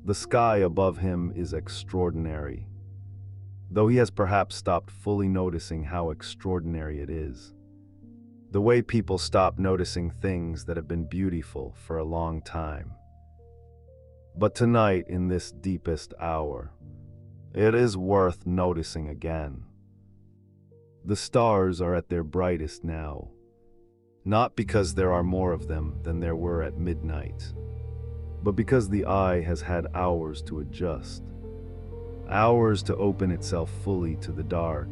The sky above him is extraordinary, though he has perhaps stopped fully noticing how extraordinary it is. The way people stop noticing things that have been beautiful for a long time. But tonight, in this deepest hour, it is worth noticing again. The stars are at their brightest now, not because there are more of them than there were at midnight, but because the eye has had hours to adjust, hours to open itself fully to the dark,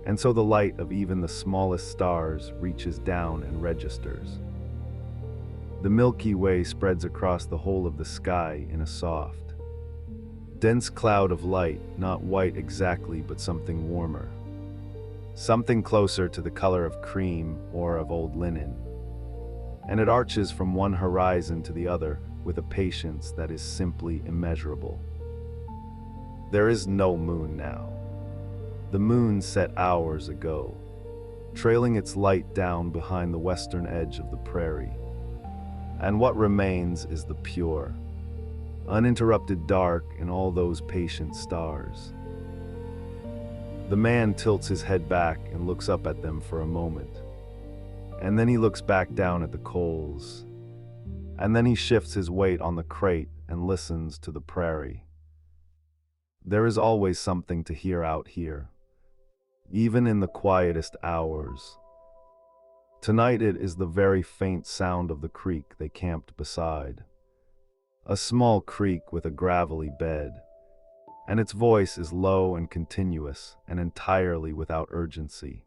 and so the light of even the smallest stars reaches down and registers. The Milky Way spreads across the whole of the sky in a soft, dense cloud of light, not white exactly, but something warmer. Something closer to the color of cream or of old linen. And it arches from one horizon to the other with a patience that is simply immeasurable. There is no moon now. The moon set hours ago, trailing its light down behind the western edge of the prairie. And what remains is the pure, uninterrupted dark in all those patient stars. The man tilts his head back and looks up at them for a moment. And then he looks back down at the coals. And then he shifts his weight on the crate and listens to the prairie. There is always something to hear out here, even in the quietest hours. Tonight it is the very faint sound of the creek they camped beside. A small creek with a gravelly bed, and its voice is low and continuous and entirely without urgency.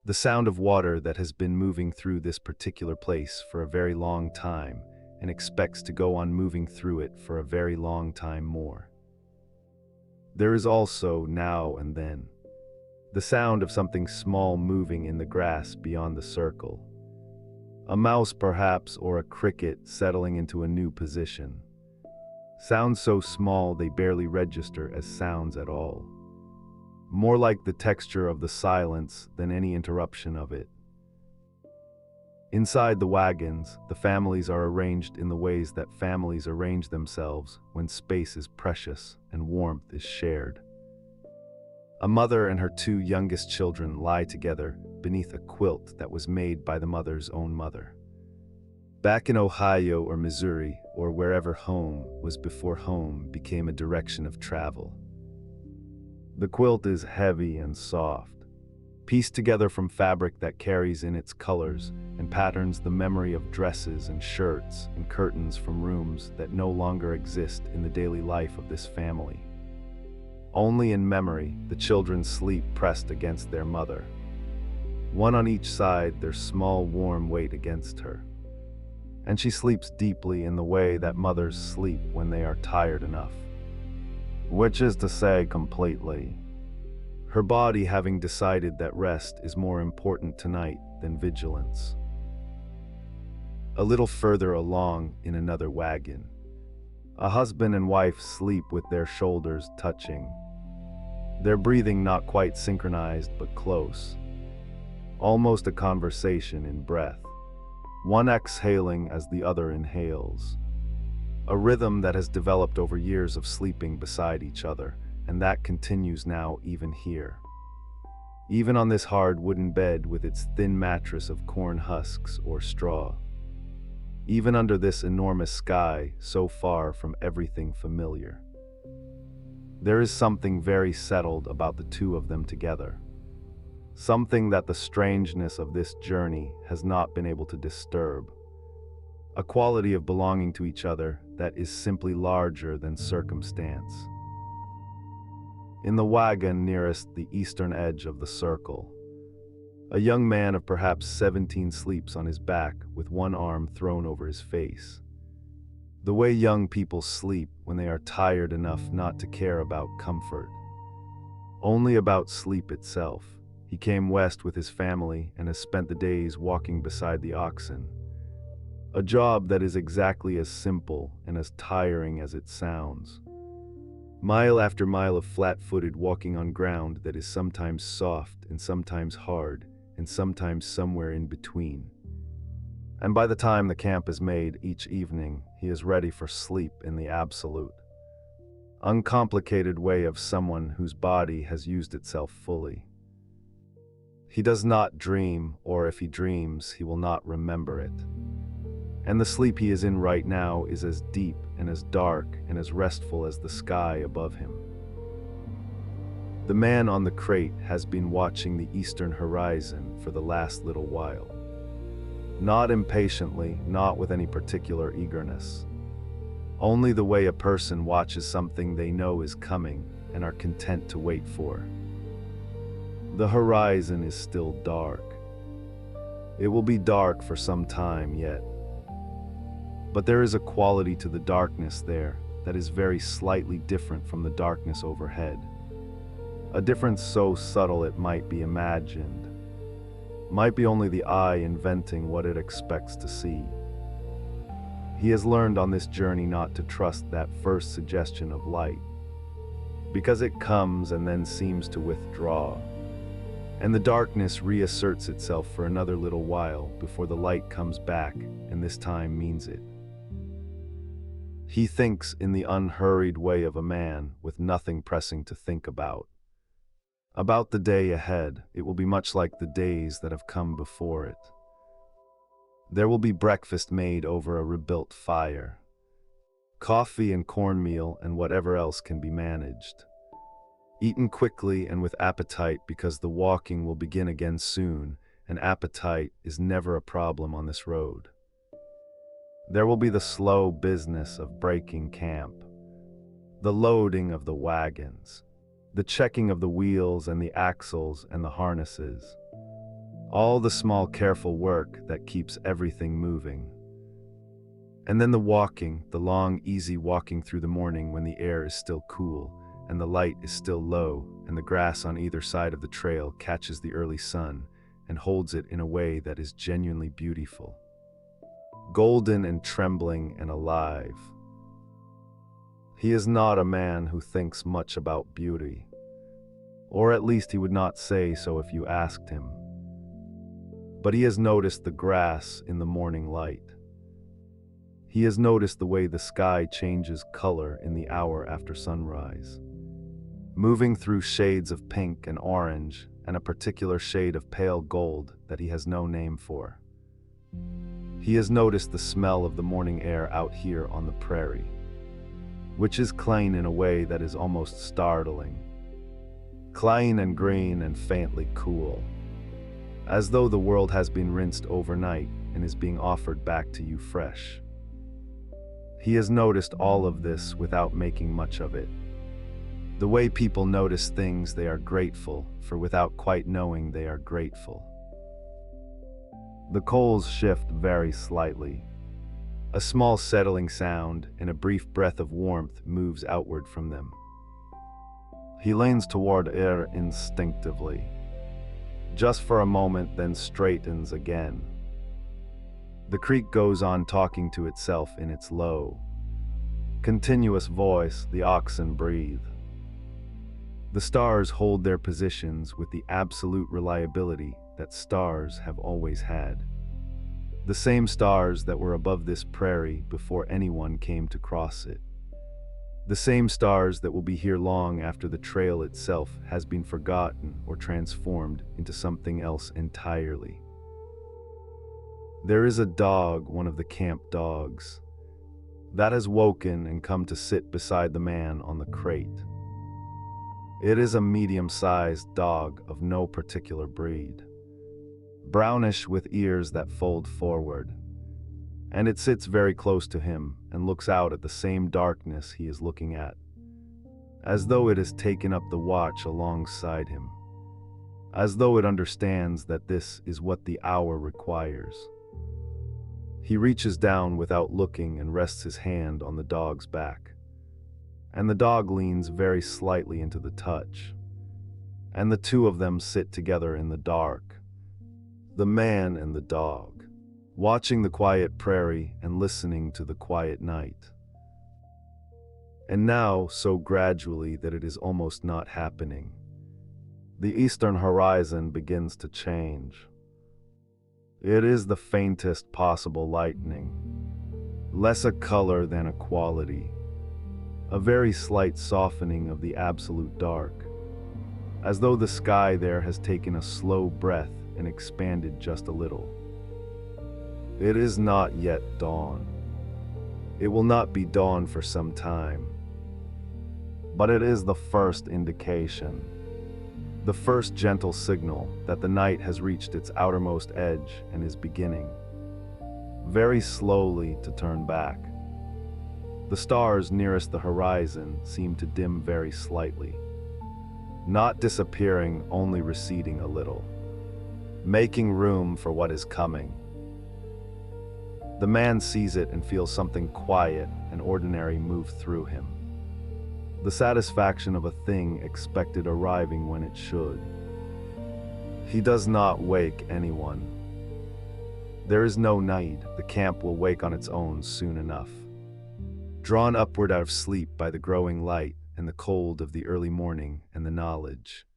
The sound of water that has been moving through this particular place for a very long time and expects to go on moving through it for a very long time more. There is also, now and then, the sound of something small moving in the grass beyond the circle. A mouse perhaps, or a cricket settling into a new position. Sounds so small they barely register as sounds at all. More like the texture of the silence than any interruption of it. Inside the wagons, the families are arranged in the ways that families arrange themselves when space is precious and warmth is shared. A mother and her two youngest children lie together beneath a quilt that was made by the mother's own mother. Back in Ohio or Missouri, or wherever home was before home became a direction of travel. The quilt is heavy and soft, pieced together from fabric that carries in its colors and patterns the memory of dresses and shirts and curtains from rooms that no longer exist in the daily life of this family. Only in memory, the children sleep pressed against their mother, one on each side, their small warm weight against her. And she sleeps deeply in the way that mothers sleep when they are tired enough, which is to say completely. Her body having decided that rest is more important tonight than vigilance. A little further along in another wagon, a husband and wife sleep with their shoulders touching, their breathing not quite synchronized but close, almost a conversation in breath, one exhaling as the other inhales. A rhythm that has developed over years of sleeping beside each other, and that continues now even here. Even on this hard wooden bed with its thin mattress of corn husks or straw. Even under this enormous sky so far from everything familiar. There is something very settled about the two of them together. Something that the strangeness of this journey has not been able to disturb. A quality of belonging to each other that is simply larger than circumstance. In the wagon nearest the eastern edge of the circle, a young man of perhaps 17 sleeps on his back with one arm thrown over his face. The way young people sleep when they are tired enough not to care about comfort. Only about sleep itself. He came west with his family and has spent the days walking beside the oxen. A job that is exactly as simple and as tiring as it sounds. Mile after mile of flat-footed walking on ground that is sometimes soft and sometimes hard and sometimes somewhere in between. And by the time the camp is made each evening, he is ready for sleep in the absolute, uncomplicated way of someone whose body has used itself fully. He does not dream, or if he dreams, he will not remember it. And the sleep he is in right now is as deep and as dark and as restful as the sky above him. The man on the crate has been watching the eastern horizon for the last little while. Not impatiently, not with any particular eagerness. Only the way a person watches something they know is coming and are content to wait for. The horizon is still dark. It will be dark for some time yet. But there is a quality to the darkness there that is very slightly different from the darkness overhead. A difference so subtle it might be imagined. Might be only the eye inventing what it expects to see. He has learned on this journey not to trust that first suggestion of light, because it comes and then seems to withdraw, and the darkness reasserts itself for another little while before the light comes back, and this time means it. He thinks in the unhurried way of a man with nothing pressing to think about. About the day ahead, it will be much like the days that have come before it. There will be breakfast made over a rebuilt fire. Coffee and cornmeal and whatever else can be managed. Eaten quickly and with appetite because the walking will begin again soon, and appetite is never a problem on this road. There will be the slow business of breaking camp, the loading of the wagons, the checking of the wheels and the axles and the harnesses, all the small careful work that keeps everything moving. And then the walking, the long easy walking through the morning when the air is still cool and the light is still low and the grass on either side of the trail catches the early sun and holds it in a way that is genuinely beautiful, golden and trembling and alive. He is not a man who thinks much about beauty, or at least he would not say so if you asked him. But he has noticed the grass in the morning light. He has noticed the way the sky changes color in the hour after sunrise, moving through shades of pink and orange and a particular shade of pale gold that he has no name for. He has noticed the smell of the morning air out here on the prairie, which is clean in a way that is almost startling. Clean and green and faintly cool, as though the world has been rinsed overnight and is being offered back to you fresh. He has noticed all of this without making much of it. The way people notice things they are grateful for without quite knowing they are grateful. The coals shift very slightly. A small settling sound and a brief breath of warmth moves outward from them. He leans toward air instinctively, just for a moment, then straightens again. The creek goes on talking to itself in its low, continuous voice. The oxen breathe. The stars hold their positions with the absolute reliability that stars have always had. The same stars that were above this prairie before anyone came to cross it. The same stars that will be here long after the trail itself has been forgotten or transformed into something else entirely. There is a dog, one of the camp dogs, that has woken and come to sit beside the man on the crate. It is a medium-sized dog of no particular breed, brownish with ears that fold forward, and it sits very close to him and looks out at the same darkness he is looking at, as though it has taken up the watch alongside him, as though it understands that this is what the hour requires. He reaches down without looking and rests his hand on the dog's back, and the dog leans very slightly into the touch, and the two of them sit together in the dark, the man and the dog, watching the quiet prairie and listening to the quiet night. And now, so gradually that it is almost not happening, the eastern horizon begins to change. It is the faintest possible lightning, less a color than a quality, a very slight softening of the absolute dark, as though the sky there has taken a slow breath and expanded just a little. It is not yet dawn. It will not be dawn for some time. But it is the first indication, the first gentle signal that the night has reached its outermost edge and is beginning, very slowly, to turn back. The stars nearest the horizon seem to dim very slightly, not disappearing, only receding a little, making room for what is coming. The man sees it and feels something quiet and ordinary move through him. The satisfaction of a thing expected arriving when it should. He does not wake anyone. There is no night. The camp will wake on its own soon enough. Drawn upward out of sleep by the growing light and the cold of the early morning and the knowledge,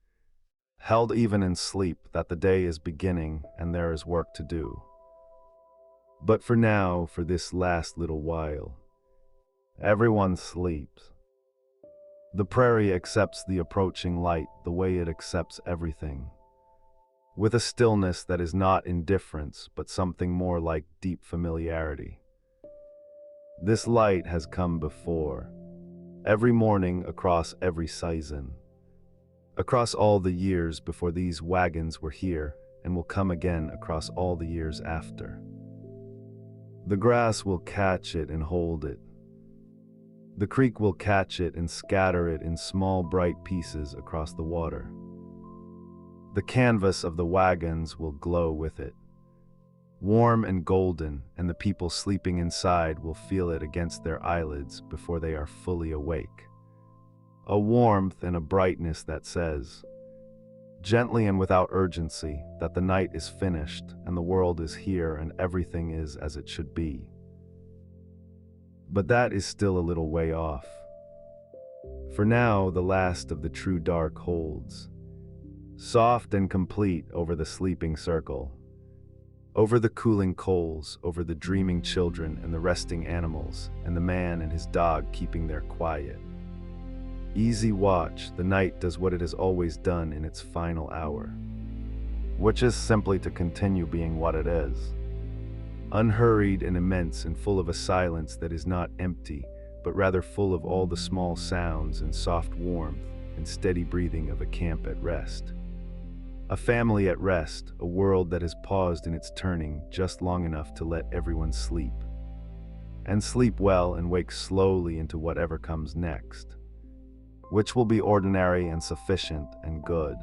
held even in sleep, that the day is beginning and there is work to do. But for now, for this last little while, everyone sleeps. The prairie accepts the approaching light the way it accepts everything, with a stillness that is not indifference but something more like deep familiarity. This light has come before, every morning across every season, across all the years before these wagons were here, and will come again across all the years after. The grass will catch it and hold it. The creek will catch it and scatter it in small bright pieces across the water. The canvas of the wagons will glow with it, warm and golden, and the people sleeping inside will feel it against their eyelids before they are fully awake. A warmth and a brightness that says, gently and without urgency, that the night is finished and the world is here and everything is as it should be. But that is still a little way off. For now, the last of the true dark holds, soft and complete over the sleeping circle, Over the cooling coals, over the dreaming children and the resting animals, and the man and his dog keeping their quiet. Easy watch, the night does what it has always done in its final hour, which is simply to continue being what it is. Unhurried and immense and full of a silence that is not empty, but rather full of all the small sounds and soft warmth and steady breathing of a camp at rest. A family at rest, a world that has paused in its turning just long enough to let everyone sleep. And sleep well and wake slowly into whatever comes next, which will be ordinary and sufficient and good.